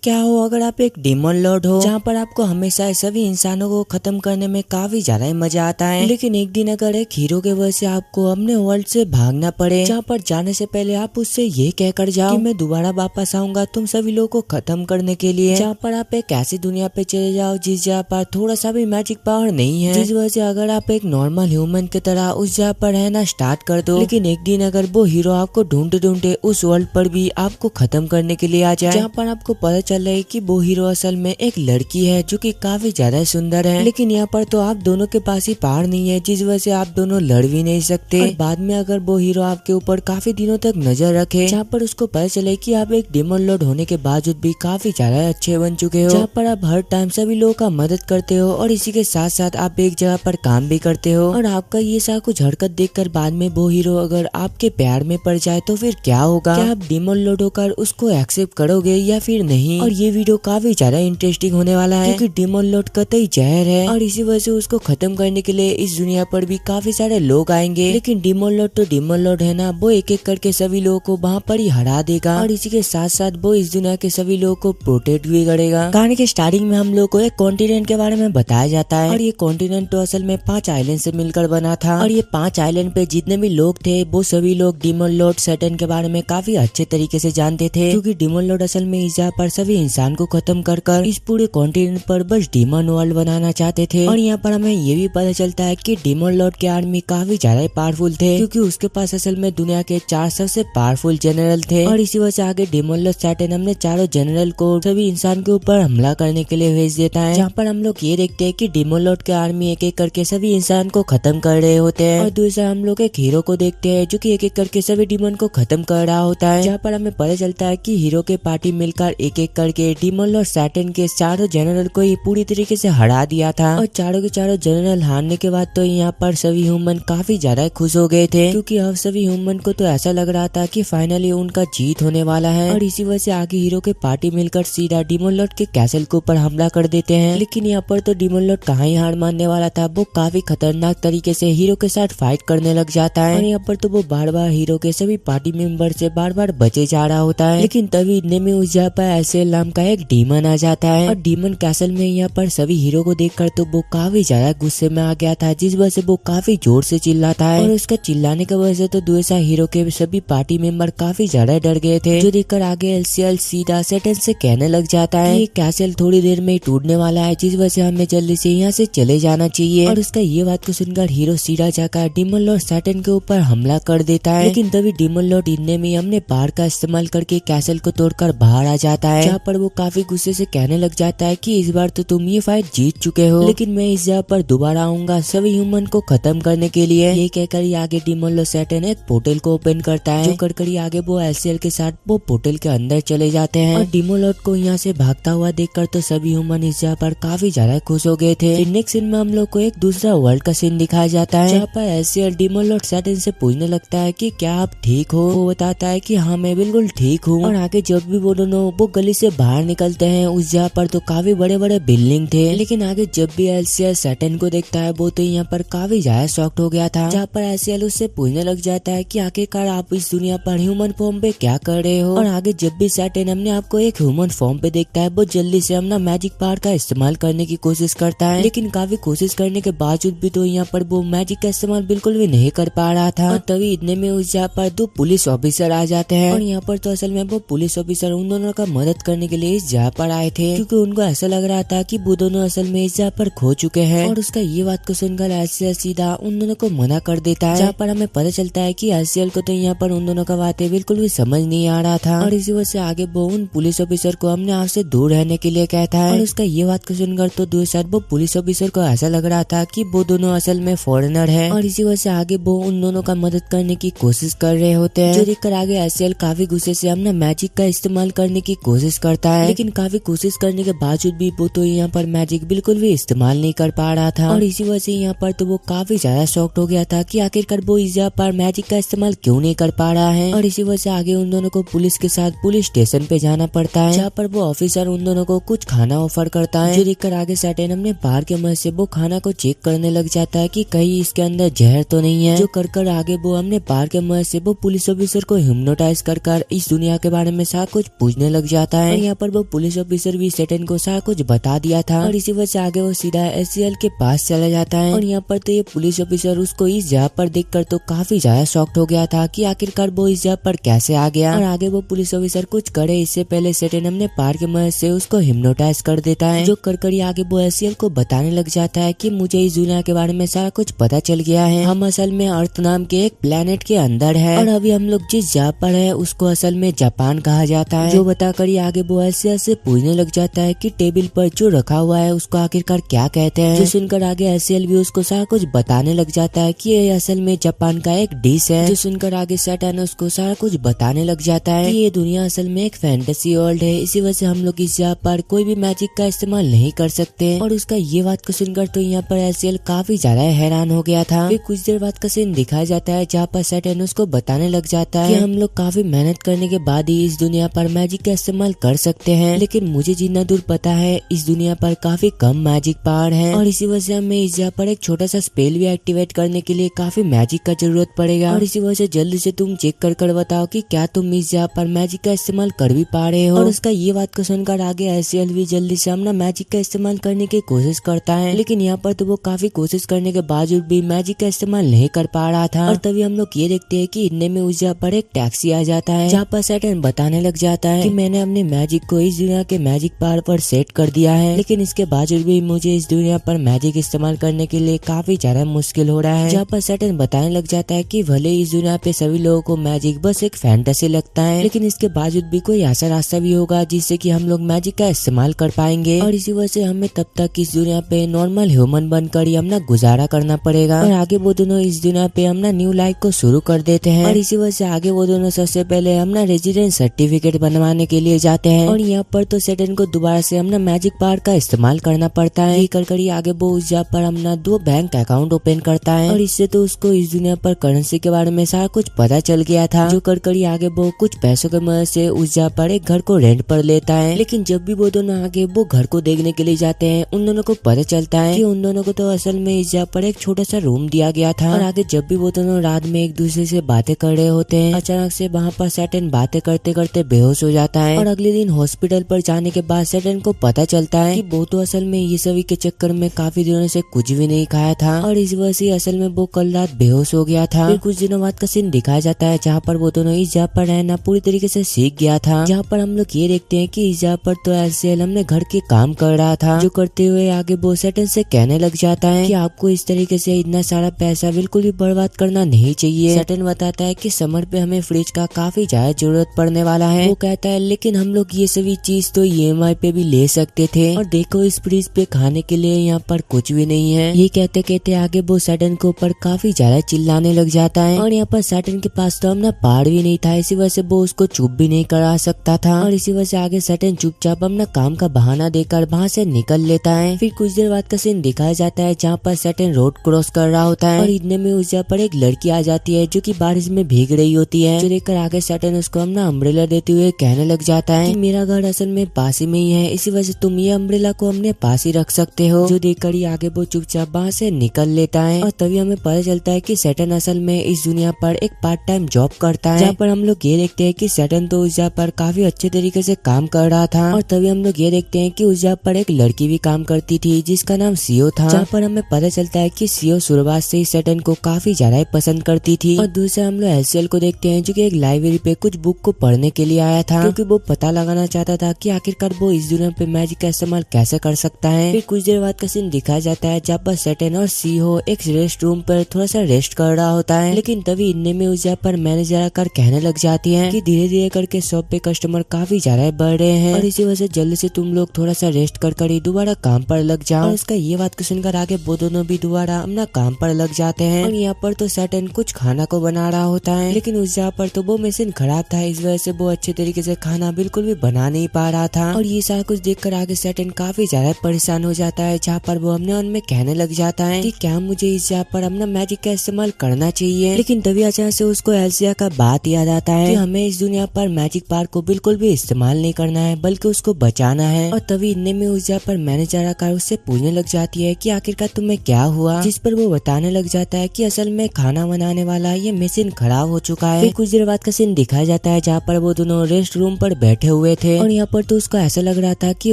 क्या हो अगर आप एक डीमन लॉर्ड हो, जहाँ पर आपको हमेशा सभी इंसानों को खत्म करने में काफी ज्यादा मजा आता है। लेकिन एक दिन अगर एक हीरो के वजह से आपको अपने वर्ल्ड से भागना पड़े, जहाँ पर जाने से पहले आप उससे ये कहकर जाओ कि मैं दोबारा वापस आऊंगा तुम सभी लोगों को खत्म करने के लिए। जहाँ पर आप एक ऐसी दुनिया पे चले जाओ जिस जगह पर थोड़ा सा भी मैजिक पावर नहीं है, जिस वजह से अगर आप एक नॉर्मल ह्यूमन की तरह उस जगह पर रहना स्टार्ट कर दो, लेकिन एक दिन अगर वो हीरो आपको ढूंढते ढूंढते उस वर्ल्ड पर भी आपको खत्म करने के लिए आ जाए, जहाँ पर आपको पता चल रहा है कि वो हीरो असल में एक लड़की है जो कि काफी ज्यादा सुंदर है, लेकिन यहाँ पर तो आप दोनों के पास ही पावर नहीं है, जिस वजह से आप दोनों लड़ भी नहीं सकते। और बाद में अगर वो हीरो आपके ऊपर काफी दिनों तक नजर रखे, जहाँ पर उसको पता चले कि आप एक डीमन लॉर्ड होने के बावजूद भी काफी ज्यादा अच्छे बन चुके हो, जहाँ पर आप हर टाइम सभी लोगों का मदद करते हो और इसी के साथ साथ आप एक जगह पर काम भी करते हो, और आपका ये सा कुछ हरकत देखकर बाद में वो हीरो अगर आपके प्यार में पड़ जाए तो फिर क्या होगा? क्या आप डीमन लॉर्ड होकर उसको एक्सेप्ट करोगे या फिर नहीं? और ये वीडियो काफी ज्यादा इंटरेस्टिंग होने वाला है, क्योंकि डीमन लॉर्ड कतई जहर है और इसी वजह से उसको खत्म करने के लिए इस दुनिया पर भी काफी सारे लोग आएंगे। लेकिन डीमन लॉर्ड तो डीमन लॉर्ड है ना, वो एक एक करके सभी लोगों को वहाँ पर ही हरा देगा और इसी के साथ साथ वो इस दुनिया के सभी लोगों को प्रोटेक्ट भी करेगा। कहानी के स्टार्टिंग में हम लोग को एक कॉन्टिनेंट के बारे में बताया जाता है, और ये कॉन्टिनेंट तो असल में 5 आइलैंड से मिलकर बना था, और ये 5 आइलैंड पे जितने भी लोग थे वो सभी लोग डीमन लॉर्ड सैटर्न के बारे में काफी अच्छे तरीके से जानते थे, क्योंकि डीमन लॉर्ड असल में इस जगह पर सभी इंसान को खत्म कर कर इस पूरे कॉन्टिनेंट पर बस डीमन वर्ल्ड बनाना चाहते थे। और यहाँ पर हमें ये भी पता चलता है कि डीमन लॉर्ड के आर्मी काफी ज्यादा पावरफुल थे, क्योंकि उसके पास असल में दुनिया के 4 सबसे पावरफुल जनरल थे, और इसी वजह से आगे डीमन लॉर्ड सैटर्न हमने चारों जनरल को सभी इंसान के ऊपर हमला करने के लिए भेज देता है, जहाँ पर हम लोग ये देखते हैं कि डीमन लॉर्ड के आर्मी एक एक करके सभी इंसान को खत्म कर रहे होते हैं, और दूसरा हम लोग एक हीरो को देखते हैं जो कि एक एक करके सभी डीमन को खत्म कर रहा होता है, जहाँ पर हमें पता चलता है कि हीरो के पार्टी मिलकर एक एक करके डीमन लॉर्ड सैटर्न के चारों जनरल को ही पूरी तरीके से हरा दिया था। और चारों के चारों जनरल हारने के बाद तो यहाँ पर सभी ह्यूमन काफी ज्यादा खुश हो गए थे, क्योंकि अब सभी ह्यूमन को तो ऐसा लग रहा था कि फाइनली उनका जीत होने वाला है, और इसी वजह से आगे हीरो के पार्टी मिलकर सीधा डीमन लॉर्ड के कैसल के ऊपर हमला कर देते हैं। लेकिन यहाँ पर तो डीमन लॉर्ड कहाँ ही हार मानने वाला था, वो काफी खतरनाक तरीके से हीरो के साथ फाइट करने लग जाता है, और यहाँ पर तो वो बार बार हीरो के सभी पार्टी मेंबर से बार बार बचे जा रहा होता है। लेकिन तभी इतने में उस जगह पर ऐसे नाम का एक डीमन आ जाता है, और डीमन कैसल में यहाँ पर सभी हीरो को देखकर तो वो काफी ज्यादा गुस्से में आ गया था, जिस वजह से वो काफी जोर से चिल्लाता है, और उसका चिल्लाने की वजह से तो दूसरा हीरो के सभी पार्टी मेंबर काफी ज्यादा डर गए थे, जो देखकर आगे एलसीएल सीधा सैटर्न से कहने लग जाता है कि कैसल थोड़ी देर में ही टूटने वाला है, जिस वजह से हमें जल्दी से यहाँ से चले जाना चाहिए। और उसका ये बात को सुनकर हीरो सीधा जाकर डीमन लॉर्ड सैटर्न के ऊपर हमला कर देता है। लेकिन तभी डीमन लॉर्ड इतने में हमने बाहर का इस्तेमाल करके कैसल को तोड़कर बाहर आ जाता है, जहाँ पर वो काफी गुस्से से कहने लग जाता है कि इस बार तो तुम ये फाइट जीत चुके हो, लेकिन मैं इस जगह पर दोबारा आऊंगा सभी ह्यूमन को खत्म करने के लिए। ये कहकर ही आगे डीमन लॉर्ड सैटर्न एक पोर्टल को ओपन करता है, जो कर आगे वो एलसीएल के साथ वो पोर्टल के अंदर चले जाते हैं, और डीमन लॉर्ड को यहाँ से भागता हुआ देखकर तो सभी ह्यूमन इस जगह पर काफी ज्यादा खुश हो गए थे। नेक्स्ट सीन में हम लोग को एक दूसरा वर्ल्ड का सीन दिखाया जाता है, जहाँ पर एलसीएल डीमन लॉर्ड सैटर्न से पूछने लगता है कि क्या आप ठीक हो? वो बताता है कि हाँ मैं बिल्कुल ठीक हूँ। और आगे जब भी वो दोनों वो गली से बाहर निकलते हैं, उस जगह पर तो काफी बड़े बड़े बिल्डिंग थे, लेकिन आगे जब भी एलसीएल सैटर्न को देखता है वो तो यहाँ पर काफी ज्यादा शॉक्ड हो गया था, जहाँ पर एलसीएल उससे पूछने लग जाता है कि आखिरकार आप इस दुनिया पर ह्यूमन फॉर्म पे क्या कर रहे हो? और आगे जब भी सैटर्न हमने आपको एक ह्यूमन फॉर्म पे देखता है, वो जल्दी से अपना मैजिक पावर का इस्तेमाल करने की कोशिश करता है, लेकिन काफी कोशिश करने के बावजूद भी तो यहाँ पर वो मैजिक का इस्तेमाल बिल्कुल भी नहीं कर पा रहा था। और तभी इतने में उस जगह पर 2 पुलिस ऑफिसर आ जाते हैं, और यहाँ पर तो असल में वो पुलिस ऑफिसर उन दोनों का मदद करने के लिए इस जगह पर आए थे, क्योंकि उनको ऐसा लग रहा था कि वो दोनों असल में इस जगह पर खो चुके हैं। और उसका ये बात को सुनकर एलसीएल सीधा उन दोनों को मना कर देता है, जहाँ पर हमें पता चलता है कि एलसीएल को तो यहाँ पर उन दोनों का बातें बिल्कुल भी समझ नहीं आ रहा था, और इसी वजह से आगे वो उन पुलिस ऑफिसर को हमने आपसे दूर रहने के लिए कहता है। और उसका ये बात को सुनकर तो दूसरी वो पुलिस ऑफिसर को ऐसा लग रहा था कि वो दोनों असल में फॉरेनर है, और इसी वजह से आगे वो उन दोनों का मदद करने की कोशिश कर रहे होते हैं, जो देखकर आगे एलसीएल काफी गुस्से से हमने मैजिक का इस्तेमाल करने की कोशिश करता है, लेकिन काफी कोशिश करने के बावजूद भी वो तो यहाँ पर मैजिक बिल्कुल भी इस्तेमाल नहीं कर पा रहा था, और इसी वजह से यहाँ पर तो वो काफी ज्यादा शॉक्ड हो गया था कि आखिरकार वो इस जगह पर मैजिक का इस्तेमाल क्यों नहीं कर पा रहा है। और इसी वजह से आगे उन दोनों को पुलिस के साथ पुलिस स्टेशन पे जाना पड़ता है, जहाँ पर वो ऑफिसर उन दोनों को कुछ खाना ऑफर करता है, जो देखकर आगे सैटर्न हमने बाहर के मदद से वो खाना को चेक करने लग जाता है कि कहीं इसके अंदर जहर तो नहीं है, जो कर आगे वो हमने बाहर के मदद से वो पुलिस ऑफिसर को हिप्नोटाइज कर इस दुनिया के बारे में सारा कुछ पूछने लग जाता है। और यहाँ पर वो पुलिस ऑफिसर भी सैटर्न को सारा कुछ बता दिया था और इसी वजह से आगे वो सीधा एसीएल के पास चला जाता है। और यहाँ पर तो ये पुलिस ऑफिसर उसको इस जगह पर देखकर तो काफी ज्यादा शॉक्ड हो गया था कि आखिरकार वो इस जगह पर कैसे आ गया। और आगे वो पुलिस ऑफिसर कुछ करे इससे पहले सैटर्न अपने पार की मदद से उसको हिप्नोटाइज कर देता है, जो कर आगे वो एसीएल को बताने लग जाता है कि मुझे इस दुनिया के बारे में सारा कुछ पता चल गया है। हम असल में अर्थ नाम के एक प्लेनेट के अंदर है और अभी हम लोग जिस जगह पर है उसको असल में जापान कहा जाता है। जो बताकर ये आगे वो एसीएल से पूछने लग जाता है कि टेबल पर जो रखा हुआ है उसको आखिरकार क्या कहते हैं। जो सुनकर आगे एसीएल भी उसको सारा कुछ बताने लग जाता है कि ये असल में जापान का एक डिश है। जो सुनकर आगे सैटर्न उसको सारा कुछ बताने लग जाता है कि ये दुनिया असल में एक फैंटेसी वर्ल्ड है, इसी वजह से हम लोग इस जगह पर कोई भी मैजिक का इस्तेमाल नहीं कर सकते। और उसका ये बात को सुनकर तो यहाँ पर एसीएल काफी ज्यादा हैरान हो गया था। फिर कुछ देर बाद का सीन दिखाया जाता है जहाँ पर सैटर्न उसको बताने लग जाता है कि हम लोग काफी मेहनत करने के बाद ही इस दुनिया पर मैजिक का इस्तेमाल कर सकते हैं, लेकिन मुझे जितना दूर पता है इस दुनिया पर काफी कम मैजिक पावर है और इसी वजह से हमें इस जगह पर एक छोटा सा स्पेल भी एक्टिवेट करने के लिए काफी मैजिक का जरूरत पड़ेगा। और इसी वजह से जल्दी से तुम चेक कर बताओ कि क्या तुम इस जगह पर मैजिक का इस्तेमाल कर भी पा रहे हो। और उसका ये बात को सुनकर आगे एसीएल भी जल्दी से अपना मैजिक का इस्तेमाल करने की कोशिश करता है, लेकिन यहाँ पर तो वो काफी कोशिश करने के बावजूद भी मैजिक का इस्तेमाल नहीं कर पा रहा था। और तभी हम लोग ये देखते हैं कि इतने में उस जगह पर एक टैक्सी आ जाता है जहाँ पर सैटर्न बताने लग जाता है कि मैंने अपने मैजिक को इस दुनिया के मैजिक पावर पर सेट कर दिया है, लेकिन इसके बावजूद भी मुझे इस दुनिया पर मैजिक इस्तेमाल करने के लिए काफी ज्यादा मुश्किल हो रहा है। जहाँ पर सैटर्न बताने लग जाता है कि भले इस दुनिया पे सभी लोगों को मैजिक बस एक फैंटेसी लगता है, लेकिन इसके बावजूद भी कोई ऐसा रास्ता भी होगा जिससे कि हम लोग मैजिक का इस्तेमाल कर पाएंगे और इसी वजह से हमें तब तक इस दुनिया पे नॉर्मल ह्यूमन बनकर ही अपना गुजारा करना पड़ेगा। और आगे वो दोनों इस दुनिया पे अपना न्यू लाइफ को शुरू कर देते हैं और इसी वजह से आगे वो दोनों सबसे पहले अपना रेजिडेंस सर्टिफिकेट बनवाने के लिए जाते हैं। और यहाँ पर तो सैटर्न को दोबारा से अपना मैजिक पावर का इस्तेमाल करना पड़ता है। ये कर आगे वो उस जगह पर अपना 2 बैंक अकाउंट ओपन करता है और इससे तो उसको इस दुनिया पर करेंसी के बारे में सारा कुछ पता चल गया था। जो कर आगे वो कुछ पैसों की मदद से उस जगह पर एक घर को रेंट पर लेता है, लेकिन जब भी वो दोनों आगे वो घर को देखने के लिए जाते हैं उन दोनों को पता चलता है कि उन दोनों को तो असल में इस जगह पर एक छोटा सा रूम दिया गया था। और आगे जब भी वो दोनों रात में एक दूसरे से बातें कर रहे होते हैं अचानक से वहाँ पर सैटर्न बातें करते करते बेहोश हो जाता है। और अगले दिन हॉस्पिटल पर जाने के बाद सैटर्न को पता चलता है कि वो तो असल में ये सभी के चक्कर में काफी दिनों से कुछ भी नहीं खाया था और इस वजह से असल में वो कल रात बेहोश हो गया था। फिर कुछ दिनों बाद का सीन दिखाया जाता है जहाँ पर वो दोनों इस जगह पर रहना पूरी तरीके से सीख गया था, जहाँ पर हम लोग ये देखते हैं कि इस जगह पर तो एसीएल हमने घर के काम कर रहा था। जो करते हुए आगे वो सैटर्न से कहने लग जाता है कि आपको इस तरीके से इतना सारा पैसा बिल्कुल भी बर्बाद करना नहीं चाहिए। सैटर्न बताता है कि समर पे हमें फ्रिज का काफी ज्यादा जरूरत पड़ने वाला है। वो कहता है लेकिन हम लोग ये सभी चीज तो EMI पे भी ले सकते थे और देखो इस फ्रिज पे खाने के लिए यहाँ पर कुछ भी नहीं है। ये कहते कहते आगे वो सैटर्न के ऊपर काफी ज्यादा चिल्लाने लग जाता है और यहाँ पर सैटर्न के पास तो अपना पहाड़ भी नहीं था, इसी वजह से वो उसको चुप भी नहीं करा सकता था। और इसी वजह से आगे सैटर्न चुपचाप अपना काम का बहाना देकर वहाँ से निकल लेता है। फिर कुछ देर बाद का सीन दिखाया जाता है जहाँ पर सैटर्न रोड क्रॉस कर रहा होता है और इतने में उस जगह पर एक लड़की आ जाती है जो कि बारिश में भीग रही होती है। जो देखकर आगे सैटर्न उसको अपना अम्ब्रेला देते हुए कहने लग जाता है कि मेरा घर असल में पास ही में ही है, इसी वजह से तुम ये अम्ब्रेला को अपने पास ही रख सकते हो। जो देखकर ही आगे वो चुपचाप वहाँ से निकल लेता है और तभी हमें पता चलता है कि सैटर्न असल में इस दुनिया पर एक पार्ट टाइम जॉब करता है, जहाँ पर हम लोग ये देखते हैं कि सैटर्न तो उस जगह पर काफी अच्छे तरीके से काम कर रहा था। और तभी हम लोग ये देखते हैं कि उस जगह पर एक लड़की भी काम करती थी जिसका नाम सीओ था, जहाँ पर हमें पता चलता है कि सीओ शुरुआत से ही सैटर्न को काफी ज्यादा पसंद करती थी। और दूसरे हम लोग एसीएल को देखते हैं जो कि एक लाइब्रेरी पे कुछ बुक को पढ़ने के लिए आया था, क्योंकि वो पता लगाना चाहता था कि आखिरकार वो इस दुनिया पे मैजिक का इस्तेमाल कैसे कर सकता है। फिर कुछ देर बाद का सीन दिखाया जाता है जहाँ पर सैटर्न और सीओ एक रेस्ट रूम पर थोड़ा सा रेस्ट कर रहा होता है, लेकिन तभी इतने में उस जगह पर मैनेजर आकर कहने लग जाती है कि धीरे धीरे करके शॉप पे कस्टमर काफी ज्यादा बढ़ रहे हैं और इसी वजह से जल्दी से तुम लोग थोड़ा सा रेस्ट कर ही दोबारा काम पर लग जाओ। और इसका ये बात को सुनकर आगे वो दोनों भी दोबारा अपना काम पर लग जाते हैं। और यहाँ पर तो सैटर्न कुछ खाना को बना रहा होता है, लेकिन उस जगह पर तो वो मशीन खराब था, इस वजह से वो अच्छे तरीके से खाना बिल्कुल भी बना नहीं पा रहा था। और ये सारा कुछ देखकर आगे सैटर्न काफी ज्यादा परेशान हो जाता है, जहाँ पर वो अपने मन में कहने लग जाता है कि क्या मुझे इस जगह पर अपना मैजिक का इस्तेमाल करना चाहिए। लेकिन तभी अचानक से उसको एल्सिया का बात याद आता है कि हमें इस दुनिया पर मैजिक पावर को बिल्कुल भी इस्तेमाल नहीं करना है बल्कि उसको बचाना है। और तभी इतने में उस जगह पर मैनेजर आकर उससे पूछने लग जाती है कि आखिरकार तुम्हें क्या हुआ, जिस पर वो बताने लग जाता है कि असल में खाना बनाने वाला ये मशीन खराब हो चुका है। फिर कुछ देर बाद का सीन दिखाया जाता है जहाँ पर वो दोनों रेस्ट रूम पर बैठे हुए थे और यहाँ पर तो उसको ऐसा लग रहा था कि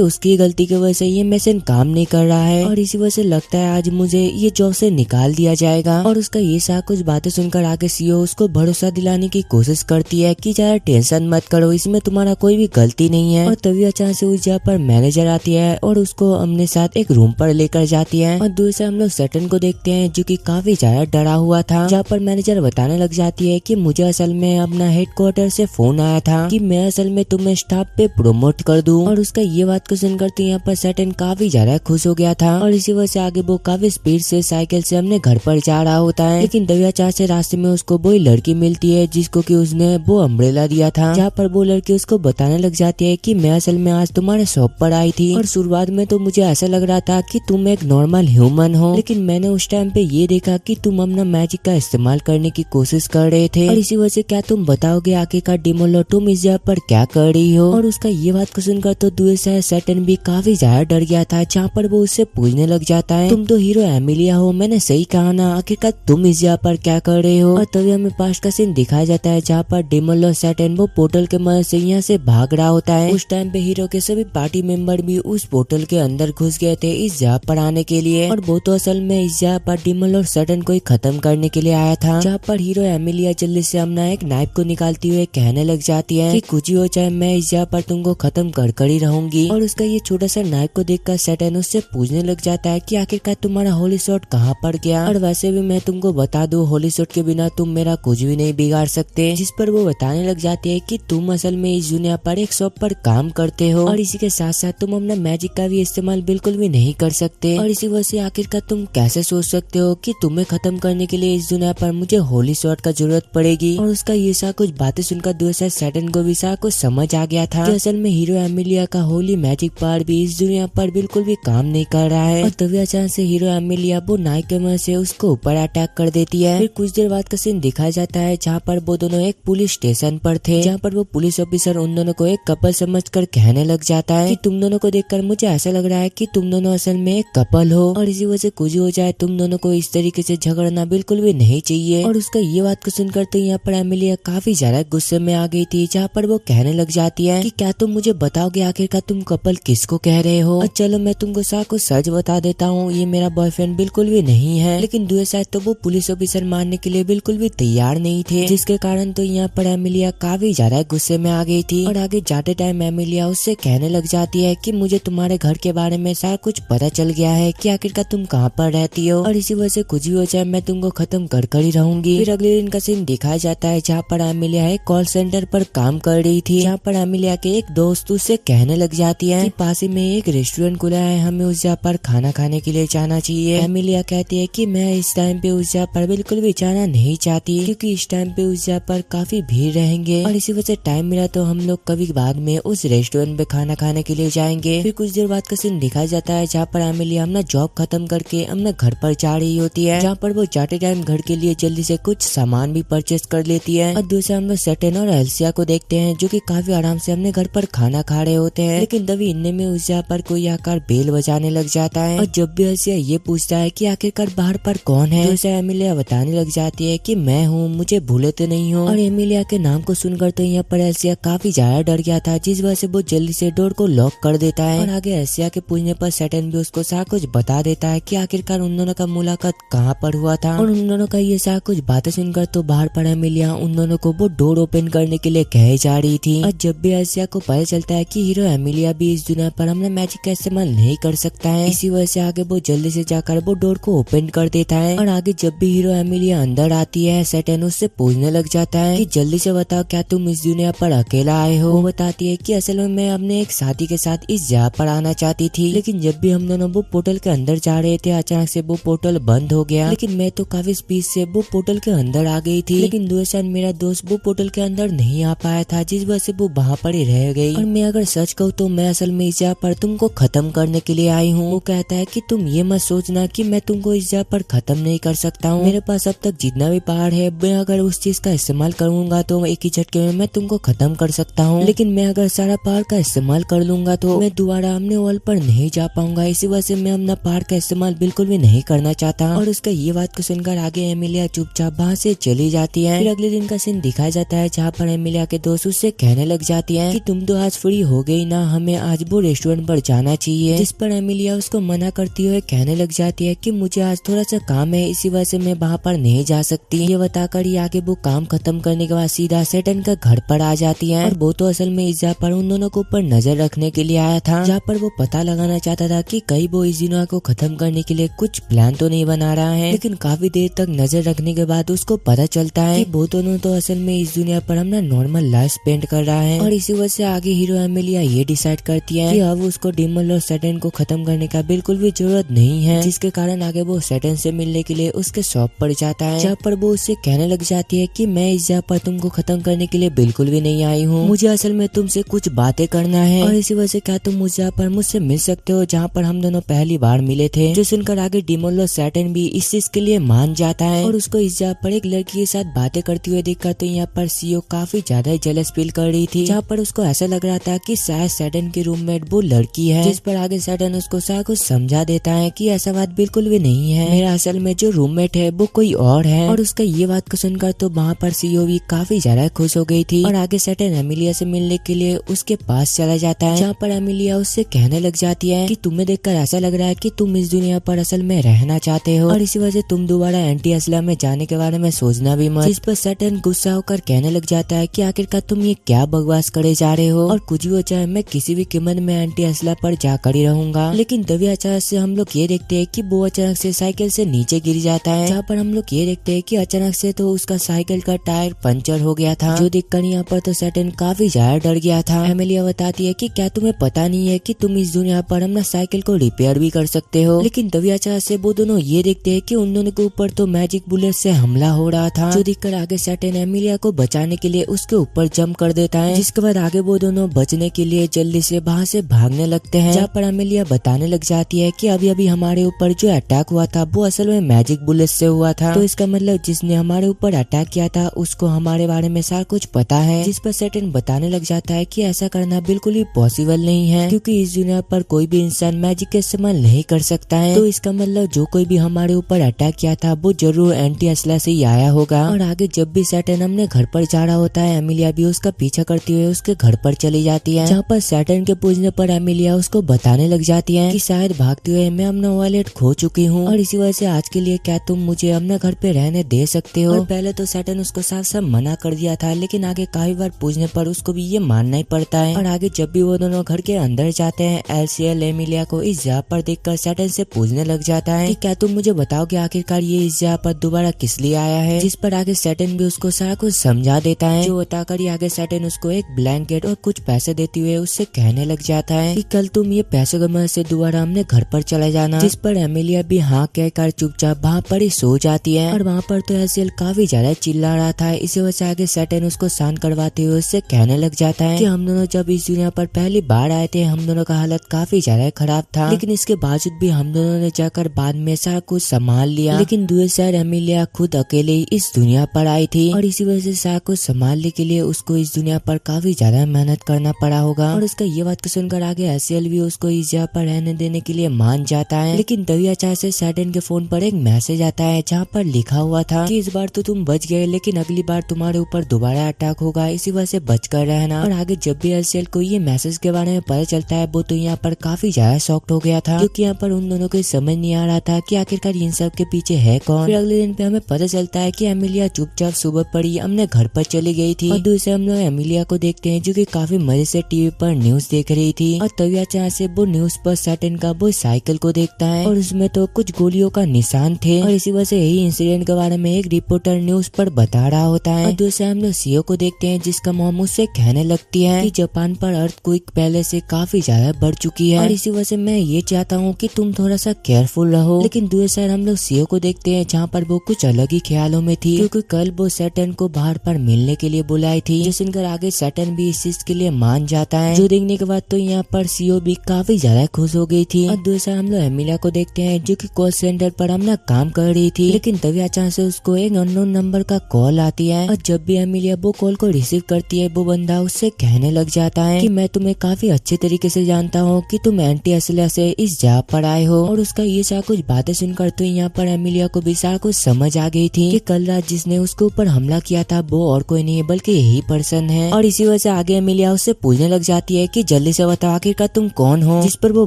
उसकी गलती की वजह से ये मशीन काम नहीं कर रहा है और इसी वजह से लगता है आज मुझे ये जॉब से निकाल दिया जाएगा। और उसका ये सारा कुछ बातें सुनकर आगे सीईओ उसको भरोसा दिलाने की कोशिश करती है कि ज्यादा टेंशन मत करो, इसमें तुम्हारा कोई भी गलती नहीं है। और तभी अचानक से उस जगह पर मैनेजर आती है और उसको अपने साथ एक रूम पर लेकर जाती है और दूर से हम लोग सटन को देखते हैं जो कि काफी ज्यादा डरा हुआ था। जहाँ पर मैनेजर बताने लग जाती है कि मुझे असल में अपना हेडक्वार्टर से फोन आया था कि मैं असल में तुम्हें स्टाफ पे प्रमोट कर दूं। और उसका ये बात को सुनकर तो यहाँ पर सटन काफी ज्यादा खुश हो गया था और इसी वजह से आगे वो काफी स्पीड से साइकिल से अपने घर पर जा रहा होता है। लेकिन दविया चार से रास्ते में उसको वही लड़की मिलती है जिसको कि उसने वो अम्ब्रेला दिया था। जहाँ पर वो लड़की उसको बताने लग जाती है कि मैं असल में आज तुम्हारे शॉप पर आई थी और शुरुआत में तो मुझे ऐसा लग रहा था कि तुम एक नॉर्मल ह्यूमन हो, लेकिन मैंने उस टाइम पे ये देखा कि तुम अपना मैजिक का इस्तेमाल करने की कोशिश कर रहे थे और इसी वजह से क्या तुम बताओगे आखिरकार डिमोलो तुम इस जगह पर क्या कर रही हो। और उसका ये बात को सुनकर तो दूर से सैटर्न भी काफी ज्यादा डर गया था। जहाँ पर वो उससे पूछने लग जाता है तुम तो हीरो एमिलिया हो, मैंने सही कहा ना, आखिरकार तुम इस जगह पर क्या कर रहे हो। और तभी हमें पास्ट का सीन दिखाया जाता है जहाँ पर डिमोलो सैटर्न वो पोर्टल के मदद से यहाँ से भाग रहा होता है। उस टाइम पे हीरो के सभी पार्टी मेंबर भी उस पोर्टल के अंदर घुस गए थे इस जगह पर आने के लिए और वो तो असल में इस जगह पर डिमोलो सैटर्न को ही खत्म करने के लिए आया था। जहाँ पर हीरो एमिलिया जल्दी से अपना एक नाइफ को निकालती हुए कहने लग जाती है कि कुछ ही हो चाहे मैं इस जगह पर तुमको खत्म कर ही रहूंगी। और उसका ये छोटा सा नाइफ को देखकर सैटर्न उससे पूछने लग जाता है कि आखिरकार तुम्हारा होली शॉट कहाँ पर गया। और वैसे भी मैं तुमको बता दूं होली शॉट के बिना तुम मेरा कुछ भी नहीं बिगाड़ सकते। जिस पर वो बताने लग जाती है कि तुम असल में इस दुनिया पर एक शॉप पर काम करते हो और इसी के साथ साथ तुम अपना मैजिक का भी इस्तेमाल बिल्कुल भी नहीं कर सकते और इसी वजह से आखिरकार तुम कैसे सोच सकते हो कि तुम्हें खत्म करने के लिए इस दुनिया पर मुझे होली शॉट का जरूरत पड़ेगी। और उसका ये सा कुछ बातें सुनकर दूसरा सैटर्न को भी सा कुछ समझ आ गया था कि असल में हीरो एमिलिया का होली मैजिक पावर भी इस दुनिया पर बिल्कुल भी काम नहीं कर रहा है। और तभी अचानक से हीरो एमिलिया वो नाइफ के मदद से उसको ऊपर अटैक कर देती है। फिर कुछ देर बाद का सीन दिखाया जाता है जहाँ पर वो दोनों एक पुलिस स्टेशन पर थे, जहाँ पर वो पुलिस ऑफिसर उन दोनों को एक कपल समझकर कहने लग जाता है कि तुम दोनों को देखकर मुझे ऐसा लग रहा है कि तुम दोनों असल में एक कपल हो और इसी वजह से कुछ हो जाए तुम दोनों को इस तरीके से झगड़ना बिल्कुल भी नहीं चाहिए। और उसका ये बात को सुनकर तो यहाँ पर एमिलिया काफी ज्यादा गुस्से में आ गई थी, जहाँ पर वो कहने लग जाती है कि क्या तुम मुझे बताओगे आखिरकार तुम कपल किसको कह रहे हो। और चलो मैं तुमको कुछ सच बता देता हूँ, ये मेरा बॉयफ्रेंड बिल्कुल भी नहीं है। लेकिन दूसरी साइड तो वो पुलिस ऑफिसर मानने के लिए बिल्कुल भी तैयार नहीं थे, जिसके कारण तो यहाँ पर एमिलिया काफी ज्यादा गुस्से में आ गई थी। और आगे जाते टाइम एमिलिया उससे कहने लग जाती है कि मुझे तुम्हारे घर के बारे में सारा कुछ पता चल गया है कि आखिरकार तुम कहाँ पर रहती हो और इसी वजह से कुछ भी हो जाए मैं तुमको खत्म कर ही रहूंगी। फिर अगले दिन का सीन दिखाया जाता है जहाँ पर एमिलिया एक कॉल सेंटर पर काम कर रही थी, जहाँ पर एमिलिया के एक दोस्त उससे कहने लग जाती है कि पास ही में एक रेस्टोरेंट खुला है, हमें उस जगह पर खाना खाने के लिए जाना चाहिए। एमिलिया कहती है कि मैं इस टाइम पे उस जगह पर बिल्कुल भी जाना नहीं चाहती क्योंकि इस टाइम पे उस जगह पर काफी भीड़ रहेंगे और इसी वजह से टाइम मिला तो हम लोग कभी बाद में उस रेस्टोरेंट पे खाना खाने के लिए जाएंगे। फिर कुछ देर बाद का सीन दिखाया जाता है जहाँ पर एमिलिया अपना जॉब खत्म करके अपने घर पर जा रही होती है, जहाँ पर वो जाते टाइम घर के लिए जल्दी से कुछ सामान भी परचेस कर लेती है। और दूसरा हम लोग सैटर्न और एल्सिया को देखते हैं जो कि काफी आराम से अपने घर पर खाना खा रहे होते हैं। लेकिन तभी इनने में उस जगह पर कोई आकर बेल बजाने लग जाता है और जब भी एल्सिया ये पूछता है कि आखिरकार बाहर पर कौन है, तो एमिलिया बताने लग जाती है कि मैं हूँ, मुझे भूले तो नहीं हो। और एमिलिया के नाम को सुनकर तो यहाँ पर एल्सिया काफी ज्यादा डर गया था, जिस वजह से वो जल्दी से डोर को लॉक कर देता है। और आगे एल्सिया के पूछने पर सैटर्न भी उसको सारा कुछ बता देता है कि आखिरकार उन दोनों का मुलाकात कहाँ पर हुआ था। और उन दोनों का ये सारा कुछ बातें सुनकर तो बाहर पर एमिलिया उन दोनों को वो डोर ओपन करने के लिए कहे जा रही थी। और जब भी एल्सिया को पता चलता है कि हीरो एमिलिया भी इस दुनिया पर अपना मैजिक का इस्तेमाल नहीं कर सकता है, इसी वजह से आगे वो जल्दी से जाकर वो डोर को ओपन कर देता है। और आगे जब भी हीरो एमिलिया अंदर आती है सैटर्न उससे पूछने लग जाता है कि जल्दी से बताओ क्या तुम इस दुनिया पर अकेला आए हो। वो बताती है कि असल में मैं अपने एक साथी के साथ इस जगह पर आना चाहती थी, लेकिन जब भी हम दोनों वो पोर्टल के अंदर जा रहे थे अचानक से वो पोर्टल बंद हो गया। लेकिन मैं तो काफी स्पीड से वो पोर्टल के अंदर आ गई थी, लेकिन दूसरा मेरा दोस्त वो पोर्टल के अंदर नहीं आ पाया था, जिस वजह से वो वहाँ पर ही रह गई। और मैं अगर सच कहूँ तो मैं असल में इस जगह पर तुमको खत्म करने के लिए आई हूँ। वो कहता है कि तुम ये मत सोचना कि मैं तुमको इस जगह पर खत्म नहीं कर सकता हूँ, मेरे पास अब तक जितना भी पहाड़ है मैं अगर उस चीज का इस्तेमाल करूंगा तो एक ही झटके में मैं तुमको खत्म कर सकता हूँ, लेकिन मैं अगर सारा पहाड़ का इस्तेमाल कर लूंगा तो मैं दोबारा अपने वॉल पर नहीं जा पाऊंगा, इसी वजह से मैं अपना पहाड़ का इस्तेमाल बिल्कुल भी नहीं करना चाहता। और उसका ये बात को सुनकर आगे एमिलिया चुपचाप वहाँ से चली जाती है। फिर अगले दिन का सीन दिखाया जाता है जहाँ पर एमिलिया के दोस्त उससे कहने लग जाती जाती है कि तुम तो आज फ्री हो गई ना, हमें आज वो रेस्टोरेंट पर जाना चाहिए। जिस पर एमिलिया उसको मना करती हुए कहने लग जाती है कि मुझे आज थोड़ा सा काम है, इसी वजह से मैं वहाँ पर नहीं जा सकती। ये बताकर ही आगे वो काम खत्म करने के बाद सीधा सैटर्न का घर पर आ जाती है। और वो तो असल में इस जगह पर उन दोनों को ऊपर नजर रखने के लिए आया था, जहाँ पर वो पता लगाना चाहता था कि कहीं वो इस दुनिया को खत्म करने के लिए कुछ प्लान तो नहीं बना रहा है। लेकिन काफी देर तक नजर रखने के बाद उसको पता चलता है कि वो दोनों तो असल में इस दुनिया पर अपना नॉर्मल लाइफ स्पेंड कर रहा है। और इसी वजह से आगे हीरो एमिलिया ये डिसाइड करती है कि अब उसको डिमल और सैटर्न को खत्म करने का बिल्कुल भी जरूरत नहीं है, जिसके कारण आगे वो सैटर्न से मिलने के लिए उसके शॉप पर जाता है, जहाँ पर वो उससे कहने लग जाती है कि मैं इस जगह पर तुमको खत्म करने के लिए बिल्कुल भी नहीं आई हूँ, मुझे असल में तुमसे कुछ बातें करना है। और इसी वजह से क्या तुम उस जगह पर मुझसे मिल सकते हो जहाँ पर हम दोनों पहली बार मिले थे। जो सुनकर आगे डिमल और सैटर्न भी इस चीज के लिए मान जाता है और उसको इस जगह पर एक लड़की के साथ बातें करती हुए देखकर तो यहाँ पर सीओ काफी ज्यादा जेलस फील कर रही थी, जहाँ पर उसको ऐसा लग रहा था कि शायद सैटर्न की रूममेट वो लड़की है। जिस पर आगे सैटर्न उसको सारा कुछ समझा देता है कि ऐसा बात बिल्कुल भी नहीं है, मेरा असल में जो रूममेट है वो कोई और है। और उसका ये बात को सुनकर तो वहाँ पर सीओ भी काफी ज्यादा खुश हो गई थी और आगे सैटर्न एमिलिया से मिलने के लिए उसके पास चला जाता है, जहाँ पर एमिलिया उससे कहने लग जाती है कि तुम्हें देखकर ऐसा लग रहा है कि तुम इस दुनिया पर असल में रहना चाहते हो और इसी वजह से तुम दोबारा एंटी असला में जाने के बारे में सोचना भी मत। जिस पर सैटर्न गुस्सा होकर कहने लग जाता है कि आखिरकार तुम ये क्या बकवास करे जा रहे हो और कुछ भी हो चाहे मैं किसी भी कीमत में एंटी असला पर जाकर ही रहूंगा। लेकिन तभी अचानक से हम लोग ये देखते हैं कि वो अचानक से साइकिल से नीचे गिर जाता है, जहाँ पर हम लोग ये देखते हैं कि अचानक से तो उसका साइकिल का टायर पंचर हो गया था, जो देखकर यहाँ पर तो सैटर्न काफी ज्यादा डर गया था। एमिलिया बताती है कि क्या तुम्हें पता नहीं है कि तुम इस दुनिया पर अपना साइकिल को रिपेयर भी कर सकते हो। लेकिन तभी अचानक से वो दोनों ये देखते हैं कि उन दोनों के ऊपर तो मैजिक बुलेट से हमला हो रहा था, जो देखकर आगे सैटर्न एमिलिया को बचाने के लिए उसके ऊपर जंप कर देता है, जिसके बाद आगे वो दोनों बचने के लिए जल्दी से वहाँ से भागने लगते हैं, जहाँ पर एमिलिया बताने लग जाती है कि अभी अभी हमारे ऊपर जो अटैक हुआ था वो असल में मैजिक बुलेट से हुआ था, तो इसका मतलब जिसने हमारे ऊपर अटैक किया था उसको हमारे बारे में सारा कुछ पता है। जिस पर सैटर्न बताने लग जाता है कि ऐसा करना बिल्कुल ही पॉसिबल नहीं है, क्योंकि इस दुनिया पर कोई भी इंसान मैजिक का इस्तेमाल नहीं कर सकता है, तो इसका मतलब जो कोई भी हमारे ऊपर अटैक किया था वो जरूर एंटी असला से ही आया होगा। और आगे जब भी सैटर्न अपने घर पर जा रहा होता है एमिलिया भी उसका पीछा करती हुए उसके घर पर चली जाती है, जहाँ पर सैटर्न के पूछने पर एमिलिया उसको बताने लग जाती है कि शायद भागते हुए मैं अपना वॉलेट खो चुकी हूँ और इसी वजह से आज के लिए क्या तुम मुझे अपने घर पे रहने दे सकते हो। और पहले तो सैटर्न उसको साफ साफ मना कर दिया था, लेकिन आगे काफी बार पूछने पर उसको भी ये मानना ही पड़ता है। और आगे जब भी वो दोनों घर के अंदर जाते हैं एलसीएल एमिलिया को इस जगह पर देखकर सैटर्न से पूछने लग जाता है कि क्या तुम मुझे बताओगे आखिरकार ये इस जगह पर दोबारा किस लिए आया है। जिस पर आगे सैटर्न भी उसको सारा कुछ समझा देता है, जो बताकर ही आगे सैटर्न उसको एक ब्लैंकेट और कुछ पैसे देते हुए उससे कहने लग जाता है कि कल तुम ये पैसों की मदद से दोबारा हमने घर पर चला जाना। जिस पर एमिलिया भी हाँ कहकर चुपचाप वहाँ पर ही सो जाती है और वहाँ पर तो एलसीएल काफी ज्यादा चिल्ला रहा था, इसी वजह से आगे सैटर्न उसको शांत करवाते हुए उससे कहने लग जाता है कि हम दोनों जब इस दुनिया पर पहली बार आए थे हम दोनों का हालत काफी ज्यादा खराब था, लेकिन इसके बावजूद भी हम दोनों ने जाकर बाद में सारा कुछ संभाल लिया। लेकिन दूसरी साइड एमिलिया खुद अकेले ही इस दुनिया पर आई थी और इसी वजह से सारा कुछ संभालने के लिए उसको इस दुनिया पर काफी ज्यादा मेहनत करना पड़ा होगा। और उसका ये बात को सुनकर आगे एलसीएल भी उसको इस जगह पर रहने देने के लिए मान जाता है। लेकिन तभी अचानक से सैटर्न के फोन पर एक मैसेज आता है जहाँ पर लिखा हुआ था कि इस बार तो तुम बच गए, लेकिन अगली बार तुम्हारे ऊपर दोबारा अटैक होगा, इसी वजह से बच कर रहना। और आगे जब भी एलसीएल को ये मैसेज के बारे में पता चलता है वो तो यहाँ पर काफी ज्यादा शॉक्ड हो गया था, क्योंकि यहाँ पर उन दोनों को समझ नहीं आ रहा था कि आखिरकार इन सब के पीछे है कौन। फिर अगले दिन पे हमें पता चलता है कि एमिलिया चुपचाप सुबह पड़ी अपने घर पर चली गई थी और दूसरे हम लोग एमिलिया को देखते हैं जो कि काफी मजे से टीवी पर न्यूज देख रही थी। और तभी अचानक से वो न्यूज पर सैटर्न का वो साइकिल को देखता है और उसमें तो कुछ गोलियों का निशान थे और इसी वजह से यही इंसिडेंट के बारे में एक रिपोर्टर न्यूज पर बता रहा होता है। और दूसरे हम लोग सीओ को देखते हैं जिसका मॉम उससे कहने लगती है कि जापान पर अर्थक्वेक पहले से काफी ज्यादा बढ़ चुकी है और इसी वजह से मैं ये चाहता हूँ कि तुम थोड़ा सा केयरफुल रहो। लेकिन दूसरे साइड हम लोग सीओ को देखते हैं जहाँ पर वो कुछ अलग ही ख्यालों में थी, क्योंकि कल वो सैटर्न को बाहर पर मिलने के लिए बुलाई थी, जो सुनकर आगे सैटर्न भी इस चीज के लिए मान जाता है, जो देखने के बाद तो यहाँ पर सीओ भी काफी ज्यादा खुश हो गई थी। और दूसरा हम लोग एमिलिया को देखते हैं जो कि कॉल सेंटर पर अपना काम कर रही थी, लेकिन तभी अचानक से उसको एक अननोन नंबर का कॉल आती है और जब भी एमिलिया वो कॉल को रिसीव करती है वो बंदा उससे कहने लग जाता है कि मैं तुम्हें काफी अच्छे तरीके से जानता हूँ कि तुम एंटी असला से इस जगह पर आए हो। और उसका ये सारा कुछ बातें सुनकर तो यहाँ पर एमिलिया को भी सारा कुछ समझ आ गई थी कि कल रात जिसने उसके ऊपर हमला किया था वो और कोई नहीं है बल्कि यही पर्सन है। और इसी वजह से आगे एमिलिया उससे पूछने लग जाती है कि जल्दी से बताओ आखिरकार तुम कौन हो, जिस पर वो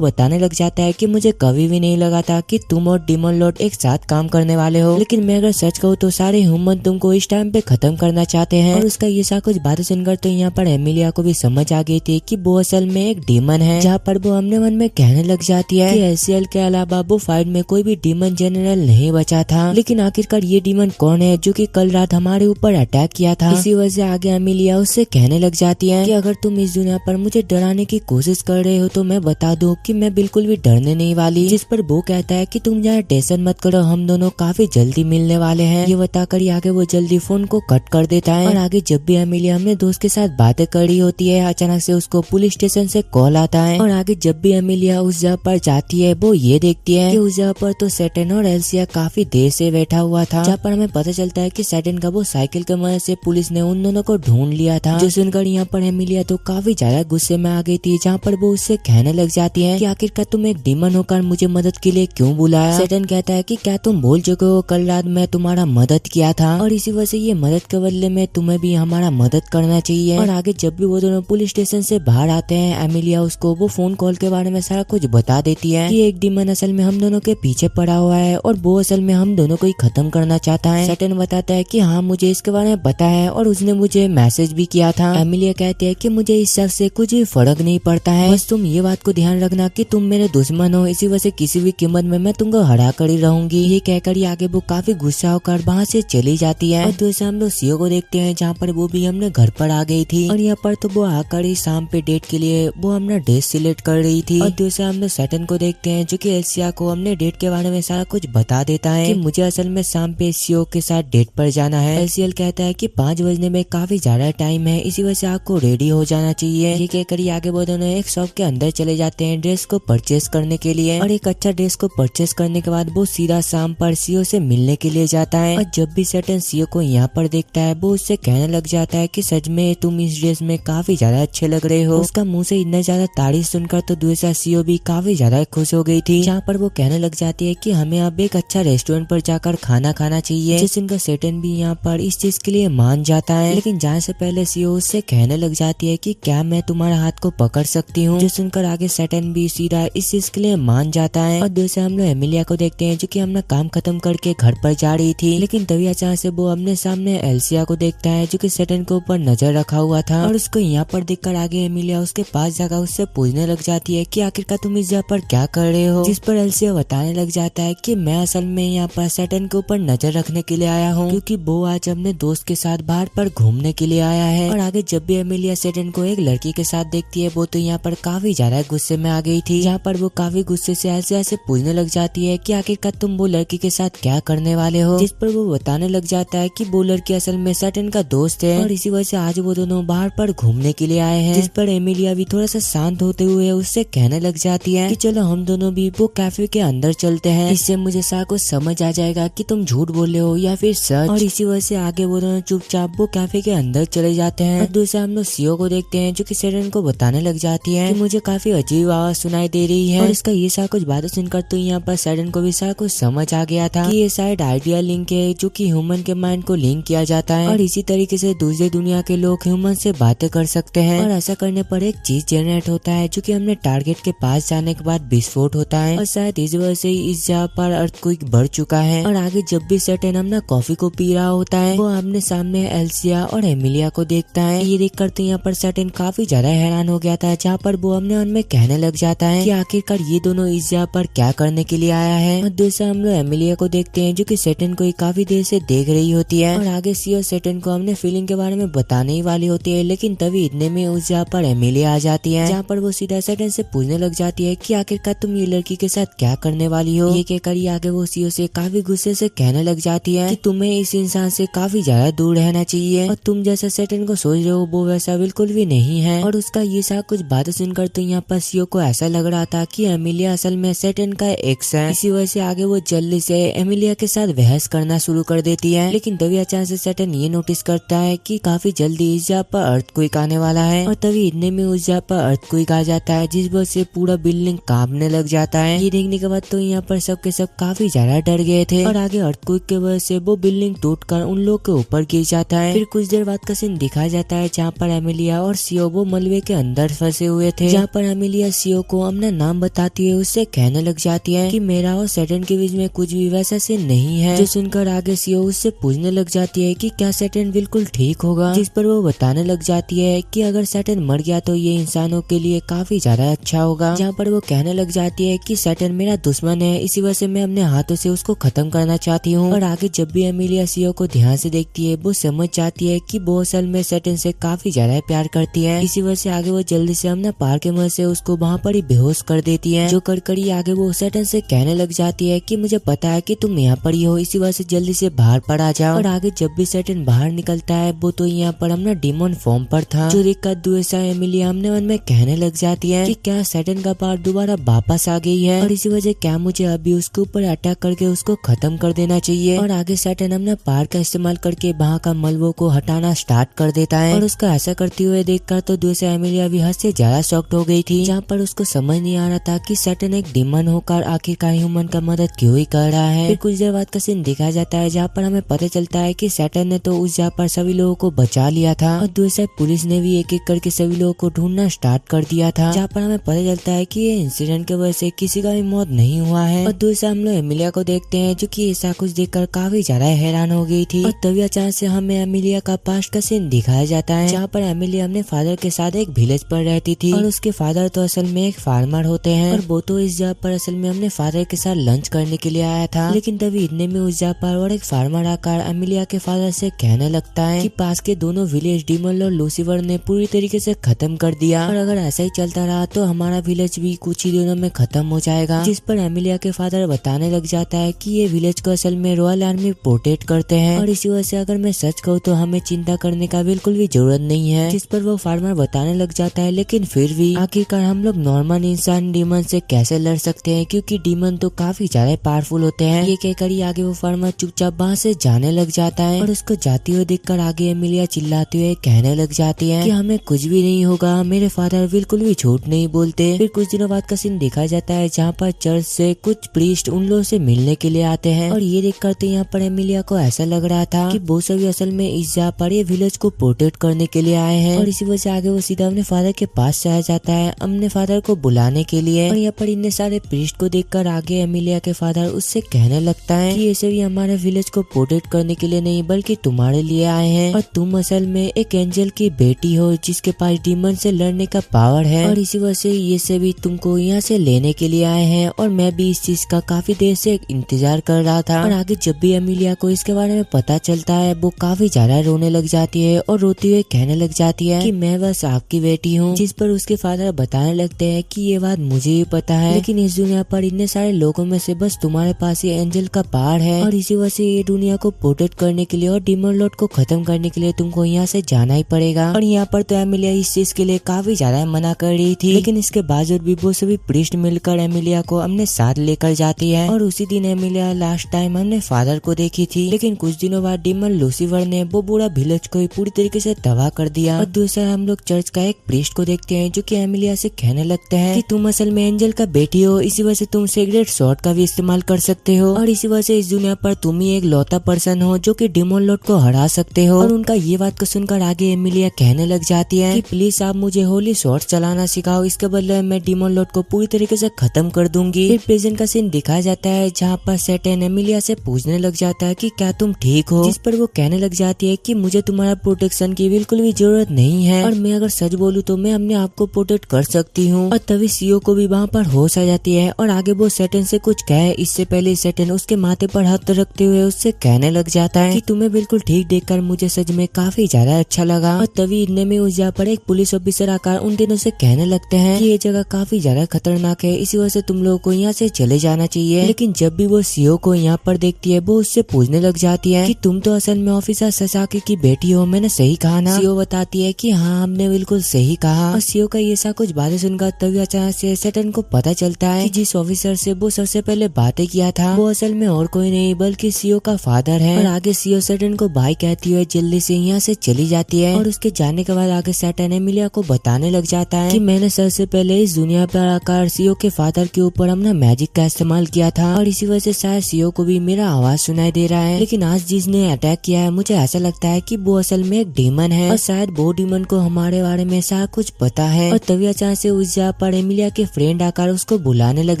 बताने लग जाता है कि मुझे कभी भी नहीं लगा था कि तुम और डीमन लॉर्ड एक साथ काम करने वाले हो, लेकिन मैं अगर सच कहूँ तो सारे ह्यूमन तुमको इस टाइम पे खत्म करना चाहते हैं। और उसका ये सा कुछ बातें सुनकर तो यहाँ पर एमिलिया को भी समझ आ गई थी कि वो असल में एक डीमन है, जहाँ पर वो अपने मन में कहने लग जाती है कि एलसीएल के अलावा वो फाइट में कोई भी डीमन जनरल नहीं बचा था, लेकिन आखिरकार ये डीमन कौन है जो कि कल रात हमारे ऊपर अटैक किया था। इसी वजह से आगे एमिलिया उससे कहने लग जाती है कि अगर तुम इस दुनिया पर मुझे डराने की कोशिश कर रहे हो तो मैं बता दूं कि मैं बिल्कुल भी डरने नहीं वाली। जिस पर वो कहता है कि तुम यहाँ टेंशन मत करो, हम दोनों काफी जल्दी मिलने वाले हैं। ये बताकर आगे वो जल्दी फोन को कट कर देता है। और आगे जब भी एमिलिया अपने दोस्त के साथ बातें कर रही होती है, अचानक से उसको पुलिस स्टेशन से कॉल आता है। और आगे जब भी एमिलिया उस जगह पर जाती है वो ये देखती है कि उस जगह पर तो सैटर्न और एल्सिया काफी देर से बैठा हुआ था, जहाँ पर हमें पता चलता है कि सैटर्न का वो साइकिल की मदद से पुलिस ने उन दोनों को ढूंढ लिया था। जो सुनकर यहाँ पर एमिलिया तो काफी ज्यादा गुस्से में आ गई थी, जहाँ पर वो उससे कहने लग जाती है कि आखिरकार तुम एक डीमन होकर मुझे मदद के लिए क्यों बुलाया। सैटर्न कहता है कि क्या तुम भूल चुके हो कल रात मैं तुम्हारा मदद किया था और इसी वजह से ये मदद के बदले में तुम्हें भी हमारा मदद करना चाहिए। और आगे जब भी वो दोनों पुलिस स्टेशन से बाहर आते हैं, एमिलिया उसको वो फोन कॉल के बारे में सारा कुछ बता देती है कि एक डीमन असल में हम दोनों के पीछे पड़ा हुआ है और वो असल में हम दोनों को ही खत्म करना चाहता है। सैटर्न बताता है कि हाँ मुझे इसके बारे में पता है और उसने मुझे मैसेज भी किया था। एमिलिया कहती है कि मुझे इस शख्स से कुछ भी फर्क नहीं पड़ता है, बस तुम ये बात को ध्यान रखना कि तुम मेरे दुश्मन हो, इसी वजह से किसी भी कीमत में मैं तुमको हरा कर ही रहूंगी। ये कहकर ही आगे वो काफी गुस्सा होकर वहाँ से चली जाती है। और दूसरे हम लोग सीओ को देखते हैं, जहाँ पर वो भी हमने घर पर आ गई थी और यहाँ पर तो वो आकर ही शाम पे डेट के लिए वो अपना ड्रेस सिलेक्ट कर रही थी। और दूसरे हम लोग सैटर्न को देखते हैं, जो कि एल्सिया को हमने डेट के बारे में सारा कुछ बता देता है कि मुझे असल में शाम पे सीओ के साथ डेट पर जाना है। एलसीएल कहता है कि 5 बजने में काफी ज्यादा टाइम है, इसी वजह से आपको रेडी हो जाना चाहिए। ये कहकर ही आगे वो दोनों एक शॉप के अंदर चले जाते हैं ड्रेस को परचेस करने के लिए। और एक अच्छा ड्रेस को परचेस करने के बाद वो सीधा शाम पर सीओ से मिलने के लिए जाता है। और जब भी सैटर्न सीओ को यहाँ पर देखता है वो उससे कहने लग जाता है कि सच में तुम इस ड्रेस में काफी ज्यादा अच्छे लग रहे हो। उसका मुंह से इतना ज्यादा तारीफ सुनकर तो दूसरा सीओ भी काफी ज्यादा खुश हो गई थी, जहाँ पर वो कहने लग जाती है कि हमें अब एक अच्छा रेस्टोरेंट पर जाकर खाना खाना चाहिए। जिस इनका सैटर्न भी यहाँ पर इस चीज के लिए मान जाता है, लेकिन जाने से पहले सीओ उससे कहने लग जाती है कि क्या मैं तुम्हारा हाथ को पकड़ सकती हूँ। जो सुनकर आगे सैटर्न भी सीधा इस चीज के लिए मान जाता है। और दूसरे हम लोग एमिलिया को देखते हैं, जो कि अपना काम खत्म करके घर पर जा रही थी, लेकिन तभी अचानक से वो अपने सामने एल्सिया को देखता है, जो कि सैटर्न के ऊपर नजर रखा हुआ था। और उसको यहाँ पर देखकर आगे एमिलिया उसके पास जाकर उससे पूछने लग जाती है कि आखिरकार तुम इस जगह पर क्या कर रहे हो। जिस पर एल्सिया बताने लग जाता है कि मैं असल में यहाँ पर सैटर्न के ऊपर नजर रखने के लिए आया हूँ, क्योंकि वो आज अपने दोस्त के साथ बाहर पर घूमने के लिए आया है। और आगे जब भी एमिलिया सैटर्न को एक लड़की के साथ देखती है, वो तो यहाँ पर काफी ज्यादा गुस्से में आ गई थी, जहाँ पर वो काफी गुस्से से एल्सिया से पूछने लग जाती है कि आखिरकार तुम वो लड़की के साथ क्या करने वाले हो। जिस पर वो बताने लग जाता है कि वो लड़की असल में सैटर्न का दोस्त है और इसी वजह से आज वो दोनों बाहर पर घूमने के लिए आए हैं। जिस पर एमिलिया भी थोड़ा सा शांत होते हुए उससे कहने लग जाती है कि चलो हम दोनों भी वो कैफे के अंदर चलते हैं, इससे मुझे सारा कुछ समझ आ जाएगा कि तुम झूठ बोल रहे हो या फिर सच। और इसी वजह से आगे वो दोनों चुपचाप वो कैफे के अंदर चले जाते हैं। और दूसरा हम लोग सीओ को देखते हैं, जो कि सैटर्न को बताने लग जाती है कि मुझे काफी अजीब आवाज सुनाई दे रही है। और इसका ये सारा कुछ बातें सुनकर तो यहाँ पर सैटर्न को भी सारा कुछ समझ आ गया था कि ये शायद आइडिया लिंक है, जो कि ह्यूमन के माइंड को लिंक किया जाता है और इसी तरीके से दूसरे दुनिया के लोग ह्यूमन से बातें कर सकते हैं। और ऐसा करने पर एक चीज जनरेट होता है, जो कि हमने टारगेट के पास जाने के बाद विस्फोट होता है और शायद इस वजह से इस जगह पर अर्थक्वेक बढ़ चुका है। और आगे जब भी सैटर्न अपना कॉफी को पी रहा होता है, वो आमने सामने एल्सिया और एमिलिया को देखता है। ये देखकर तो यहाँ पर सैटर्न काफी ज्यादा हैरान हो गया था, जहाँ पर वो अपने मन में कहने लग जाता है कि आखिरकार ये दोनों इस जगह पर क्या करने के लिए आया है। और दूसरा हम लोग एमिलिया को देखते हैं, जो कि सैटर्न को काफी देर से देख रही होती है। और आगे सीओ सैटर्न को हमने फीलिंग के बारे में बताने ही वाली होती है, लेकिन तभी इतने में उस जगह पर एमिलिया आ जाती है, जहाँ पर वो सीधा सैटर्न से पूछने लग जाती है कि आखिरकार तुम ये लड़की के साथ क्या करने वाली हो। ये कहकर ही आगे वो सीओ से काफी गुस्से से कहने लग जाती है कि तुम्हें इस इंसान से काफी ज्यादा दूर रहना चाहिए और तुम जैसा सैटर्न को सोच रहे हो वो वैसा बिल्कुल भी नहीं है। और उसका ये सब कुछ बातें सुनकर तो यहाँ पर सीओ को ऐसा लग रहा था कि एमिलिया असल में सैटर्न का एक्स है। इसी वजह से आगे वो जल्दी से एमिलिया के साथ बहस करना शुरू कर देती है, लेकिन तभी अचानक से सैटर्न ये नोटिस करता है कि काफी जल्दी इस जगह पर अर्थक्वेक आने वाला है। और तभी इतने में उस जगह पर अर्थक्वेक आ जाता है, जिस वजह से पूरा बिल्डिंग कांपने लग जाता है। ये देखने के बाद तो यहाँ पर सबके सब काफी ज्यादा डर गए थे। और आगे अर्थक्वेक की वजह से वो बिल्डिंग टूटकर उन लोग के ऊपर गिर जाता है। फिर कुछ देर बाद का सीन दिखाया जाता है, जहाँ जहाँ पर एमिलिया और सीओ वो मलबे के अंदर फंसे हुए थे, जहाँ पर एमिलिया सीओ को अपना नाम बताती है, उससे कहने लग जाती है कि मेरा और सैटर्न के बीच में कुछ भी वैसा से नहीं है। जो सुनकर आगे सीओ उससे पूछने लग जाती है कि क्या सैटर्न बिल्कुल ठीक होगा, जिस पर वो बताने लग जाती है कि अगर सैटर्न मर गया तो ये इंसानों के लिए काफी ज्यादा अच्छा होगा। जहाँ पर वो कहने लग जाती है कि सैटर्न मेरा दुश्मन है, इसी वजह से मैं अपने हाथों से उसको खत्म करना चाहती हूँ। और आगे जब भी एमिलिया सीओ को ध्यान से देखती है वो समझ जाती है कि वो असल में सैटर्न से काफी ज्यादा प्यार करती है। इसी वजह से आगे वो जल्दी से अपना पार के मदद से उसको वहाँ पर ही बेहोश कर देती है। जो कड़ी आगे वो सैटर्न से कहने लग जाती है कि मुझे पता है कि तुम यहाँ पर ही हो, इसी वजह से जल्दी से बाहर पर आ जाओ। और आगे जब भी सैटर्न बाहर निकलता है वो तो यहाँ पर अपना डीमन फॉर्म पर था, जो देखकर दूसरा एमिलिया अपने मन में कहने लग जाती है कि क्या सैटर्न का पावर दोबारा वापस आ गई है, और इसी वजह क्या मुझे अभी उसके ऊपर अटैक करके उसको खत्म कर देना चाहिए। और आगे सैटर्न अपना पावर का इस्तेमाल करके वहाँ का मलबों को हटाना स्टार्ट कर देता है। और उसका ऐसा करते हुए देखकर तो दूसरा एमिलिया भी हद से ज्यादा शॉक्ड हो गई थी, जहाँ पर उसको समझ नहीं आ रहा था कि सैटर्न एक डीमन होकर आखिरकार ह्यूमन का मदद क्यों ही कर रहा है। फिर कुछ देर बाद का सीन दिखाया जाता है, जहाँ पर हमें पता चलता है कि सैटर्न ने तो उस जगह पर सभी लोगों को बचा लिया था, और दूसरी पुलिस ने भी एक एक करके सभी लोगों को ढूंढना स्टार्ट कर दिया था। जहाँ पर हमें पता चलता है कि ये इंसिडेंट की वजह से किसी का भी मौत नहीं हुआ है। और दूसरा हम लोग एमिलिया को देखते हैं, जो कि ऐसा कुछ देखकर काफी ज्यादा हैरान हो गई थी। और तभी अचानक से हमें एमिलिया का पास्ट का सीन दिखाया जाता है, जहाँ पर एमिलिया अपने फादर के साथ एक विलेज पर रहती थी, और उसके फादर तो असल में एक फार्मर होते हैं, और वो तो इस जगह पर असल में अपने फादर के साथ लंच करने के लिए आया था। लेकिन तभी इतने में उस जगह पर और एक फार्मर आकर एमिलिया के फादर से कहने लगता है कि पास के दोनों विलेज डीमन और लूसीफर ने पूरी तरीके से खत्म कर दिया, और अगर ऐसा ही चलता रहा तो हमारा विलेज भी कुछ ही दिनों में खत्म हो जाएगा। जिस पर एमिलिया के फादर बताने लग जाता है कि ये विलेज को असल में रॉयल आर्मी प्रोटेक्ट करते हैं, और इसी वजह से अगर मैं सच कहूँ तो हमें चिंता करने का बिल्कुल भी जरूरत नहीं है। जिस पर वो फार्मर बताने लग जाता है लेकिन फिर भी आखिरकार हम लोग नॉर्मल इंसान डीमन से कैसे लड़ सकते हैं, क्योंकि डीमन तो काफी ज्यादा पावरफुल होते हैं। ये कहकर ही आगे वो फार्मर चुपचाप वहाँ से जाने लग जाता है, और उसको जाते हुए देखकर आगे एमिलिया चिल्लाते हुए कहने लग जाती है कि हमें कुछ भी नहीं होगा, मेरे फादर बिल्कुल भी झूठ नहीं बोलते। फिर कुछ दिनों बाद का सीन दिखाया जाता है, जहाँ पर चर्च से कुछ प्रीस्ट उन लोगों से मिलने के लिए आते हैं, और ये देखकर तो यहाँ पर एमिलिया को ऐसा लग रहा था कि वो सभी असल में इस जगह पर ये विलेज को प्रोटेक्ट करने के लिए आए हैं। और इसी वजह से आगे वो सीधा अपने फादर के पास चला जाता है अपने फादर को बुलाने के लिए। और यहाँ पर इतने सारे प्रीस्ट को देखकर आगे एमिलिया के फादर उससे कहने लगता है कि ये सभी हमारे विलेज को प्रोटेक्ट करने के लिए नहीं बल्कि तुम्हारे लिए आए हैं, और तुम असल में एक एंजल की बेटी हो जिसके पास डीमन से लड़ने का पावर है, और इसी वजह से ये सभी तुमको यहाँ से लेने के लिए आए हैं। और मैं भी इस चीज का काफी देर से इंतजार कर रहा था। और आगे जब भी एमिलिया को इसके बारे में पता चलता है वो काफी ज्यादा रोने लग जाती है, और रोते हुए कहने लग जाती है कि मैं बस आपकी बेटी हूँ। जिस पर उसके फादर बताने लगते हैं कि ये बात मुझे भी पता है, लेकिन इस दुनिया पर इतने सारे लोगों में से बस तुम्हारे पास ये एंजल का पावर है, और इसी वजह से ये दुनिया को प्रोटेक्ट करने के लिए और डीमन लॉर्ड को खत्म करने के लिए तुमको यहाँ से जाना ही पड़ेगा। और यहाँ पर तो एमिलिया इस चीज के लिए काफी ज्यादा मना कर रही थी, लेकिन इसके बावजूद भी वो सभी प्रीस्ट मिलकर एमिलिया को अपने साथ लेकर जाती है। और उसी दिन एमिलिया लास्ट टाइम हमने फादर को देखी थी, लेकिन कुछ दिनों बाद डीमन लूसीफर ने वो पूरा विलेज को पूरी तरीके से तबाह कर दिया। और दूसरा हम लोग चर्च का एक प्रीस्ट को देखते हैं, जो कि एमिलिया से कहने लगते हैं कि तुम असल में एंजल का बेटी हो, इसी वजह से तुम सीक्रेट शॉट का भी इस्तेमाल कर सकते हो, और इसी वजह से इस दुनिया पर तुम ही एक लौता पर्सन हो जो कि डीमन लॉर्ड को हरा सकते हो। और उनका ये बात को सुनकर आगे एमिलिया कहने लग जाती है कि प्लीज आप मुझे होली शॉट चलाना सिखाओ, इसके बदले मैं डीमन लॉर्ड को पूरी तरीके से खत्म कर दूंगी। फिर प्रेजेंट का सीन दिखाया जाता है, जहाँ पर सैटर्न एमिलिया से पूछने लग जाता है कि क्या तुम ठीक हो, जिस पर वो कहने लग जाती है कि मुझे तुम्हारा प्रोटेक्शन की बिल्कुल भी जरूरत नहीं है, और मैं अगर सच बोलूँ तो मैं अपने आप को प्रोटेक्ट कर सकती हूँ। और तभी सीओ को भी वहाँ पर होश आ जाती है, और आगे वो सैटर्न से कुछ कहे इससे पहले सैटर्न उसके माथे पर हाथ रखते हुए उससे कहने लग जाता है कि तुम्हें बिल्कुल ठीक देखकर मुझे सच में काफी ज्यादा अच्छा लगा। और तभी इतने में उस जगह पर एक पुलिस ऑफिसर आकर उन दिनों से कहने लगते हैं कि ये जगह काफी ज्यादा खतरनाक है, इसी वजह से तुम लोगों को यहाँ से चले जाना चाहिए। लेकिन जब भी वो सीओ को यहाँ पर देखती है वो उससे पूछने लग जाती है कि तुम तो असल में ऑफिसर ससाकी की बेटी हो, मैंने सही कहा ना? सीओ बताती है कि हाँ हमने बिल्कुल सही कहा। और सीओ का ये सा कुछ बातें सुनकर तभी अचानक से सैटर्न को पता चलता है कि जिस ऑफिसर से वो सबसे पहले बातें किया था वो असल में और कोई नहीं बल्कि सीओ का फादर है। और आगे सीओ सैटर्न को बाय कहती हुए जल्दी से यहाँ से चली जाती है, और उसके जाने के बाद आगे सैटर्न एमिलिया को बताने लग जाता है कि मैंने सबसे पहले इस दुनिया पर आकर सीओ के फादर के ऊपर अपना मैजिक का इस्तेमाल किया था, और इसी वजह से शायद सीओ को भी मेरा आवाज सुनाई दे रहा है। लेकिन आज जिसने अटैक किया है मुझे ऐसा लगता है कि वो असल में एक डीमन है, और शायद वो डीमन को हमारे बारे में सारा कुछ पता है। और तभी अचानक से उस जगह पर एमिलिया के फ्रेंड आकर उसको बुलाने लग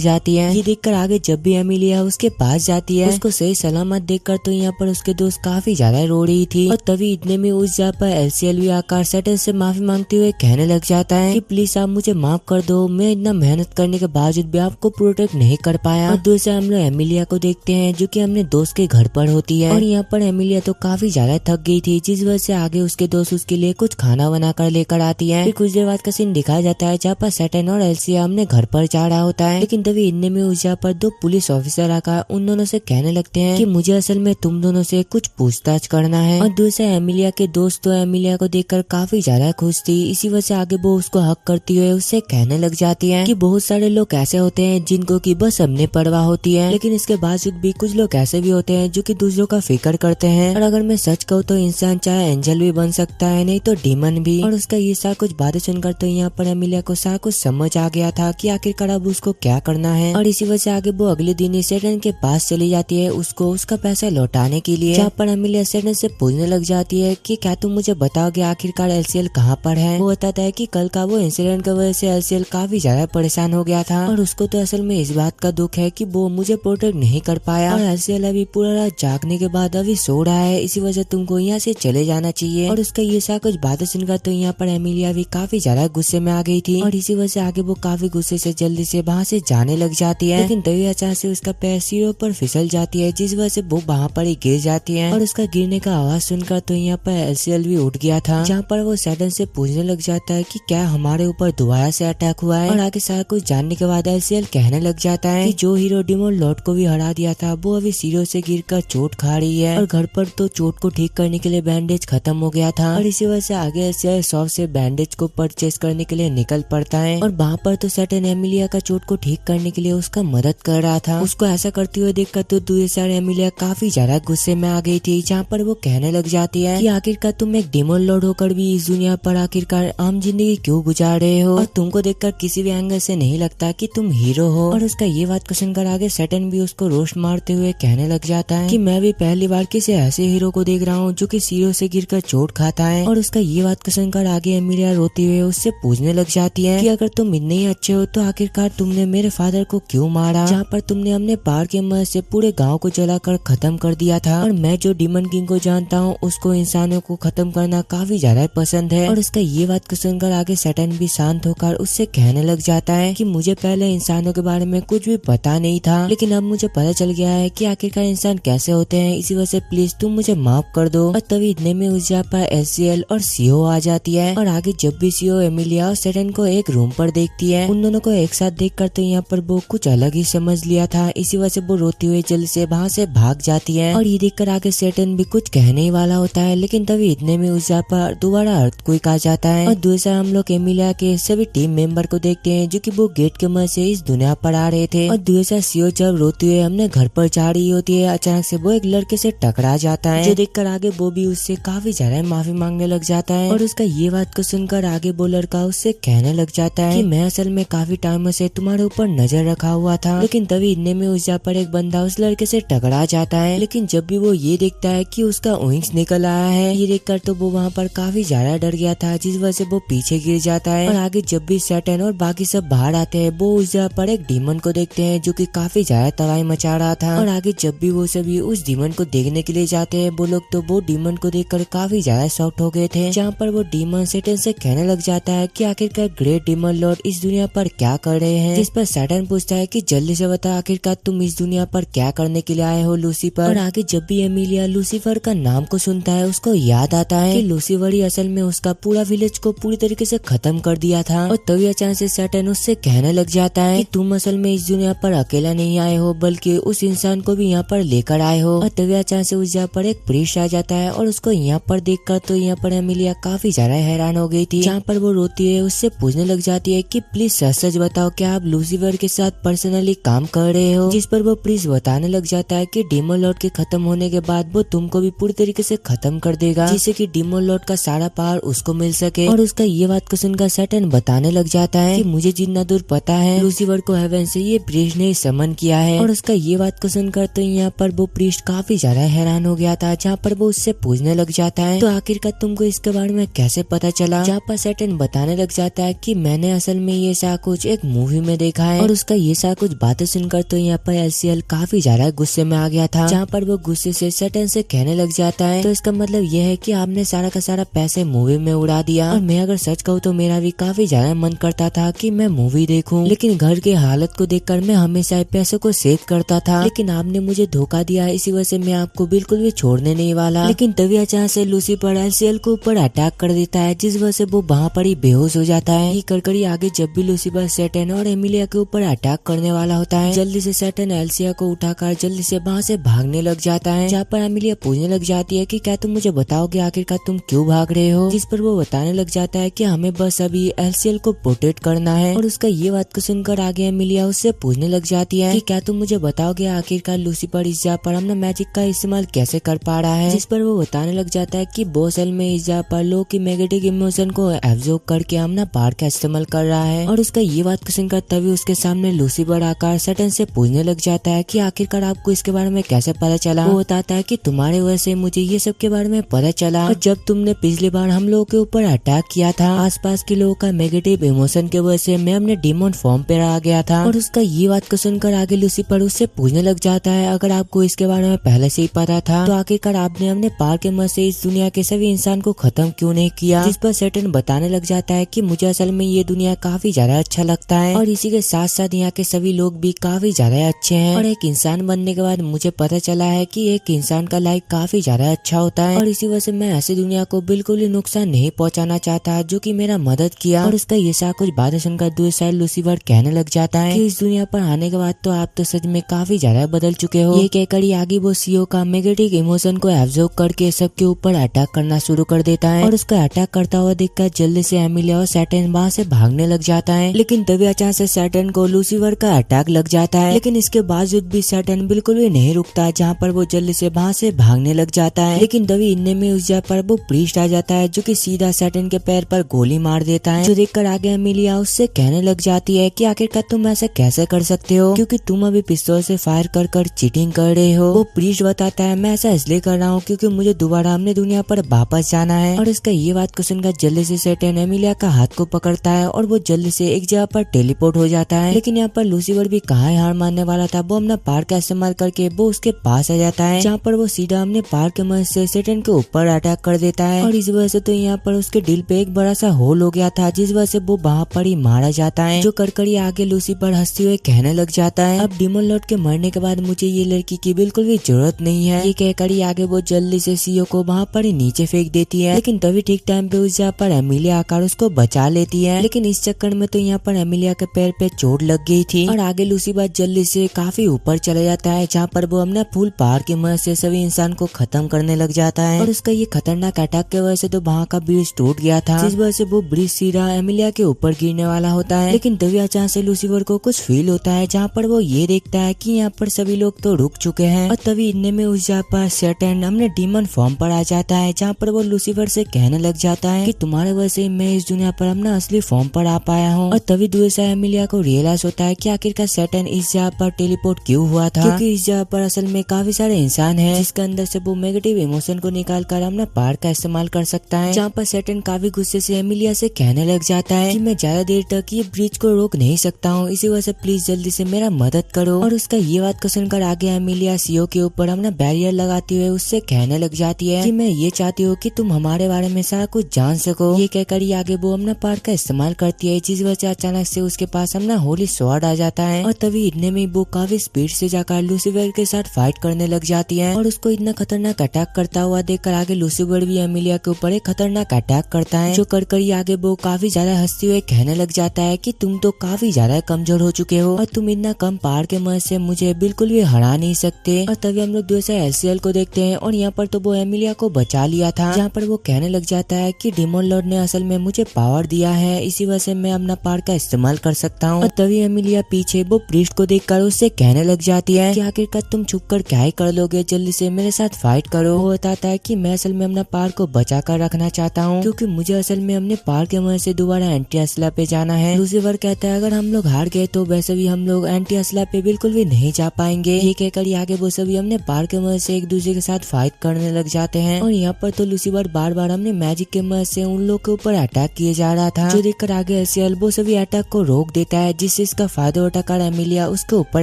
जाती है। ये देखकर आगे जब भी एमिलिया उसके पास जाती है उसको सही सलामत देखकर तो यहाँ पर उसके दोस्त काफी ज्यादा रो रही थी। और तभी इतने में उस जगह पर एलसीएल भी आकर सैटर्न से माफी मांगते हुए कहने लग जाता है कि प्लीज आप मुझे माफ कर दो, मैं इतना मेहनत करने के बावजूद भी आपको प्रोटेक्ट नहीं कर पाया। और दूसरे हम लोग एमिलिया को देखते हैं जो कि हमने दोस्त के घर पर होती है। और यहाँ पर एमिलिया तो काफी ज्यादा थक गई थी, जिस वजह से आगे उसके दोस्त उसके लिए कुछ खाना बना कर लेकर आती है। फिर कुछ देर बाद का सीन दिखाया जाता है जहाँ पर सैटर्न और एलसीया हमने घर पर जा रहा होता है। लेकिन तभी इतने में उस जगह पर दो पुलिस ऑफिसर आकर उन दोनों से कहने लगते हैं कि मुझे असल में तुम दोनों से कुछ पूछताछ करना है। और दूसरे एमिलिया के दोस्त तो एमिलिया को देखकर काफी ज्यादा खुश थी, इसी वजह से आगे वो उसको हक करती हुए उससे कहने लग जाती है कि बहुत सारे लोग ऐसे होते हैं जिनको की बस अपने परवाह होती है, लेकिन इसके बावजूद भी कुछ लोग ऐसे भी होते हैं जो कि दूसरों का फिक्र करते हैं। और अगर मैं सच कहूँ तो इंसान चाहे एंजल भी बन सकता है, नहीं तो डीमन भी। और उसका ये सारा कुछ बातें सुनकर तो यहाँ पर एमिलिया को सारा कुछ समझ आ गया था कि आखिरकार अब उसको क्या करना है। और इसी वजह से आगे वो अगले दिन ही सैटर्न के पास चली जाती है उसको उसका पैसा लौटाने के लिए, जहाँ पर एमिलिया सैटर्न से पूछने लग जाती है कि क्या तुम मुझे बताओगे आखिरकार एलसीएल कहाँ पर है। वो बताता है कि कल का वो इंसिडेंट की वजह से एलसीएल काफी ज्यादा परेशान हो गया था और उसको तो असल में इस बात का दुख है कि वो मुझे प्रोटेक्ट नहीं कर पाया। और एलसीएल अभी पूरा रात जागने के बाद अभी सो रहा है, इसी वजह तुमको यहाँ से चले जाना चाहिए। और उसका ये सारा कुछ बातें सुनकर तो यहाँ पर एमिलिया भी काफी ज्यादा गुस्से में आ गई थी और इसी वजह से आगे वो काफी गुस्से से जल्दी से वहाँ से जाने लग जाती है। लेकिन तभी अचानक से उसका पैर सीढ़ियों पर फिसल जाती है, जिस वजह से वो वहाँ पर ही गिर जाती है। और उसका गिरने का आवाज सुनकर तो यहाँ पर एलसीएल भी उठ गया था, जहाँ पर वो सैटर्न से पूछने लग जाता है कि क्या हमारे ऊपर दोबारा से अटैक हुआ है। और आगे सारा कुछ जानने के बाद एलसीएल कहने लग जाता है कि जो हीरो डीमन लॉर्ड को भी हरा दिया था वो अभी सीढ़ियों से गिरकर चोट खा रही है और घर पर तो चोट को ठीक करने के लिए बैंडेज खत्म हो गया था। और इसी वजह से आगे एलसीएल शॉप से बैंडेज को परचेज करने के लिए निकल पड़ता है। और वहाँ पर तो सैटर्न एमिलिया का चोट को ठीक करने के लिए उसका मदद कर रहा था। उसको ऐसा करते हुए देखकर तो दूसरी साइड एमिलिया काफी ज्यादा गुस्से में आ गई थी, जहाँ पर वो कहने लग जाती है कि आखिरकार तुम एक डेमन लॉर्ड होकर भी इस दुनिया पर आखिरकार आम जिंदगी क्यों गुजार रहे हो और तुमको देखकर किसी भी एंगल से नहीं लगता कि तुम हीरो हो। और उसका ये बात को सुनकर आगे सैटर्न भी उसको रोस्ट मारते हुए कहने लग जाता है कि मैं भी पहली बार किसी ऐसे हीरो को देख रहा हूँ जो कि सीढ़ियों से गिरकर चोट खाता है। और उसका ये बात को सुनकर आगे एमिलिया रोते हुए उससे पूछने लग जाती है कि अगर तुम इतने ही अच्छे हो तो आखिरकार तुमने मेरे फादर को क्यों मारा, जहाँ पर तुमने अपने पार के मदद से पूरे गाँव को जलाकर खत्म कर दिया था। और मैं जो डीमन किंग को जानता हूँ उसको इंसानों को खत्म करना काफी ज्यादा पसंद है। और उसका ये बात को सुनकर आगे सैटर्न भी शांत होकर उससे कहने लग जाता है कि मुझे पहले इंसानों के बारे में कुछ भी पता नहीं था, लेकिन अब मुझे पता चल गया है कि आखिरकार इंसान कैसे होते हैं, इसी वजह से प्लीज तुम मुझे माफ कर दो। और तभी इतने में उस जगह पर एलसीएल और सीओ आ जाती है। और आगे जब भी सीओ एमिलिया और सैटर्न को एक रूम पर देखती है, उन दोनों को एक साथ देखकर तो यहाँ पर वो कुछ अलग ही समझ लिया था, इसी वजह से वो रोती हुई जल्दी से वहाँ से भाग जाती है। और ये देखकर आगे सैटर्न भी कुछ कहने ही वाला होता है, लेकिन तभी इतने में उस जगह पर दोबारा अर्थक्वेक आ जाता है। और दूसरा हम लोग एमिलिया के सभी टीम मेंबर को देखते हैं जो कि वो गेट के मदद से इस दुनिया पर आ रहे थे। और दूसरा सीओ जब रोते हुए हमने घर पर जा रही होती है, अचानक से वो एक लड़के से टकरा जाता है, जो देखकर आगे वो भी उससे काफी ज्यादा माफी मांगने लग जाता है। और उसका ये बात को सुनकर आगे वो लड़का उससे कहने लग जाता है कि मैं असल में काफी टाइम से तुम्हारे ऊपर नजर रखा हुआ था। लेकिन तभी इतने में उस जगह पर एक बंदा उस लड़के से टकरा जाता है, लेकिन जब भी वो ये देखता है कि उसका विंग्स निकल आया है, ये देखकर तो वो वहाँ पर काफी ज्यादा डर गया था, जिस वजह से वो पीछे गिर जाता है। और आगे जब भी सैटर्न और बाकी सब बाहर आते हैं, वो उस जगह पर एक डीमन को देखते हैं जो कि काफी ज्यादा तबाही मचा रहा था। और आगे जब भी वो सभी उस डीमन को देखने के लिए जाते हैं, वो लोग तो वो डीमन को देखकर काफी ज्यादा शॉक्ड हो गए थे, जहाँ पर वो डीमन सैटर्न से कहने लग जाता है कि आखिरकार ग्रेट डीमन लॉर्ड इस दुनिया पर क्या कर रहे हैं। जिस पर सैटर्न पूछता है कि जल्दी से बता आखिरकार तुम इस दुनिया पर क्या करने के लिए आए हो लूसीफर। और आगे जब भी एमिलिया लूसीफर का नाम को सुनता है, उसको याद आता है कि लूसीफर ही असल में उसका पूरा विलेज को पूरी तरीके से खत्म कर दिया था। और तभी अचानक से सैटर्न उससे कहने लग जाता है कि तुम असल में इस दुनिया पर अकेला नहीं आए हो, बल्कि उस इंसान को भी यहाँ पर लेकर आए हो। और तभी अचानक से उस जगह पर एक प्रीस्ट आ जाता है और उसको यहाँ पर देखकर तो यहाँ पर एमिलिया काफी ज्यादा हैरान हो गई थी, जहाँ पर वो रोती है उससे पूछने लग जाती है कि प्लीज सच सच बताओ क्या आप लूसीफर के साथ पर्सनली काम कर रहे हो। जिस पर वो प्रीस्ट बताने लग जाता है कि डीमन लॉर्ड के खत्म होने के बाद वो तुमको भी पूरी तरीके से खत्म कर देगा, जिससे कि डीमन लॉर्ड का सारा पावर उसको मिल सके। और उसका ये बात को सुनकर सैटर्न बताने लग जाता है कि मुझे जितना दूर पता है लूसीफर को हेवन से ये प्रीस्ट ने समन किया है। और उसका ये बात को सुनकर तो यहाँ पर वो प्रीस्ट काफी ज्यादा हैरान हो गया था, जहाँ पर वो उससे पूछने लग जाता है तो आखिरकार तुमको इसके बारे में कैसे पता चला। जहाँ पर सैटर्न बताने लग जाता है कि मैंने असल में ये सारा कुछ एक मूवी में देखा है। और उसका ये सारा कुछ बातें सुनकर तो यहाँ पर एलसीएल काफी ज्यादा गुस्से में आ गया था। जहाँ पर वो गुस्से से सैटर्न से कहने लग जाता है तो इसका मतलब ये है कि आपने सारा का सारा पैसे मूवी में उड़ा दिया। और मैं अगर सच कहूँ तो मेरा भी काफी ज्यादा मन करता था कि मैं मूवी देखूं, लेकिन घर की हालत को देखकर मैं हमेशा पैसों को सेव करता था। लेकिन आपने मुझे धोखा दिया, इसी वजह से मैं आपको बिल्कुल भी छोड़ने नहीं वाला। लेकिन तभी अचानक से लूसीफर एलसीएल को ऊपर अटैक कर देता है, जिस वजह से वो वहाँ पर ही बेहोश हो जाता है। ये करकरी आगे जब भी लूसीफर सैटर्न और एमिलिया के ऊपर अटैक करने वाला होता है, जल्दी से सैटर्न एलिसिया को उठाकर जल्दी से वहाँ से भागने लग जाता है। जहाँ पर एमिलिया पूछने लग जाती है कि क्या तुम मुझे बताओगे आखिरकार तुम क्यों भाग रहे हो, जिस पर वो बताने लग जाता है कि हमें बस अभी एलसीएल को प्रोटेक्ट करना है। और उसका ये बात को सुनकर आगे एमिलिया उससे पूछने लग जाती है कि क्या तुम मुझे बताओगे आखिरकार लूसीफर इस जगह पर अपना मैजिक का इस्तेमाल कैसे कर पा रहा है। जिस पर वो बताने लग जाता है कि वो असल में इस जगह पर लोग की नेगेटिव इमोशन को एब्जॉर्ब करके अपना पावर का इस्तेमाल कर रहा है। और उसका ये बात को सुनकर तभी उसके सामने लूसीफर आकर सैटर्न से पूछने लग जाता है कि आखिरकार आपको इसके बारे में कैसे पता चला। वो बताता है कि तुम्हारे वजह से मुझे ये सब के बारे में पता चला। और जब तुमने पिछली बार हम लोगों के ऊपर अटैक किया था, आसपास के लोगों का नेगेटिव इमोशन की वजह से मैं अपने डीमन फॉर्म पे आ गया था। और उसका ये बात को सुनकर आगे लूसीफर उससे पूछने लग जाता है अगर आपको इसके बारे में पहले से ही पता था तो आखिरकार आपने अपने पावर के मदद से इस दुनिया के सभी इंसान को खत्म क्यों नहीं किया। जिस पर सैटर्न बताने लग जाता है कि मुझे असल में ये दुनिया काफी ज्यादा अच्छा लगता है और इसी के साथ साथ यहाँ के सभी लोग भी काफी ज्यादा अच्छे हैं। और एक इंसान बनने के बाद मुझे पता चला है कि एक इंसान का लाइफ काफी ज्यादा अच्छा होता है और इसी वजह से मैं ऐसी दुनिया को बिल्कुल ही नुकसान नहीं पहुँचाना चाहता जो कि मेरा मदद किया। और उसका ये सारा कुछ बातें सुनकर दूसरी साइड लूसीफर कहने लग जाता है कि इस दुनिया पर आने के बाद तो आप तो सच में काफी ज्यादा बदल चुके हो। ये कहकर ही आगे वो सीओ का नेगेटिव इमोशन को एब्जॉर्ब करके सबके ऊपर अटैक करना शुरू कर देता है। और उसका अटैक करता हुआ देखकर जल्दी से एमिलिया और सैटर्न वहाँ से भागने लग जाता है। लेकिन तभी अचानक से सैटर्न को लूसीफर का अटैक लग जाता है। लेकिन इसके बावजूद भी सैटर्न बिल्कुल भी नहीं रुकता, जहाँ पर वो जल्दी से वहाँ से भागने लग जाता है। लेकिन तभी इतने में उस जगह पर वो प्रीस्ट आ जाता है जो कि सीधा सैटर्न के पैर पर गोली मार देता है। जो देखकर आगे एमिलिया उससे कहने लग जाती है कि आखिरकार तुम ऐसा कैसे कर सकते हो क्योंकि तुम अभी पिस्तौल से फायर कर कर चीटिंग कर रहे हो। वो प्रीस्ट बताता है मैं ऐसा इसलिए कर रहा हूँ क्योंकि मुझे दोबारा अपने दुनिया पर वापस जाना है। और इसका ये बात को सुनकर जल्दी से सैटर्न एमिलिया का हाथ को पकड़ता है और वो जल्दी से एक जगह पर टेलीपोर्ट हो जाता है। लेकिन यहाँ पर लूसीफर भी कहाँ हार मानने वाला था, वो अपना पावर का इस्तेमाल करके वो उसके पास आ जाता है, जहाँ पर वो सीधा अपने पावर के मदद से सैटर्न के ऊपर अटैक कर देता है। और इस वजह से तो यहाँ पर उसके दिल पे एक बड़ा सा होल हो गया था, जिस वजह से वो वहाँ पर ही मारा जाता है। जो करकरी आगे लूसीफर हंसते हुए कहने लग जाता है अब डीमन लॉर्ड के मरने के बाद मुझे ये लड़की की बिल्कुल भी जरूरत नहीं है। ये कहकर ही आगे वो जल्दी से सीओ को वहाँ पर ही नीचे फेंक देती है। लेकिन तभी ठीक टाइम पे उस जगह पर एमिलिया आकर उसको बचा लेती है। लेकिन इस चक्कर में तो यहाँ पर एमिलिया के पैर पे चोट लग गई थी और आगे लूसीफर जल्दी से काफी ऊपर चला जाता है, जहाँ पर वो अपने फुल पावर की मदद से सभी इंसान को खत्म करने लग जाता है। और उसका ये खतरनाक अटैक की वजह से तो वहाँ का ब्रिज टूट गया था, जिस वजह से वो ब्रिज सीधा एमिलिया के ऊपर गिरने वाला होता है। लेकिन तभी अचानक से लूसीफर को कुछ फील होता है, जहाँ पर वो ये देखता है कि यहाँ पर सभी लोग तो रुक चुके हैं। और तभी इतने में उस जगह पर सैटर्न अपने डीमन फॉर्म पर आ जाता है, जहाँ पर वो लूसीफर से कहने लग जाता है कि तुम्हारे वजह से मैं इस दुनिया पर अपना असली फॉर्म पर आ पाया हूँ। और तभी दूसरी एमिलिया को रियलाइज होता है कि आखिरकार सैटर्न इस जगह पर टेलीपोर्ट क्यों हुआ था, क्योंकि इस जगह पर असल में काफी सारे इंसान हैं जिसके अंदर से वो नेगेटिव इमोशन को निकाल कर अपना पावर का इस्तेमाल कर सकता है। जहाँ पर सैटर्न काफी गुस्से से एमिलिया से कहने लग जाता है कि मैं ज्यादा देर तक ये ब्रिज को रोक नहीं सकता हूँ, इसी वजह से प्लीज जल्दी से मेरा मदद करो। और उसका ये बात को सुनकर आगे एमिलिया सीओ के ऊपर अपना बैरियर लगाते हुए उससे कहने लग जाती है कि मैं ये चाहती हूँ कि तुम हमारे बारे में सारा कुछ जान सको। ये कहकर ही आगे वो अपना पावर का इस्तेमाल करती है, जिस वजह से अचानक से उसके पास अपना होली स्वॉर्ड आ जाता है। और तभी इतने में वो काफी स्पीड से जाकर लूसीफर के साथ फाइट करने लग जाती है। और उसको इतना खतरनाक अटैक करता हुआ देखकर आगे लूसीफर भी एमिलिया के ऊपर एक खतरनाक अटैक करता है, जो कर ही आगे वो काफी ज्यादा हंसते हुए कहने लग जाता है कि तुम तो काफी ज्यादा कमजोर हो चुके हो और तुम इतना कम पावर के मदद से मुझे बिल्कुल भी हरा नहीं सकते। और तभी हम लोग दूसरे एलसीएल को देखते हैं और यहाँ पर तो वो एमिलिया को बचा लिया था, जहाँ पर वो कहने लग जाता है कि डीमन लॉर्ड ने असल में मुझे पावर दिया है, इसी वजह से मैं अपना पावर का इस्तेमाल कर सकता हूँ। और तभी एमिलिया पीछे वो प्रीस्ट को देखकर उससे कहने लग जाती है कि आखिरकार तुम छुप कर क्या ही कर लोगे, जल्दी से मेरे साथ फाइट करो। वो बताता है कि मैं असल में अपना पावर को बचा कर रखना चाहता हूँ, क्योंकि मुझे असल में अपने पावर के मदद से दोबारा एंटी असला पे जाना है। लूसीफर कहता है अगर हम लोग हार गए तो वैसे भी हम लोग एंटी असला पे बिल्कुल भी नहीं जा पाएंगे। ये कहकर आगे वो सभी अपने पावर के मदद से एक दूसरे के साथ फाइट करने लग जाते हैं। और यहाँ पर तो लूसीफर बार बार हमने मैजिक के मदद से उन लोग के ऊपर अटैक किए जा रहा था, जो देखकर आगे एल्सियल वो सभी अटैक को रोक देता है, जिससे इसका फायदा उठाकर एमिलिया उसके ऊपर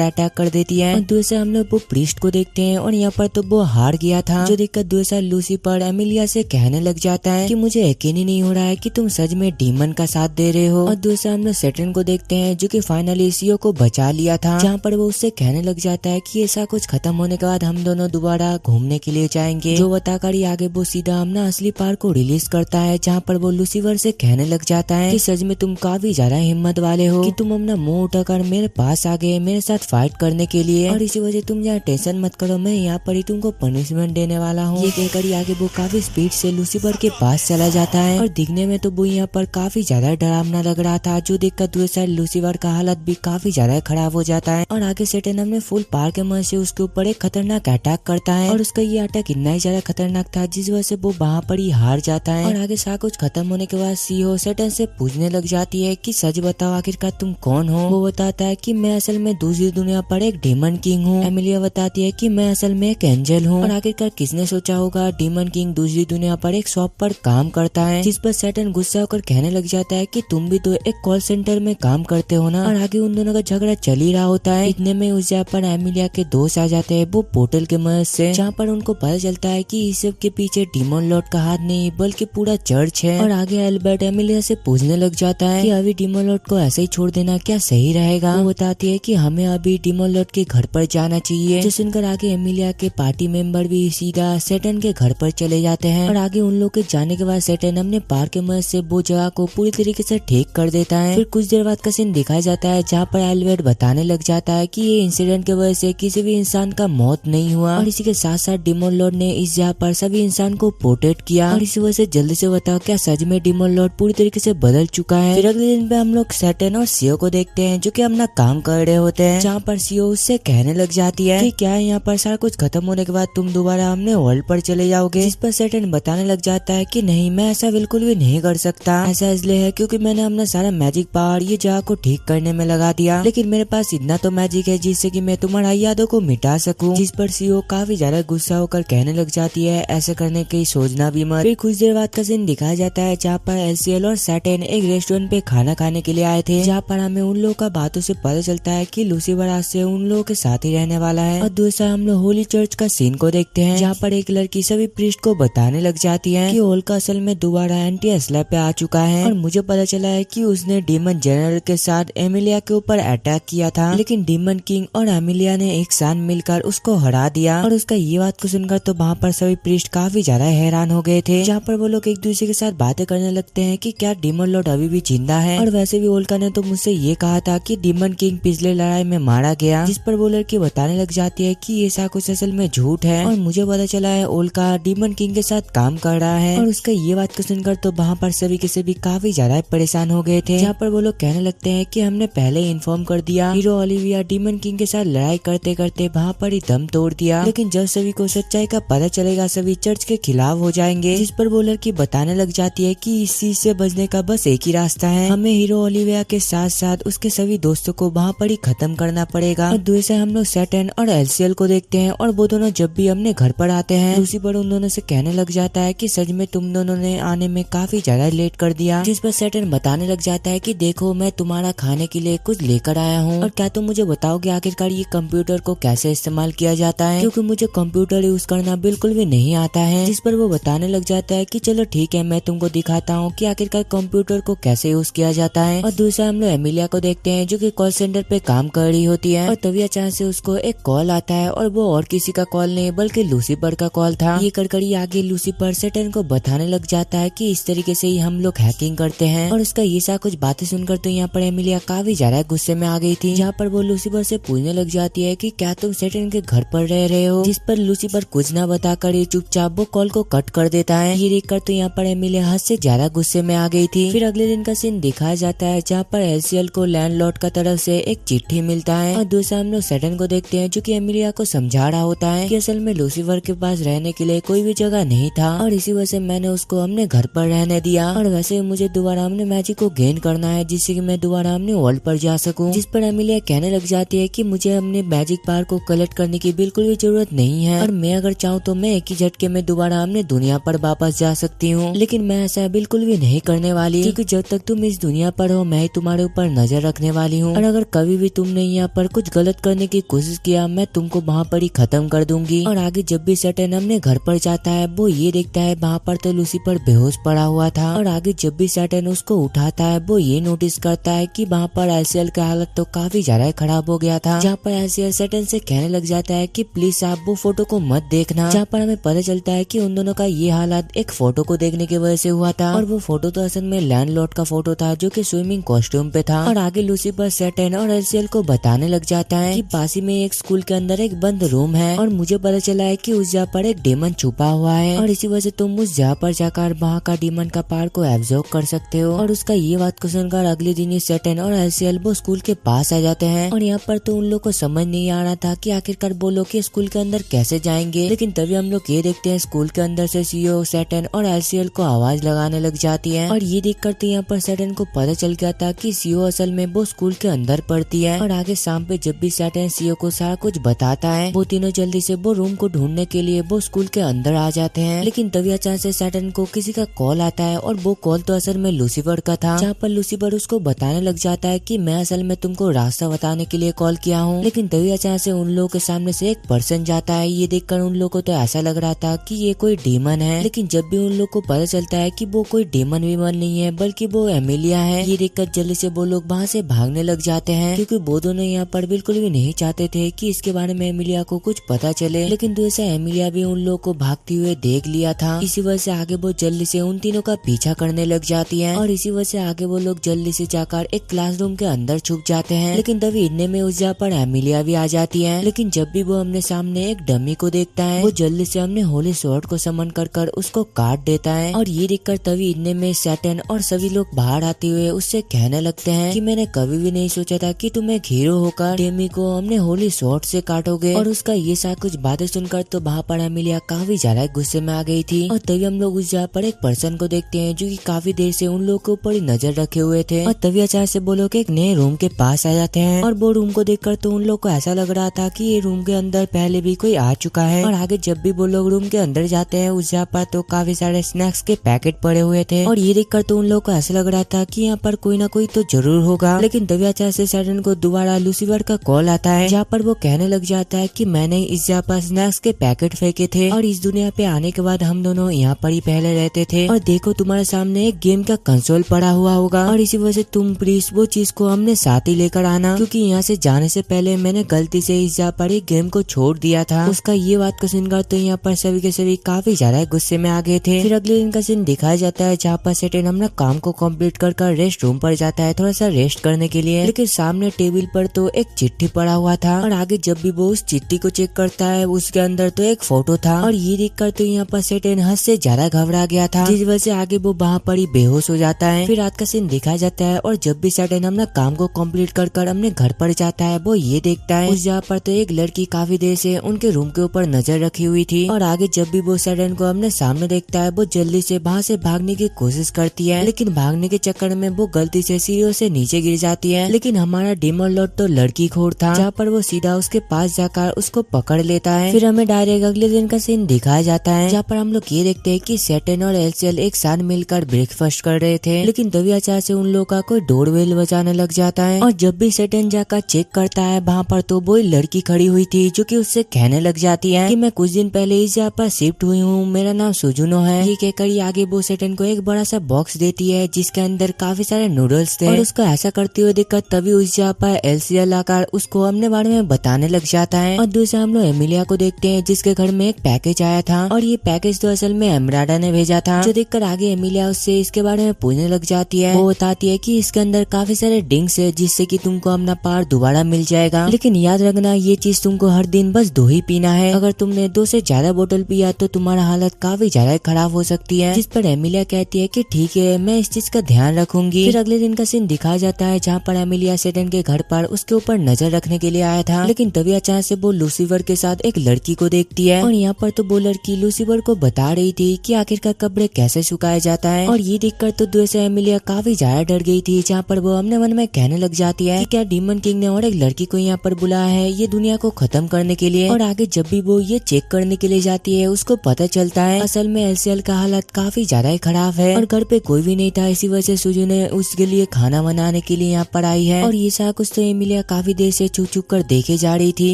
अटैक कर देती है। और दूसरा हम लोग वो प्रीस्ट को देखते हैं और यहाँ पर तो वो हार गया था, जो देखकर दूसरा लूसीफर एमिलिया से कहने लग जाता है कि मुझे यकीन ही नहीं हो रहा है कि तुम सच में डीमन का साथ दे रहे हो। और दूसरा हम लोग सैटर्न को देखते हैं, जो कि फाइनली सीओ को बचा लिया था, जहाँ पर वो उससे कहने लग जाता है कि ऐसा कुछ खत्म होने के बाद हम दोनों दोबारा घूमने के लिए जाएंगे, जो बताकर ही आगे वो सीधा अपना असली पार्ट को रिलीज करता है, जहाँ पर वो लूसीफर से कहने लग जाता है कि सच में तुम काफी ज्यादा हिम्मत वाले हो कि तुम अपना मुंह उठाकर मेरे पास आ गए मेरे साथ फाइट करने के लिए, और इसी वजह तुम यहाँ टेंशन मत करो, मैं यहाँ पर ही तुमको पनिशमेंट देने वाला हूँ। ये कहकर ही आगे वो काफी स्पीड से लूसीफर के पास चला जाता है, और दिखने में तो वो यहाँ पर काफी ज्यादा डरावना लग रहा था, जो देखकर दूसरा लूसीफर का हालत भी काफी ज्यादा खराब हो जाता है। और आगे सैटर्न हमने फुल पावर के मदद से उसके ऊपर एक खतरनाक अटैक करता है, और उसका ये अटैक इतना ही ज्यादा खतरनाक था जिस वजह से वो वहाँ पर ही हार जाता है। और आगे सारा कुछ खत्म होने के बाद सीओ सैटर्न से पूछने लग जाती है कि सच बताओ आखिरकार तुम कौन हो। वो बताता है कि मैं असल में दूसरी दुनिया पर एक डीमन किंग हूँ। एमिलिया बताती है कि मैं असल में एक एंजल हूँ। और आखिरकार किसने सोचा होगा डीमन किंग दूसरी दुनिया पर एक शॉप पर काम करता है, जिस पर सैटर्न गुस्सा होकर कहने लग जाता है कि तुम भी तो एक कॉल सेंटर में काम करते हो ना। और आगे उन दोनों का झगड़ा चल ही रहा होता है, इतने में उस जगह पर एमिलिया के दोस्त आ जाते हैं वो पोर्टल के मदद से, जहाँ पर उनको पता चलता है कि इस सब के पीछे डीमन लॉर्ड का हाथ नहीं बल्कि पूरा चर्च है। और आगे एल्बर्ट एमिलिया से पूछने लग जाता है कि अभी डीमन लॉर्ड को ऐसे ही छोड़ देना क्या सही रहेगा। वो बताती है कि हमें अभी डीमन लॉर्ड के घर पर जाना चाहिए, जो सुनकर आगे एमिलिया के पार्टी मेंबर भी सीधा सैटर्न के घर पर चले जाते हैं। और आगे उन लोग के जाने के बाद सैटर्न अपने पार के मदद से वो जगह को पूरी तरीके से ठीक कर देता है। फिर कुछ देर बाद का सीन दिखाया जाता है, जहाँ पर एल्बर्ट बताने लग जाता है कि ये इंसिडेंट की वजह से किसी भी इंसान का मौत नहीं हुआ, और इसी के साथ साथ डीमन लॉर्ड ने इस जगह पर सभी इंसान को प्रोटेक्ट किया। और इसी वजह से जल्दी से बताओ क्या सच में डीमन लॉर्ड पूरी तरीके से बदल चुका है। फिर अगले दिन पे हम लोग सैटर्न और सीओ को देखते हैं, जो कि अपना काम कर रहे होते हैं, जहाँ पर सीओ उससे कहने लग जाती है कि क्या यहाँ पर सारा कुछ खत्म होने के बाद तुम दोबारा हमने वर्ल्ड पर चले जाओगे। जिस पर सैटर्न बताने लग जाता है कि नहीं, मैं ऐसा बिल्कुल भी नहीं कर सकता। ऐसा इसलिए है क्योंकि मैंने अपना सारा मैजिक पावर ये जगह को ठीक करने में लगा दिया, लेकिन मेरे पास इतना तो मैजिक है जिससे कि मैं तुम्हारा यादों को मिटा सकूं। जिस पर सीओ काफी ज्यादा गुस्सा होकर कहने लग जाती है ऐसे करने की सोचना भी मत। फिर कुछ देर बाद का सीन दिखाया जाता है, जहाँ पर एल्सियल और सैटर्न एक रेस्टोरेंट पे खाना खाने के लिए आए थे, जहाँ पर हमें उन लोगों का बातों से पता चलता है कि लूसीफर आज से उन लोगों के साथ ही रहने वाला है। और दूसरा हम लोग होली चर्च का सीन को देखते हैं, जहाँ पर एक लड़की सभी प्रीस्ट को बताने लग जाती है कि होल्का असल में दोबारा एंटी असला पे आ चुका है, और मुझे पता चला है कि उसने डीमन जनरल के साथ एमिलिया के ऊपर अटैक किया था, लेकिन डीमन किंग और एमिलिया ने एक साथ मिलकर उसको हरा दिया। और उसका ये बात को सुनकर तो वहाँ पर सभी प्रीस्ट काफी ज्यादा हैरान हो गए थे, जहाँ पर वो लोग एक दूसरे के साथ बातें करने लगते हैं कि क्या डीमन लॉर्ड अभी भी जिंदा है। और वैसे भी होल्का ने तो मुझसे ये कहा था कि डीमन किंग पिछले लड़ाई में मारा गया, जिस पर वो लड़की बताने लग जाती है कि ये सब कुछ असल में झूठ है, और मुझे पता चला है होल्का डीमन किंग के साथ काम कर रहा है। और उसका ये बात को सुनकर तो वहाँ पर सभी के सभी काफी ज्यादा परेशान हो गए थे, जहाँ पर वो लोग कहने लगते हैं कि हमने पहले ही इन्फॉर्म कर दिया। हीरो ओलिविया डीमन किंग के साथ लड़ाई करते करते वहाँ पर ही दम तोड़ दिया, लेकिन जब सभी को सच्चाई का पता चलेगा सभी चर्च के खिलाफ हो जाएंगे। जिस पर वो लड़की बताने लग जाती है कि इस चीज से बचने का बस एक ही रास्ता है, हमें हीरो ओलिविया के साथ साथ उसके सभी दोस्तों को वहाँ पर ही खत्म करना पड़ेगा। और दूसरे हम लोग सैटर्न और एल्सियल को देखते हैं, और वो दोनों जब भी अपने घर पर आते हैं उसी पर उन दोनों से कहने लग जाता है कि सच में तुम दोनों ने आने में काफी ज्यादा लेट कर दिया। जिस पर सैटर्न बताने लग जाता है कि देखो मैं तुम्हारा खाने के लिए कुछ लेकर आया हूँ, और क्या तुम मुझे बताओगे आखिरकार ये कंप्यूटर को कैसे इस्तेमाल किया जाता है, क्योंकि मुझे कंप्यूटर यूज करना बिल्कुल भी नहीं आता है। जिस पर वो बताने लग जाता है कि चलो ठीक है मैं तुमको दिखाता हूँ कि आखिरकार कंप्यूटर को कैसे यूज किया जाता है। और दूसरा हम लोग एमिलिया को देखते हैं, जो कि कॉल सेंटर पे काम कर रही होती है, और तभी अचानक से उसको एक कॉल आता है, और वो और किसी का कॉल नहीं बल्कि लूसीफर का कॉल था। ये करकड़ी आगे लूसीफर सैटर्न को बताने लग जाता है कि इस तरीके से ही हम लोग हैकिंग करते हैं। और उसका ये सा कुछ बातें सुनकर तो यहाँ पर एमिलिया काफी ज्यादा गुस्से में आ गई थी, जहाँ पर वो लूसीफर से पूछने लग जाती है कि क्या तुम सैटर्न के घर पर रह रहे हो। जिस पर लूसीफर कुछ न बताकर ये चुपचाप वो कॉल को कट कर देता है। ये देखकर तो यहाँ पर एमिलिया हद से ज्यादा गुस्से में आ गई थी। फिर अगले दिन का सीन दिखाया जाता है, जहाँ पर एल्सियल को लैंडलॉर्ड का तरफ से एक चिट्ठी मिलता है, और दूसरा हम लोग सैटर्न को देखते हैं, जो कि एमिलिया को समझा रहा होता है कि असल में लूसीफर के पास रहने के लिए कोई भी जगह नहीं था, और इसी वजह से मैंने उसको अपने घर पर रहने दिया, और वैसे मुझे दोबारा अपने मैजिक को गेन करना है जिससे कि मैं दोबारा अपने वर्ल्ड पर जा सकूं। जिस पर एमिलिया कहने लग जाती है कि मुझे अपने मैजिक पावर को कलेक्ट करने की बिल्कुल भी जरूरत नहीं है, और मैं अगर चाहूँ तो मैं एक ही झटके में दोबारा अपने दुनिया पर वापस जा सकती हूँ, लेकिन मैं ऐसा बिल्कुल भी नहीं करने वाली, क्योंकि जब तक तुम इस दुनिया पर हो मैं ही तुम्हारे ऊपर नजर रखने वाली हूँ, और अगर कभी भी तुमने यहाँ पर कुछ गलत करने की कोशिश किया मैं तुमको वहाँ पर ही खत्म कर दूंगी। और आगे जब भी सैटर्न अपने घर पर जाता है वो ये देखता है वहाँ पर तो लूसीफर बेहोश पड़ा हुआ था, और आगे जब भी सैटर्न उसको उठाता है वो ये नोटिस करता है कि वहाँ पर एलसीएल का हालत तो काफी ज्यादा खराब हो गया था, जहाँ पर एलसीएल सैटर्न से कहने लग जाता है कि प्लीज आप वो फोटो को मत देखना, जहाँ पर हमें पता चलता है कि उन दोनों का ये हालात एक फोटो को देखने की वजह से हुआ था, और वो फोटो तो असल में लैंडलॉर्ड का फोटो था जो कि स्विमिंग कॉस्ट्यूम पे था। और आगे लूसीफर सैटर्न और एलसीएल को बताने लग जाता है कि पास ही में एक स्कूल के अंदर एक बंद रूम है, और मुझे पता चला है कि उस जगह पर एक डेमन छुपा हुआ है, और इसी वजह से तुम उस जगह पर जाकर वहाँ का डेमन का पावर को एब्जॉर्ब कर सकते हो। और उसका ये बात को सुनकर अगले दिन ही सैटर्न और एलसीएल वो स्कूल के पास आ जाते हैं, और यहाँ पर तो उन लोग को समझ नहीं आ रहा था कि आखिरकार वो लोग स्कूल के अंदर कैसे जाएंगे, लेकिन तभी हम लोग ये देखते हैं स्कूल के अंदर से सीईओ सैटर्न और एलसीएल को आवाज लगाने लग जाती है, और ये देखकर तो यहाँ पर सैटर्न को पता चल गया था कि सीईओ असल में वो स्कूल के अंदर पड़ती है। और आगे शाम पे जब भी सैटर्न सीईओ को सारा कुछ बताता है वो तीनों जल्दी से वो रूम को ढूंढने के लिए वो स्कूल के अंदर आ जाते हैं, लेकिन तभी अचानक से सैटर्न को किसी का कॉल आता है, और वो कॉल तो असल में लूसीफर का था, जहाँ पर लूसीफर उसको बताने लग जाता है कि मैं असल में तुमको रास्ता बताने के लिए कॉल किया हूँ। लेकिन तभी अचानक से उन लोगों के सामने से एक पर्सन जाता है, ये देखकर उन लोगों को तो ऐसा लग रहा था कि ये कोई डेमन है, लेकिन जब भी उन लोग को पता चलता है कि वो कोई डेमन वीमन नहीं है बल्कि वो एमिलिया है, ये देखकर जल्दी से वो लोग वहाँ से भागने लग जाते हैं, क्योंकि वो दोनों यहाँ पर बिल्कुल भी नहीं चाहते थे कि इसके बारे में एमिलिया को कुछ पता चले, लेकिन दूसरा एमिलिया भी उन लोग को भागते हुए देख लिया था। इसी वजह से आगे वो जल्दी से उन तीनों का पीछा करने लग जाती है, और इसी वजह से आगे वो लोग जल्दी से जाकर एक क्लासरूम के अंदर छुप जाते हैं, लेकिन तभी इतने में उस जगह पर एमिलिया भी आ जाती है। लेकिन जब भी वो अपने सामने एक डमी को देखता है वो जल्दी से अपने होली स्वॉर्ड को समन कर उसको काट देता है, और ये देखकर तभी इतने में सैटर्न और सभी लोग बाहर आते हुए उससे कहने लगते हैं कि मैंने कभी भी नहीं सोचा था कि तुम एक हीरो होकर डेमी को हमने होली स्वॉर्ड से काटोगे। और उसका ये सारा कुछ बातें सुनकर तो वहाँ पर एमिलिया काफी ज्यादा गुस्से में आ गई थी, और तभी हम लोग उस जगह पर एक पर्सन को देखते हैं जो कि काफी देर से उन लोगों के ऊपर नजर रखे हुए थे, और तभी अचानक से वो लोग एक नए रूम के पास आ जाते हैं, और वो रूम को देखकर तो उन लोग को ऐसा लग रहा था कि ये रूम के अंदर पहले भी कोई आ चुका है। और आगे जब भी वो लोग रूम के अंदर जाते हैं उस जगह पर तो काफी सारे स्नैक्स के पैकेट पड़े हुए थे, और ये देखकर तो उन लोग को ऐसा लग रहा था कि यहाँ पर कोई ना कोई तो जरूर होगा। लेकिन तभी अचानक से सैटर्न को दोबारा लूसीफर का कॉल आता है, जहाँ पर वो कहने लग जाता है कि मैंने इस जगह पर स्नैक्स के पैकेट फेंके थे, और इस दुनिया पे आने के बाद हम दोनों यहाँ पर ही पहले रहते थे, और देखो तुम्हारे सामने एक गेम का कंसोल पड़ा हुआ होगा, और इसी वजह से तुम प्लीज वो चीज को हमने साथ ही लेकर आना, क्योंकि यहाँ से जाने से पहले मैंने गलती से इस जगह पर एक गेम को छोड़ दिया था। उसका ये बात को सुनकर तो यहाँ पर सभी के सभी काफी ज्यादा गुस्से में आ गए थे। फिर अगले दिन का सीन दिखाया जाता है जहाँ पर सैटर्न अपना काम को कंप्लीट कर रेस्ट रूम पर जाता है थोड़ा सा रेस्ट करने के लिए, लेकिन सामने टेबल पर तो एक चिट्ठी पड़ा हुआ था, और आगे जब भी वो उस चिट्ठी को चेक करता है उसके अंदर तो एक फोटो था, और ये देखकर तो यहाँ पर सैटर्न हद से ज्यादा घबरा गया था, जिस वजह से आगे वो वहाँ पर ही बेहोश हो जाता है। फिर रात का सीन दिखाया जाता है, और जब भी सैटर्न अपना काम को कंप्लीट कर अपने घर पर जाता है वो ये देखता है उस जगह पर तो एक लड़की काफी देर से उनके रूम के ऊपर नजर रखी हुई थी, और आगे जब भी वो सैटर्न को अपने सामने देखता है वो जल्दी से वहाँ से भागने की कोशिश करती है, लेकिन भागने के चक्कर में वो गलती से सीढ़ियों से नीचे गिर जाती है। लेकिन हमारा डेमन लॉर्ड तो लड़की खोर था, जहाँ पर वो सीधा उसके पास जाकर उसको पकड़ लेता है। फिर हमें डायरेक्ट अगले दिन का सीन दिखाया जाता है, जहाँ पर हम लोग ये देखते हैं कि सैटर्न और एलसीएल एक साथ मिलकर ब्रेकफास्ट कर रहे थे, लेकिन तभी अचानक से उन लोगों का कोई डोरबेल बजाने लग जाता है, और जब भी सैटर्न जाकर चेक करता है वहाँ पर तो वो लड़की खड़ी हुई थी जो कि उससे कहने लग जाती है कि मैं कुछ दिन पहले इस जगह पर शिफ्ट हुई हूँ, मेरा नाम सुजुनो है। ये कहकर आगे वो सैटर्न को एक बड़ा सा बॉक्स देती है जिसके अंदर काफी सारे नूडल्स थे, और उसको ऐसा करते हुए देखकर तभी उस जगह पर एलसीएल आकर उसको अपने बारे में बताने लग जाता है। और दूसरा हम लोग एमिलिया को देखते हैं जिसके घर में एक पैकेज आया था, और ये पैकेज तो असल में एमराडा ने भेजा था, जो देखकर आगे एमिलिया उससे इसके बारे में पूछने लग जाती है। वो बताती है कि इसके अंदर काफी सारे ड्रिंक्स है जिससे कि तुमको अपना पावर दोबारा मिल जाएगा, लेकिन याद रखना ये चीज तुमको हर दिन बस 2 ही पीना है, अगर तुमने 2 से ज्यादा बोतल पिया तो तुम्हारा हालत काफी ज्यादा खराब हो सकती है। जिस पर एमिलिया कहती है कि ठीक है मैं इस चीज का ध्यान रखूंगी। फिर अगले दिन का सीन दिखाया जाता है जहाँ पर एमिलिया सैटर्न के घर पर उसके ऊपर नजर रखने के लिए आया था, लेकिन तभी अचानक से वो लूसीफर के साथ एक लड़की को देखती है, और यहाँ पर तो वो लड़की लूसीफर को बता रही थी कि आखिरकार कपड़े कैसे सुखाया जाता है, और ये देखकर तो दूसरा एमिलिया काफी ज्यादा डर गई थी, जहाँ पर वो अपने मन में कहने लग जाती है कि क्या डीमन किंग ने और एक लड़की को यहाँ पर बुलाया है ये दुनिया को खत्म करने के लिए। और आगे जब भी वो ये चेक करने के लिए जाती है उसको पता चलता है असल में एलसीएल का हालत काफी ज्यादा ही खराब है और घर पे कोई भी नहीं था। इसी वजह से सुजू ने उसके लिए खाना बनाने के लिए यहाँ पर आई है और ये सारा कुछ तो एमिलिया काफी देर से छुप छुप कर देखे जा रही थी।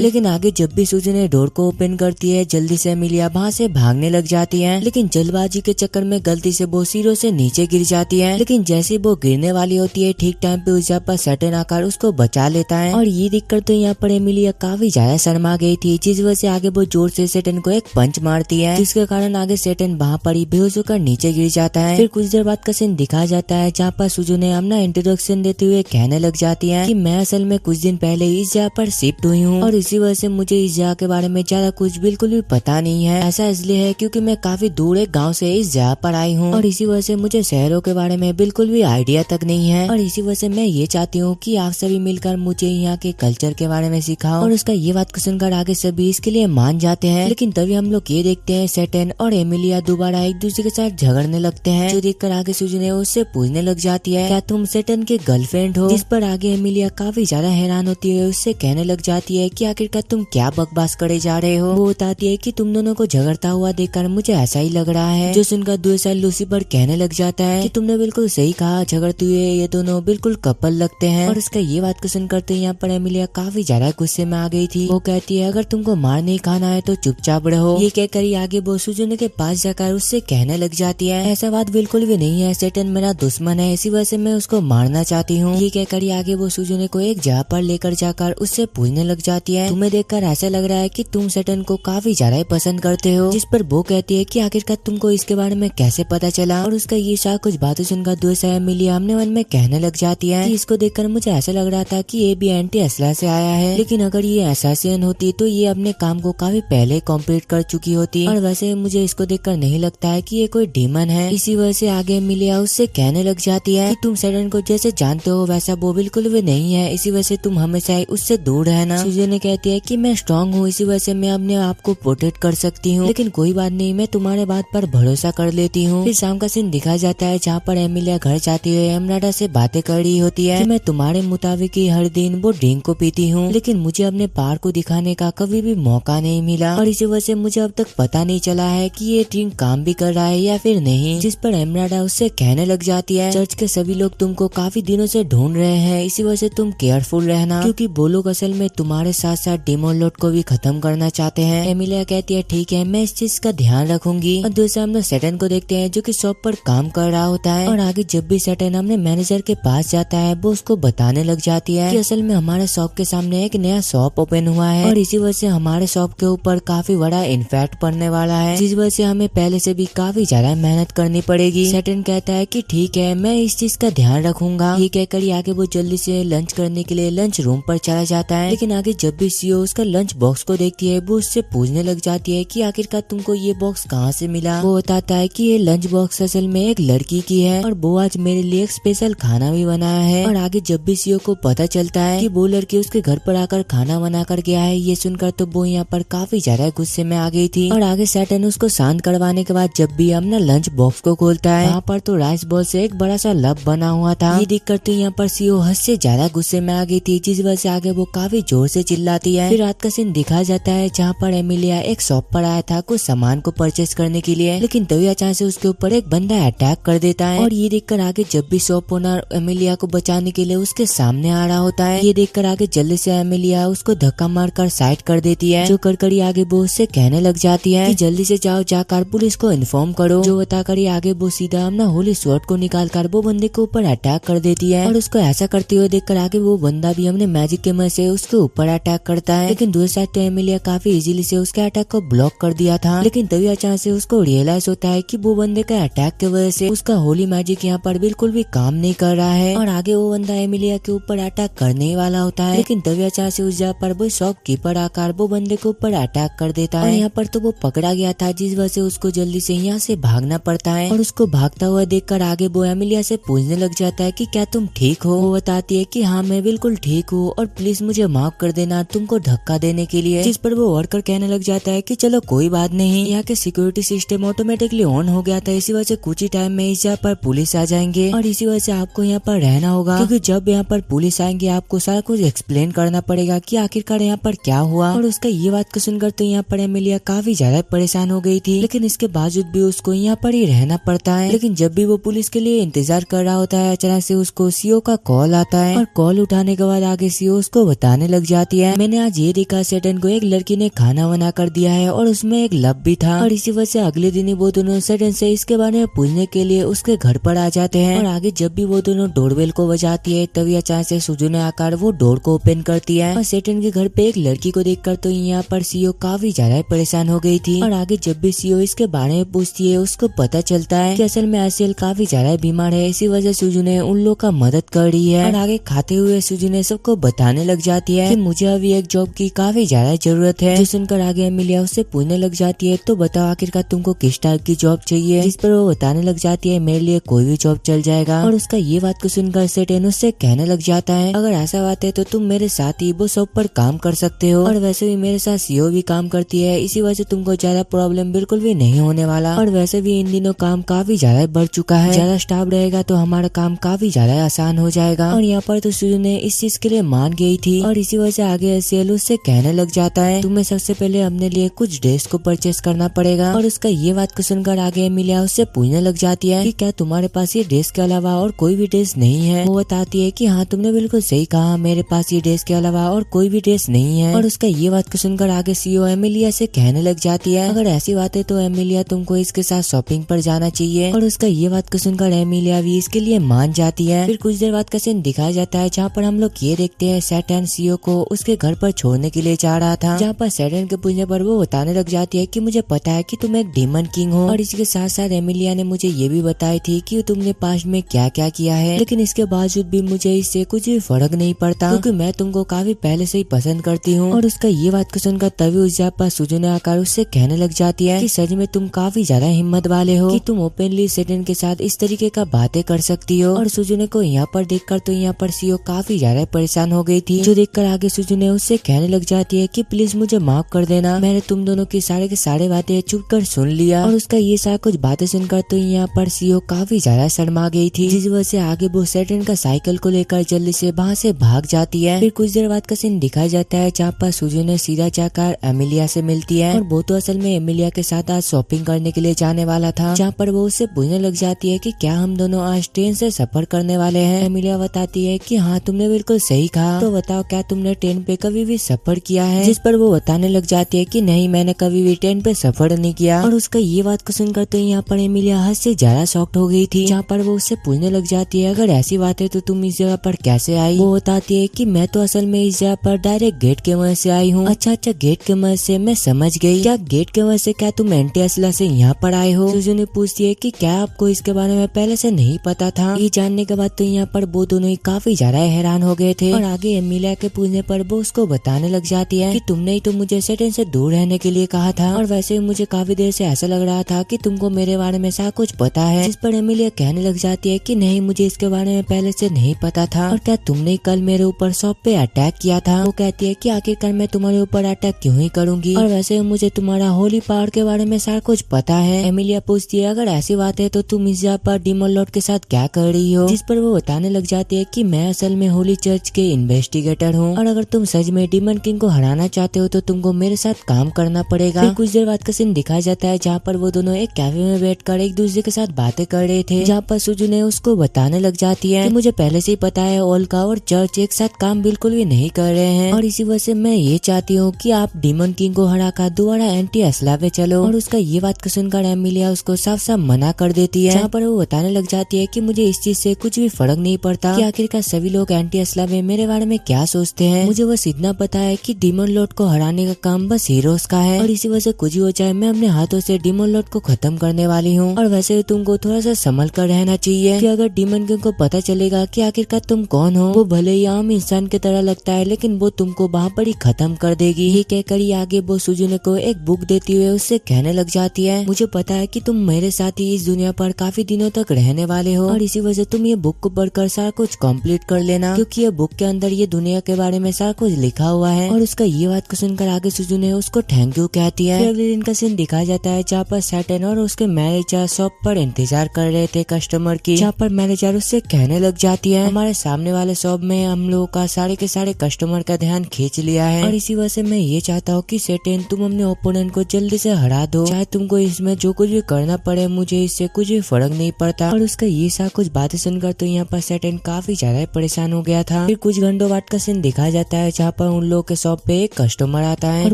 लेकिन आगे जब भी सुजू ने डोर को ओपन करती है जल्दी से एमिलिया वहाँ से भागने लग जाती है। लेकिन जल्दबाजी के चक्कर में गलती से वो सीढ़ियों से नीचे गिर जाती है। लेकिन जैसे वो गिरने वाली होती है ठीक टाइम पे उस जगह पर सैटर्न आकर उसको बचा लेता है और ये दिक्कत तो यहाँ पर एमिलिया काफी ज्यादा शर्मा गई थी, जिस वजह से आगे वो जोर से सैटर्न को एक पंच मारती है जिसके कारण आगे सैटर्न वहाँ पर ही बेहोश होकर नीचे गिर जाता है। फिर कुछ देर बाद का सीन दिखाया जाता है जहाँ पर सुजू ने अपना इंट्रोडक्शन देते हुए कहने लग जाती है कि मैं असल में कुछ दिन पहले इस जगह पर शिफ्ट हुई हूँ और इसी वजह से मुझे इस जगह के बारे में ज्यादा कुछ बिल्कुल भी पता नहीं है। ऐसा इसलिए है क्योंकि मैं काफी दूर एक गाँव से इस जगह पर आई हूँ और इसी वजह से मुझे शहरों के बारे में बिल्कुल भी आइडिया तक नहीं है और इसी वजह से मैं ये चाहती हूँ कि आप सभी मिलकर मुझे यहाँ के कल्चर के बारे में सिखाओ। और उसका ये बात सुनकर आगे सभी इसके लिए मान जाते हैं। लेकिन तभी हम लोग ये देखते हैं सैटर्न और एमिलिया दोबारा एक दूसरे के साथ झगड़ने लगते हैं, जो देखकर आगे सुजू ने उससे पूछने लग जाती है क्या तुम सैटर्न के गर्लफ्रेंड हो, जिस पर आगे एमिलिया काफी ज्यादा हैरान होती है। उससे कहने लग जाती है कि आखिरकार तुम क्या बकवास करे जा रहे हो। वो बताती है कि तुम दोनों को झगड़ता हुआ देखकर मुझे ऐसा ही लग रहा है, जो सुनकर दूसरा लूसीफर कहने लग जाता है कि तुमने बिल्कुल सही कहा, झगड़ते हुए ये दोनों बिल्कुल कपल लगते हैं। और उसका ये बात को सुनकर तो यहाँ पर एमिलिया काफी ज्यादा गुस्से में आ गई थी। वो कहती है अगर तुमको मार नहीं खाना है तो चुपचाप रहो। ये कहकर ही आगे वो सुजू के पास जाकर उससे कहने लग जाती है ऐसा बात बिल्कुल भी नहीं है, सैटर्न मेरा दुश्मन है, इसी वजह से मैं उसको मारना चाहती हूँ। ये कहकर ही आगे वो सुजू को एक जगह पर लेकर जाकर उससे पूछने लग जाती है तुम्हें देखकर ऐसा लग रहा है कि तुम सैटर्न को काफी ज्यादा पसंद करते हो, जिस पर वो कहती है कि आखिरकार तुमको इसके बारे में कैसे पता चला। और उसका ये सारा कुछ बातें सुनकर दूसरा एमिलिया अपने मन में कहने लग जाती है कि इसको देखकर मुझे ऐसा लग रहा था कि ये भी एंटी असला से आया है, लेकिन अगर ये असैसिन होती तो ये अपने काम को काफी पहले कंप्लीट कर चुकी होती और वैसे मुझे इसको देखकर नहीं लगता है कि ये कोई डीमन है। इसी वजह से आगे एमिलिया उससे कहने लग जाती है कि तुम सैटर्न को जैसे जानते हो वैसा वो बिल्कुल भी नहीं है, इसी वजह से तुम हमेशा उससे दूर रहना। सुजू ने कहती है कि मैं स्ट्रांग हूँ, इसी वजह से मैं अपने आप को प्रोटेक्ट कर सकती हूँ, लेकिन कोई बात नहीं, मैं तुम्हारे बात पर भरोसा कर लेती हूँ। फिर शाम का सीन दिखाया जाता है जहाँ पर एमिलिया घर जाती हुए एमराडा से बातें कर रही होती है कि मैं तुम्हारे मुताबिक ही हर दिन वो ड्रिंक को पीती हूँ, लेकिन मुझे अपने पार को दिखाने का कभी भी मौका नहीं मिला और इसी वजह से मुझे अब तक पता नहीं चला है कि ये ड्रिंक काम भी कर रहा है या फिर नहीं। जिस पर एमराडा उससे कहने लग जाती है चर्च के सभी लोग तुमको काफी दिनों से ढूंढ रहे हैं, इसी वजह से तुम केयरफुल रहना, क्योंकि वो लोग असल में तुम्हारे साथ साथ डेमन लॉर्ड को भी खत्म करना चाहते हैं। एमिलिया कहती है ठीक है, मैं इस चीज का ध्यान रखूंगी। और दूसरा हम लोग सैटर्न को देखते हैं जो कि शॉप पर काम कर रहा होता है और आगे जब भी सैटर्न अपने मैनेजर के पास जाता है वो उसको बताने लग जाती है कि असल में हमारे शॉप के सामने एक नया शॉप ओपन हुआ है और इसी वजह से हमारे शॉप के ऊपर काफी बड़ा इम्पैक्ट पड़ने वाला है, जिस वजह से हमें पहले से भी काफी ज्यादा मेहनत करनी पड़ेगी। सैटर्न कहता है कि ठीक है, मैं इस चीज का ध्यान रखूंगा। ये कहकर ही आगे वो जल्दी से लंच करने के लिए लंच रूम पर चला जाता है, लेकिन आगे जब भी सीओ उसका लंच बॉक्स को देखती है वो उससे पूछने लग जाती है कि आखिरकार तुमको ये बॉक्स कहाँ से मिला। वो बताता है कि ये लंच बॉक्स असल में एक लड़की की है और वो आज मेरे लिए एक स्पेशल खाना भी बनाया है। और आगे जब भी सीओ को पता चलता है कि वो लड़की उसके घर पर आकर खाना बना कर गया है, ये सुनकर तो वो यहाँ पर काफी ज्यादा गुस्से में आ गई थी। और आगे सैटर्न उसको शांत करवाने के बाद जब भी अपना लंच बॉक्स को खोलता है वहाँ पर तो राइस बॉल से एक बड़ा सा लव बना हुआ था। ये देखकर तो यहाँ पर सीओ हद से ज्यादा गुस्से में आ गई थी, जिस वजह से आगे वो काफी जोर से चिल्लाती है। फिर रात का सीन दिखाया जाता है जहाँ पर एमिलिया एक शॉप पर आया था कुछ सामान को परचेस करने के लिए, लेकिन तभी अचानक से उसके ऊपर एक बंदा अटैक कर देता है। और ये देखकर आगे जब भी शॉप ओनर एमिलिया को बचाने के लिए उसके सामने आ रहा होता है, ये देखकर आगे जल्दी से एमिलिया उसको धक्का मारकर साइड कर देती है, जो कर आगे वो उससे कहने लग जाती है कि जल्दी से जाओ, जाकर पुलिस को इन्फॉर्म करो। जो बताकर ही आगे वो सीधा अपना होली स्वॉर्ड को निकालकर वो बंदे के ऊपर अटैक कर देती है। और उसको ऐसा करते हुए देखकर आगे वो बंदा भी अपने मैजिक के मदद से उसके ऊपर अटैक करता है, लेकिन दूसरी साइड तो एमिलिया काफी इजीली से उसके अटैक को ब्लॉक कर दिया था। लेकिन तभी अचानक से उसको रियलाइज होता है कि वो बंदे का अटैक की वजह से उसका होली मैजिक यहाँ पर बिल्कुल भी काम नहीं कर रहा है और आगे वो बंदा एमिलिया के ऊपर अटैक करने वाला होता है, लेकिन तभी अचानक से उस जगह पर वो शॉपकीपर आकर वो बंदे के ऊपर अटैक कर देता है। यहाँ पर तो वो पकड़ा गया था, जिस वजह से उसको जल्दी से यहाँ से भागना पड़ता है। और उसको भागता हुआ देखकर आगे वो एमिलिया से पूछने लग जाता है कि क्या तुम ठीक हो। वो बताती है कि हाँ मैं बिल्कुल ठीक हूँ और प्लीज मुझे माफ कर देना तुमको धक्का देने के लिए, जिस पर वो वर्कर कहने लग जाता है कि चलो कोई बात नहीं, यहाँ के सिक्योरिटी सिस्टम ऑटोमेटिकली ऑन हो गया था, इसी वजह से कुछ ही टाइम में इस जगह पर पुलिस आ जाएंगे और इसी वजह से आपको यहाँ पर रहना होगा, क्योंकि जब यहाँ पर पुलिस आएंगे आपको सारा कुछ एक्सप्लेन करना पड़ेगा कि आखिरकार यहाँ पर क्या हुआ। और उसका ये बात को सुनकर तो यहाँ पर एमिलिया काफी ज्यादा परेशान हो हो गई थी, लेकिन इसके बावजूद भी उसको यहाँ पर ही रहना पड़ता है। लेकिन जब भी वो पुलिस के लिए इंतजार कर रहा होता है, अचानक से उसको सीओ का कॉल आता है और कॉल उठाने के बाद आगे सीओ उसको बताने लग जाती है, मैंने आज ये देखा सेटन को एक लड़की ने खाना बना कर दिया है और उसमें एक लब भी था। और इसी वजह से अगले दिन ही वो दोनों सेटन से इसके बारे में पूछने के लिए उसके घर पर आ जाते हैं। और आगे जब भी वो दोनों डोरबेल को बजाती है, तभी अचानक से सुजुने आकर वो डोर को ओपन करती है और सेटन के घर पे एक लड़की को देखकर तो यहाँ पर सीओ काफी ज्यादा परेशान हो गई थी। और आगे जब भी सीओ इसके बारे में पूछती है, उसको पता चलता है कि असल में आसियल काफी ज्यादा बीमार है, इसी वजह से सुजुने उन लोग का मदद कर रही है। और आगे खाते हुए सुजुने सबको बताने लग जाती है कि मुझे अभी एक जॉब की काफी ज्यादा जरूरत है। जो सुनकर आगे एमिलिया उससे पूछने लग जाती है, तो बताओ आखिरकार तुमको किस टाइप की जॉब चाहिए। जिस पर वो बताने लग जाती है, मेरे लिए कोई भी जॉब चल जाएगा। और उसका ये बात को सुनकर सेटन उससे कहने लग जाता है, अगर ऐसा बात है तो तुम मेरे साथ ही वो शॉप पर काम कर सकते हो, और वैसे भी मेरे साथ सीओ भी काम करती है, इसी वजह से तुमको ज्यादा प्रॉब्लम बिल्कुल भी नहीं होने वाला। और वैसे भी इन दिनों काम काफी ज्यादा बढ़ चुका है, ज्यादा स्टाफ रहेगा तो हमारा काम काफी ज्यादा आसान हो जाएगा। और यहाँ पर तो सुजुने इस चीज के लिए मान गई थी। और इसी वजह से आगे सेल उससे कहने लग जाता है, तुम्हें सबसे पहले अपने लिए कुछ ड्रेस को परचेस करना पड़ेगा। और उसका ये बात को सुनकर आगे एमिलिया उससे पूछने लग जाती है कि क्या तुम्हारे पास ये ड्रेस के अलावा और कोई भी ड्रेस नहीं है। वो बताती है कि हाँ तुमने बिल्कुल सही कहा, मेरे पास ये ड्रेस के अलावा और कोई भी ड्रेस नहीं है। और उसका ये बात को सुनकर आगे सीओ एमिलिया से कहने लग जाती है, अगर ऐसी बात है तो एमिलिया तुमको इसके साथ शॉपिंग पर जाना चाहिए। और उसका ये बात को सुनकर एमिलिया भी इसके लिए मान जाती है। फिर कुछ देर बाद का सीन दिखाया जाता है, जहाँ पर हम लोग ये देखते हैं सैटर्न सीओ को उसके घर पर छोड़ने के लिए जा रहा था, जहाँ पर सैटर्न के पूछने पर वो बताने लग जाती है कि मुझे पता है कि तुम एक डीमन किंग हो, और इसके साथ साथ एमिलिया ने मुझे ये भी बताई थी कि तुमने पास्ट में क्या क्या किया है, लेकिन इसके बावजूद भी मुझे इससे कुछ भी फर्क नहीं पड़ता, क्योंकि मैं तुमको काफी पहले से ही पसंद करती हूँ। और उसका ये बात को सुनकर तभी उस जगह पर सुजुने आकर उससे कहने लग जाती है कि सच में तुम काफी ज्यादा हिम्मत वाले हो कि तुम ओपनली सेटन के साथ इस तरीके का बातें कर सकती हो। और सुजुने को यहाँ पर देखकर तो यहाँ पर सीओ काफी ज्यादा परेशान हो गई थी, जो देखकर आगे सुजुने उससे कहने लग जाती है कि प्लीज मुझे माफ कर देना, मैंने तुम दोनों की सारे बातें चुप कर सुन लिया। और उसका ये सारा कुछ बातें सुनकर तो यहाँ पर सीओ काफी ज्यादा शर्मा गई थी, जिस वजह से आगे वो सेटन का साइकिल को लेकर जल्दी से वहाँ से भाग जाती है। फिर कुछ देर बाद का सीन दिखाया जाता है, जहाँ पर सुजुने सीधा जाकर एमिलिया से मिलती है, और वो तो असल में एमिलिया के साथ आज शॉपिंग करने के लिए जाने वाला था, जहाँ पर वो उससे पूछने लग जाती है कि क्या हम दोनों आज ट्रेन से सफर करने वाले हैं। एमिलिया बताती है कि हाँ तुमने बिल्कुल सही कहा, तो बताओ क्या तुमने ट्रेन पे कभी भी सफर किया है। जिस पर वो बताने लग जाती है कि नहीं, मैंने कभी भी ट्रेन पे सफर नहीं किया। और उसका ये बात को सुनकर तो यहाँ पर एमिलिया हद से ज्यादा शॉक्ड हो गई थी, जहाँ पर वो उससे पूछने लग जाती है, अगर ऐसी बात है तो तुम इस जगह पर कैसे आई। वो बताती है कि मैं तो असल में इस जगह पर डायरेक्ट गेट के वजह से आई हूँ। अच्छा गेट के वजह से, मैं समझ गई। क्या गेट के वजह से, क्या तुम एंटी असला से यहाँ पर आए हो। सुजुने पूछती है कि क्या आपको इसके बारे में पहले से नहीं पता था। ये जानने के बाद तो यहाँ पर वो दोनों ही काफी ज्यादा हैरान हो गए थे। और आगे एमिलिया के पूछने पर वो उसको बताने लग जाती है कि तुमने ही तो मुझे सेटन से दूर रहने के लिए कहा था, और वैसे ही मुझे काफी देर से ऐसा लग रहा था कि तुमको मेरे बारे में सारा कुछ पता है। जिस पर एमिलिया कहने लग जाती है कि नहीं, मुझे इसके बारे में पहले से नहीं पता था। और क्या तुमने कल मेरे ऊपर शॉप पे अटैक किया था। वो कहती है कि आखिरकार मैं तुम्हारे ऊपर अटैक क्यों ही करूंगी, और वैसे मुझे तुम्हारा होली पावर के बारे में सारा कुछ पता है। एमिलिया पूछती है, अगर ऐसी बात है तो तुम इस जगह पर डीमन लॉर्ड के साथ क्या कर रही हो। जिस पर वो बताने लग जाती है कि मैं असल में होली चर्च के इन्वेस्टिगेटर हूँ, और अगर तुम सच में डीमन किंग को हराना चाहते हो तो तुमको मेरे साथ काम करना पड़ेगा। फिर कुछ देर बाद का सीन दिखाया जाता है, जहाँ पर वो दोनों एक कैफे में बैठकर एक दूसरे के साथ बातें कर रहे थे, जहाँ पर सुजुने उसको बताने लग जाती है कि मुझे पहले से ही पता है ओल्का और चर्च एक साथ काम बिल्कुल भी नहीं कर रहे हैं, और इसी वजह से मैं ये चाहती हूँ कि आप डीमन किंग को हराकर दोबारा एंटी असला पे चलो। और उसका ये बात को सुनकर एमिलिया उसको साफ साफ मना कर देती है, जहाँ पर वो बताने लग जाती है कि मुझे इस चीज से कुछ भी फर्क नहीं पड़ता कि आखिरकार सभी लोग एंटी असला में मेरे बारे में क्या सोचते हैं। मुझे बस इतना पता है कि डीमन लॉर्ड को हराने का काम बस हीरोज का है, और इसी वजह से कुछ भी हो जाए मैं अपने हाथों से डीमन लॉर्ड को खत्म करने वाली हूँ। और वैसे तुमको थोड़ा सा संभल कर रहना चाहिए कि अगर डीमन किंग को पता चलेगा कि आखिरकार तुम कौन हो, वो भले ही आम इंसान की तरह लगता है लेकिन वो तुमको वहाँ पर ही खत्म कर देगी। ही कहकर ही आगे वो सुजुने को एक बुक देती हुए उससे कहने लग जाती है, मुझे पता है कि तुम मेरे साथ ही इस दुनिया पर काफी दिनों तक रहने वाले हो, और इसी वजह तुम ये बुक को पढ़कर सारा कुछ कंप्लीट कर लेना, क्योंकि ये बुक के अंदर ये दुनिया के बारे में सारा कुछ लिखा हुआ है। और उसका ये बात को सुनकर आगे सुजुने उसको थैंक यू कहती है। फिर अगले दिन का सीन दिखाया जाता है, जहाँ पर सैटर्न और उसके मैनेजर शॉप पर इंतजार कर रहे थे कस्टमर की, जहाँ पर मैनेजर उससे कहने लग जाती है, हमारे सामने वाले शॉप में हम लोगों का सारे के सारे कस्टमर का ध्यान खींच लिया है, और इसी वजह से मैं ये चाहता हूँ कि सैटर्न तुम अपने ओपोनेंट को जल्दी से हरा दो, चाहे तुमको इसमें जो कुछ भी करना पड़े, मुझे इससे कुछ भी फर्क नहीं पड़ता। और उसका ये सा कुछ बातें सुनकर तो यहाँ पर सैटर्न काफी ज्यादा परेशान हो गया था। फिर कुछ घंटों बाद का सीन दिखाया जाता है जहाँ पर उन लोगों के शॉप पे एक कस्टमर आता है और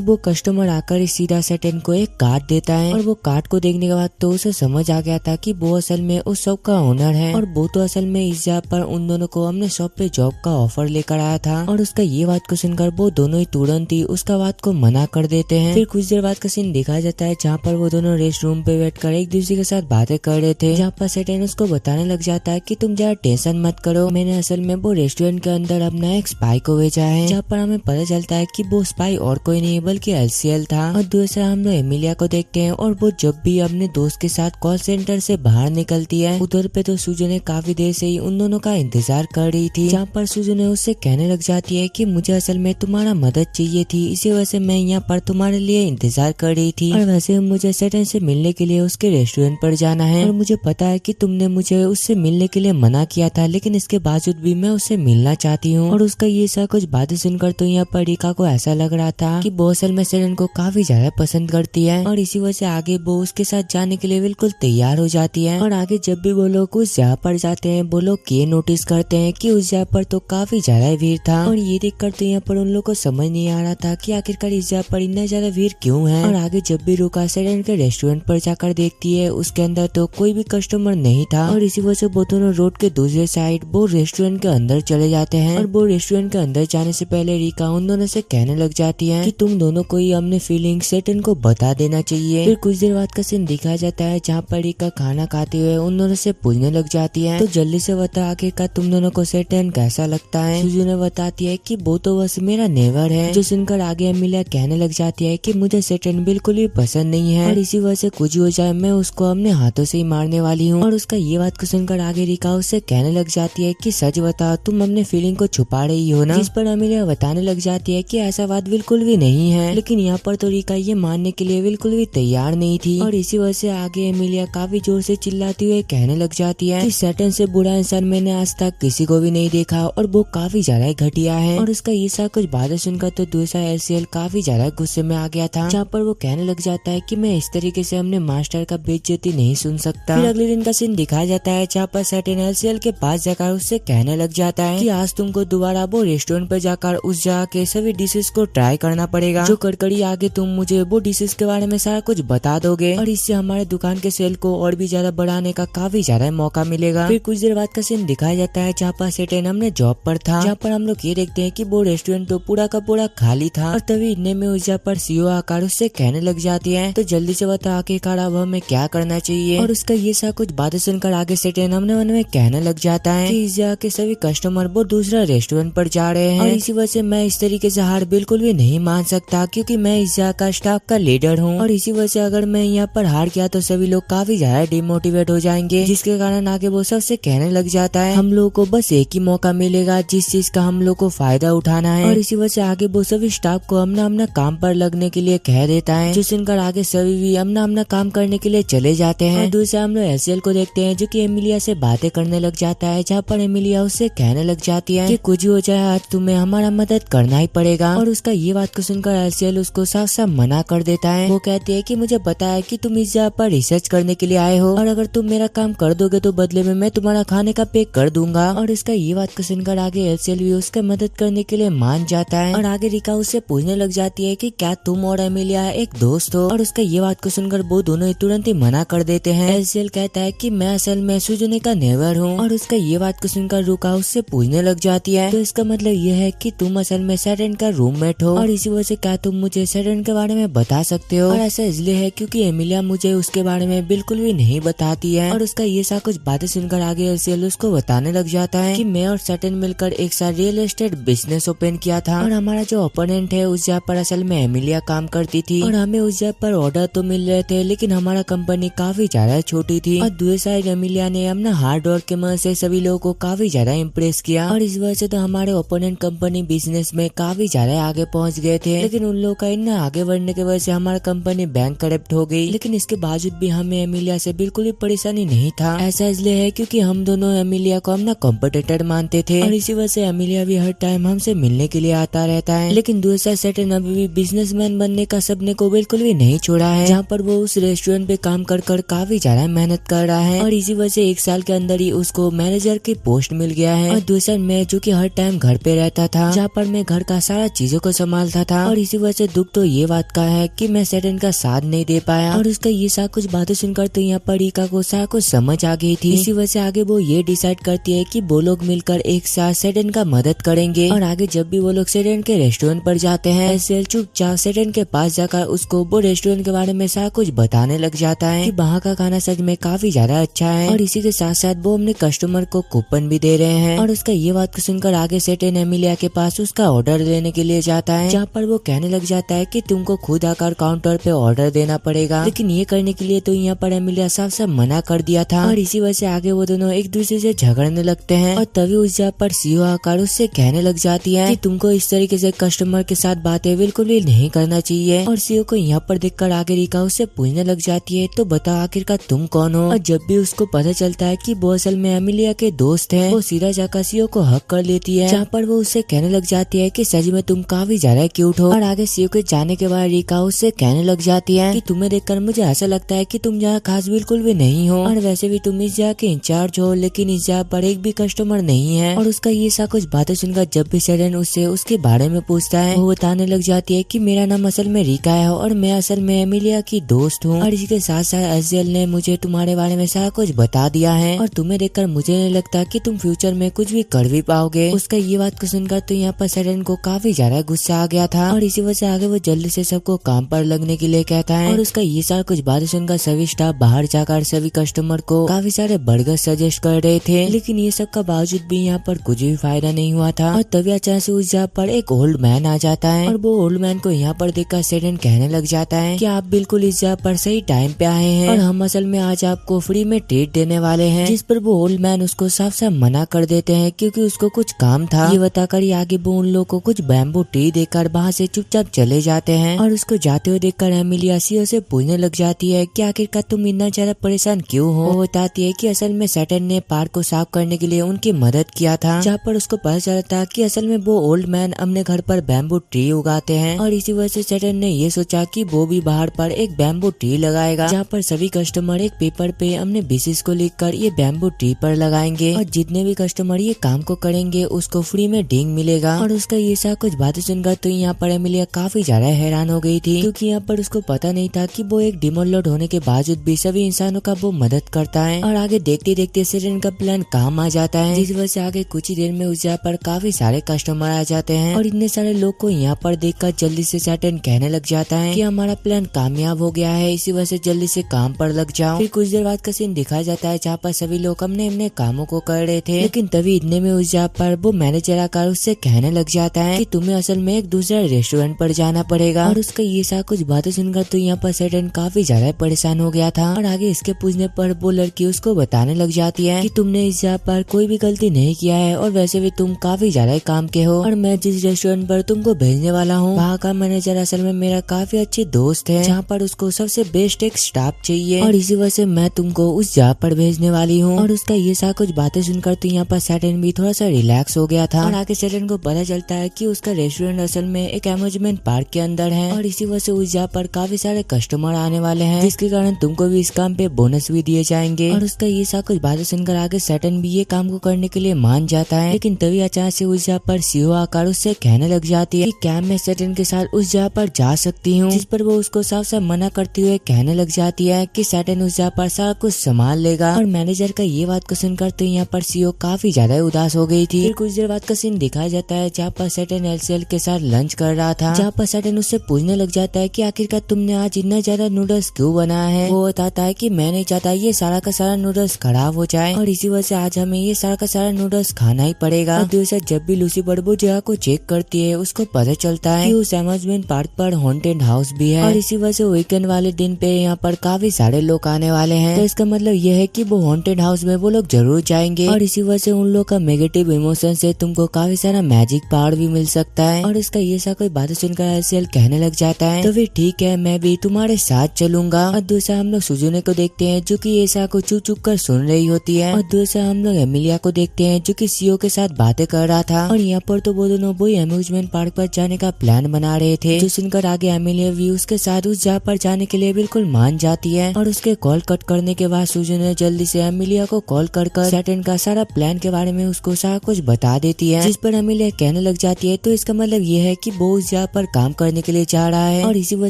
वो कस्टमर आकर सीधा सैटर्न को एक कार्ड देता है। और वो कार्ड को देखने के बाद तो उसे समझ आ गया था कि वो असल में उस शॉप का ओनर है और वो तो असल में इस जगह पर उन दोनों को अपने शॉप पे जॉब का ऑफर लेकर आया था। और उसका ये बात को सुनकर वो दोनों ही तुरंत ही उसका बात को मना कर देते हैं। फिर कुछ देर बाद का सीन दिखाया जाता है जहाँ पर वो दोनों रेस्ट रूम पे बैठकर एक दूसरे के साथ बातें कर रहे थे, जहाँ पर सैटर्न उसको बताने लग जाता है कि तुम ज्यादा टेंशन मत करो, मैंने असल में वो रेस्टोरेंट के अंदर अपना एक स्पाई को भेजा है। जहाँ पर हमें पता चलता है कि वो स्पाई और कोई नहीं बल्कि एलसीएल था। और दूसरा हम लोग एमिलिया को देखते हैं और वो जब भी अपने दोस्त के साथ कॉल सेंटर से बाहर निकलती है, उधर पे तो सुजू ने काफी देर से ही उन दोनों का इंतजार कर रही थी, जहाँ पर सुजू ने उससे कहने लग जाती है कि मुझे असल में तुम्हारा मदद चाहिए थी, इसी वजह से मैं यहाँ पर तुम्हारे लिए इंतजार कर रही थी। और वैसे मुझे सैटर्न से मिलने के लिए उसके रेस्टोरेंट पर जाना है और मुझे पता है कि तुमने मुझे उससे मिलने के लिए मना किया था, लेकिन इसके बावजूद भी मैं उससे मिलना चाहती हूँ। और उसका ये सब कुछ बातें सुनकर तो यहाँ पर रिका को ऐसा लग रहा था कि वो असल में सैटर्न को काफी ज्यादा पसंद करती है और इसी वजह से आगे वो उसके साथ जाने के लिए बिल्कुल तैयार हो जाती है। और आगे जब भी वो लोग उस जगह पर जाते हैं, वो लोग ये नोटिस करते हैं कि उस जगह पर तो काफी ज्यादा भीड़ था। और ये देखकर तो यहाँ पर उन लोग को समझ नहीं आ रहा था कि आखिरकार इस जगह पर इतना ज्यादा भीड़ क्यों है। और आगे जब भी रुका सैटर्न के रेस्टोरेंट पर जाकर देखती है, उसके अंदर तो कोई भी कस्टमर नहीं था और इसी वजह से वो दोनों रोड के दूसरे साइड वो रेस्टोरेंट के अंदर चले जाते हैं। और वो रेस्टोरेंट के अंदर जाने से पहले रिका उन दोनों से कहने लग जाती है कि तुम दोनों को ही अपने फीलिंग सैटर्न को बता देना चाहिए। फिर कुछ देर बाद का सीन दिखाया जाता है जहाँ पर रिका खाना खाते हुए उन दोनों से पूछने लग जाती है, तो जल्दी से बता आखिरकार तुम दोनों को सैटर्न कैसा लगता है। सुजू ने बताती है कि वो तो बस मेरा नेवर है, जो सुनकर आगे एमिलिया कहने लग जाती है कि मुझे सैटर्न बिल्कुल भी पसंद नहीं है और इसी वजह से कुछ हो जाए मैं उसको अपने हाथों से ही मारने वाली हूँ। और उसका ये बात को सुनकर आगे रिका उससे कहने लग जाती है कि सच बता, तुम अपने फीलिंग को छुपा रही हो ना। जिस पर एमिलिया बताने लग जाती है कि ऐसा बात बिल्कुल भी नहीं है, लेकिन यहाँ पर तो रिका ये मानने के लिए बिल्कुल भी तैयार नहीं थी। और इसी वजह से आगे एमिलिया काफी जोर से चिल्लाती हुए कहने लग जाती है कि सैटर्न से बुरा इंसान मैंने आज तक किसी को भी नहीं देखा और वो काफी ज्यादा घटिया है। और उसका ये सब कुछ बातें सुनकर तो दूसरा एलसीएल काफी ज्यादा गुस्से में आ गया था, जहाँ पर वो कहने लग जाता है कि मैं इस तरीके से अपने मास्टर का बेइज्जती नहीं सुन सकता। फिर अगले दिन का सीन दिखाया जाता है जहाँ पर सैटर्न एलसीएल के पास जाकर उससे कहने लग जाता है कि आज तुमको दोबारा वो रेस्टोरेंट पर जाकर उस जगह के सभी डिशेस को ट्राई करना पड़ेगा, जो कड़कड़ी आगे तुम मुझे वो डिशेस के बारे में सारा कुछ बता दोगे और इससे हमारे दुकान के सेल को और भी ज्यादा बढ़ाने का काफी ज्यादा मौका मिलेगा। फिर कुछ देर बाद का सीन दिखाया जाता है जहाँ पर सैटर्न हमने जॉब पर था, जहाँ पर हम लोग ये देखते हैं कि वो रेस्टोरेंट तो पूरा का पूरा खाली था। और तभी इतने में उस जगह पर सीईओ आकर उससे कहने लग जाती है, तो जल्दी से बता आखिरकार अब हमें क्या करना चाहिए। और उसका ये सब कुछ बातें सुनकर आगे सैटर्न हमने मन में कहने लग जाता है कि इस जगह के सभी कस्टमर वो दूसरा रेस्टोरेंट पर जा रहे हैं और इसी वजह से मैं इस तरीके से हार बिल्कुल भी नहीं मान सकता, क्योंकि मैं इस जगह का स्टाफ का लीडर हूँ और इसी वजह से अगर मैं यहाँ पर हार गया तो सभी लोग काफी ज्यादा डिमोटिवेट हो जाएंगे, जिसके कारण आगे वो सबसे कहने लग जाता है हम लोग को बस एक ही मौका मिलेगा जिस चीज का हम लोग को फायदा उठाना है। और इसी वजह से आगे वो सभी स्टाफ को अपना अपना काम पर लगने के लिए कह देता है, जो सुनकर आगे सभी भी अपना अपना काम करने के लिए चले जाते हैं। और दूसरा हम लोग एलसीएल को देखते हैं जो कि एमिलिया से बातें करने लग जाता है, जहाँ पर एमिलिया उससे कहने लग जाती है कि कुछ हो जाए आज तुम्हें हमारा मदद करना ही पड़ेगा। और उसका ये बात को सुनकर एलसीएल उसको साफ साफ मना कर देता है। वो कहती है कि मुझे पता है कि तुम इस जगह पर रिसर्च करने के लिए आए हो और अगर तुम मेरा काम कर दोगे तो बदले में मैं तुम्हारा खाने का पे कर दूंगा। और इसका ये बात को सुनकर आगे एलसीएल भी उसका मदद करने के लिए मान जाता है। और आगे रिका उससे पूछने लग जाती है कि क्या तुम और एमिलिया एक दोस्त हो। और उसका ये बात को सुनकर वो दोनों तुरंत ही मना कर देते हैं। एलसीएल कहता है कि मैं असल में सुजुने का नेवर हूँ। और उसका ये बात को सुनकर रुका उससे पूछने लग जाती है, तो इसका मतलब ये है कि तुम असल में सैटर्न का रूममेट हो और इसी वजह से क्या तुम मुझे सैटर्न के बारे में बता सकते हो। और ऐसा इसलिए है क्योंकि एमिलिया मुझे उसके बारे में बिल्कुल भी नहीं बताती है। और उसका ये सा कुछ बातें सुनकर आगे एलसीएल उसको बताने लग जाता है कि मैं और सैटर्न मिलकर एक साथ रियल एस्टेट बिजनेस ओपन किया था और हमारा जो ओपोनेंट है उस जगह पर असल में एमिलिया काम करती थी और हमें उस जगह पर ऑर्डर तो मिल रहे थे, लेकिन हमारा कंपनी काफी ज्यादा छोटी थी। और दूसरी साइड एमिलिया ने अपना हार्ड वर्क के मदद से सभी लोगों को काफी ज्यादा इम्प्रेस किया और इस वजह से तो हमारे ओपोनेंट कंपनी बिजनेस में काफी ज्यादा आगे पहुंच गए थे। लेकिन उन लोगों का इतना आगे बढ़ने की वजह से हमारा कंपनी बैंक करप्ट हो गई। लेकिन इसके बावजूद भी हमें एमिलिया से बिल्कुल भी परेशानी नहीं था। ऐसा इसलिए है क्योंकि हम दोनों एमिलिया को अपना कॉम्पिटिटर मानते थे और इसी वजह से एमिलिया भी हर टाइम हमसे मिलने के लिए आता रहता है। लेकिन दूसरा सैटर्न अभी भी बिजनेसमैन बनने का सपने को बिल्कुल बिल्कुल भी नहीं छोड़ा है, जहाँ पर वो उस रेस्टोरेंट पे काम कर काफी ज्यादा मेहनत कर रहा है और इसी वजह से 1 साल के अंदर ही उसको मैनेजर की पोस्ट मिल गया है। और दूसरा मैं जो कि हर टाइम घर पे रहता था, जहाँ पर मैं घर का सारा चीजों को संभालता था और इसी वजह से दुख तो ये बात का है कि मैं सैटर्न का साथ नहीं दे पाया। और उसका ये सारा कुछ बातें सुनकर तो यहाँ पर रिका को सारा कुछ समझ आ गई थी। इसी वजह से आगे वो ये डिसाइड करती है कि वो लोग मिलकर एक साथ सैटर्न का मदद करेंगे। और आगे जब भी वो लोग सैटर्न के रेस्टोरेंट पर जाते हैं, एलसीएल चुपचाप सैटर्न के पास जाकर उसको वो रेस्टोरेंट के बारे में सारा कुछ बताने लग जाता है कि वहाँ का खाना सच में काफी ज्यादा अच्छा है और इसी के साथ साथ वो अपने कस्टमर को कूपन भी दे रहे हैं। और उसका ये बात को सुनकर आगे सैटर्न एमिलिया के पास उसका ऑर्डर लेने के लिए जाता है, जहाँ पर वो कहने लग जाता है कि तुमको खुद आकर काउंटर पे ऑर्डर देना पड़ेगा। लेकिन ये करने के लिए तो यहाँ पर एमिलिया साफ साफ मना कर दिया था और इसी वजह से आगे वो दोनों एक दूसरे से झगड़ने लगते हैं। और तभी उस जगह पर सीओ आकर उससे कहने लग जाती है कि तुमको इस तरीके से कस्टमर के साथ बातें बिल्कुल भी नहीं करना चाहिए। और सीओ को यहाँ पर देखकर आगे रिका उससे पूछने लग जाती है, तो बताओ आखिरकार तुम कौन हो। और जब भी उसको पता चलता है कि वो असल में एमिलिया के दोस्त हैं, वो सीधा जाकर सीओ को हक कर लेती है, जहाँ पर वो उससे कहने लग जाती है कि सच में तुम काफी ज्यादा क्यूट हो। और आगे सीओ के जाने के बाद रिका उससे कहने लग जाती है कि तुम्हें देखकर मुझे ऐसा लगता है कि तुम यहाँ खास बिल्कुल भी नहीं हो और वैसे भी तुम इस जगह के इंचार्ज हो, लेकिन इस जगह पर एक भी कस्टमर नहीं है। और उसका ये सा कुछ बातें सुनकर जब भी सैटर्न उससे उसके बारे में पूछता है, वो बताने लग जाती है कि मेरा नाम असल में रिका है और मैं असल में एमिलिया की दोस्त हूँ और इसी के साथ साथ एलसीएल ने मुझे तुम्हारे बारे में सारा कुछ बता दिया है और तुम्हें देखकर मुझे नहीं लगता कि तुम फ्यूचर में कुछ भी कर भी पाओगे। उसका ये बात को सुनकर तो यहाँ पर सैटर्न को काफी ज्यादा गुस्सा आ गया था और इसी वजह से आगे वो जल्दी से सबको काम पर लगने के लिए कहता है। और उसका ये सारा कुछ बातें सुनकर सभी स्टाफ बाहर जाकर सभी कस्टमर को काफी सारे बर्गर सजेस्ट कर रहे थे, लेकिन ये सब का बावजूद भी यहाँ पर कुछ भी फायदा नहीं हुआ था। और तभी अचानक से उस जगह पर एक ओल्ड मैन आ जाता है और वो ओल्ड मैन को यहाँ पर देखकर सैटर्न कहने लग जाता है कि आप बिल्कुल इस जगह पर सही टाइम पे आए हैं और हम असल में आज आपको फ्री में ट्रीट देने वाले हैं। जिस पर वो ओल्ड मैन उसको साफ साफ मना कर देते हैं क्योंकि उसको कुछ काम था। ये बताकर ही आगे वो उन लोगों को कुछ बैम्बू ट्री देकर वहाँ से चुपचाप चले जाते हैं। और उसको जाते हुए देखकर एमिलिया सीओ से पूछने लग जाती है कि आखिरकार तुम इतना ज्यादा परेशान क्यों हो। वो बताती है कि असल में सैटर्न ने पार्क को साफ करने के लिए उनकी मदद किया था, जहाँ पर उसको पता चला था कि असल में वो ओल्ड मैन अपने घर पर बैम्बू ट्री उगाते हैं और इसी वजह से सैटर्न ने ये सोचा कि वो भी बाहर पर एक बैम्बू ट्री लगाएगा, जहाँ पर सभी कस्टमर एक पेपर पे अपने विशेष को लिखकर ये बैम्बू ट्री पर लगाएंगे और जितने भी कस्टमर ये काम को करेंगे उसको फ्री में डिंग मिलेगा। और उसका ये सा कुछ बातें सुनकर तो यहाँ पर एमिलिया काफी ज्यादा हैरान हो गई थी, क्योंकि यहाँ पर उसको पता नहीं था कि वो एक डिमोन लॉर्ड होने के बावजूद भी सभी इंसानों का वो मदद करता है। और आगे देखते देखते सैटर्न का प्लान काम आ जाता है, जिस वजह से आगे कुछ ही देर में उस जगह पर काफी सारे कस्टमर आ जाते हैं। और इतने सारे लोग को यहाँ पर देखकर जल्दी से सैटर्न कहने लग जाता है कि हमारा प्लान कामयाब हो गया है, इसी वजह से जल्दी से काम पर लग जाओ। फिर कुछ देर बाद का सीन दिखाया जाता है जहाँ पर सभी लोग अपने अपने कामों को कर रहे थे, लेकिन तभी इतने में उस जगह पर वो मैनेजर आकर उससे कहने लग जाता है कि तुम्हें असल में एक दूसरे रेस्टोरेंट पर जाना पड़ेगा। और उसका ये सा कुछ बातें सुनकर तो यहाँ पर सैटर्न काफी ज्यादा परेशान हो गया था। और आगे इसके पूछने पर वो लड़की उसको बताने लग जाती है कि तुमने इस जगह पर कोई भी गलती नहीं किया है और वैसे भी तुम काफी ज्यादा काम के हो और मैं जिस रेस्टोरेंट पर तुमको भेजने वाला हूँ वहाँ का मैनेजर असल में मेरा काफी अच्छी दोस्त है, जहाँ पर उसको सबसे बेस्ट एक स्टाफ चाहिए और इसी वजह से मैं तुमको उस जगह पर भेजने वाली हूँ। और उसका ये सा कुछ बातें सुनकर तो यहाँ पर सैटर्न भी थोड़ा सा रिलैक्स हो गया था। और आगे सैटर्न को पता चलता है कि उसका रेस्टोरेंट असल में एक अम्यूजमेंट पार्क के अंदर है और इसी वजह से उस जगह पर काफी सारे कस्टमर आने वाले हैं, जिसके कारण तुमको भी इस काम पे बोनस भी दिए जाएंगे। और उसका ये सा कुछ बातें सुनकर आगे सैटर्न भी ये काम को करने के लिए मान जाता है, लेकिन तभी अचानक से उस जगह पर सीओ आकर उससे कहने लग जाती है कि क्या मैं सैटर्न के साथ उस जगह पर जा सकती हूँ, जिस पर वो उसको साफ साफ मना करते हुए कहने लग जाती है कि सैटर्न उस जगह पर सारा कुछ संभाल लेगा। और मैनेजर का ये बात को सुनकर तो यहाँ पर सीओ काफी ज्यादा उदास हो गई थी। फिर कुछ देर बाद का सीन दिखाया जाता है जहाँ पर सैटर्न एलसीएल के साथ लंच कर रहा था, जहाँ पर सैटर्न उससे पूछने लग जाता है कि आखिरकार तुमने आज इतना ज्यादा नूडल्स क्यों बनाया है। वो बताता है कि मैं नहीं चाहता ये सारा का सारा नूडल्स खराब हो जाए और इसी वजह से आज हमें ये सारा का सारा नूडल्स खाना ही पड़ेगा। और दूसरा जब भी लूसी बड़बू जगह को चेक करती है उसको पता चलता है कि उस अम्यूजमेंट पार्क पर हॉन्टेड हाउस भी है और इसी वजह से वीकेंड वाले दिन पे यहाँ पर काफी सारे लोग आने वाले हैं, तो इसका मतलब यह है कि वो हॉन्टेड हाउस में वो लोग जरूर जाएंगे और इसी वजह से उन लोग का नेगेटिव इमोशन से तुमको काफी सारा मैजिक पावर भी मिल सकता है। और इसका ये सा कोई बातें सुनकर एलसीएल कहने लग जाता है तो फिर ठीक है मैं भी तुम्हारे साथ चलूंगा। और दूसरा हम लोग सुजुने को देखते हैं जो कि ऐसा को चुप चुप कर सुन रही होती है और दूसरा हम लोग एमिलिया को देखते हैं जो कि सीओ के साथ बातें कर रहा था। और यहाँ पर तो वो दोनों वही अम्यूजमेंट पार्क पर जाने का प्लान बना रहे थे, जो सुनकर आगे एमिलिया भी भी उसके साथ उस जहाँ पर जाने के लिए बिल्कुल मान जाती है और उसके कॉल कट करने के बाद सुजुने जल्दी से एमिलिया को कॉल कर सैटर्न का सारा प्लान के बारे में उसको सारा कुछ बता देती है, जिस पर एमिलिया कहने लग जाती है तो इसका मतलब ये है कि वो उस जहाँ पर काम करने के लिए जा रहा है और इसी वजह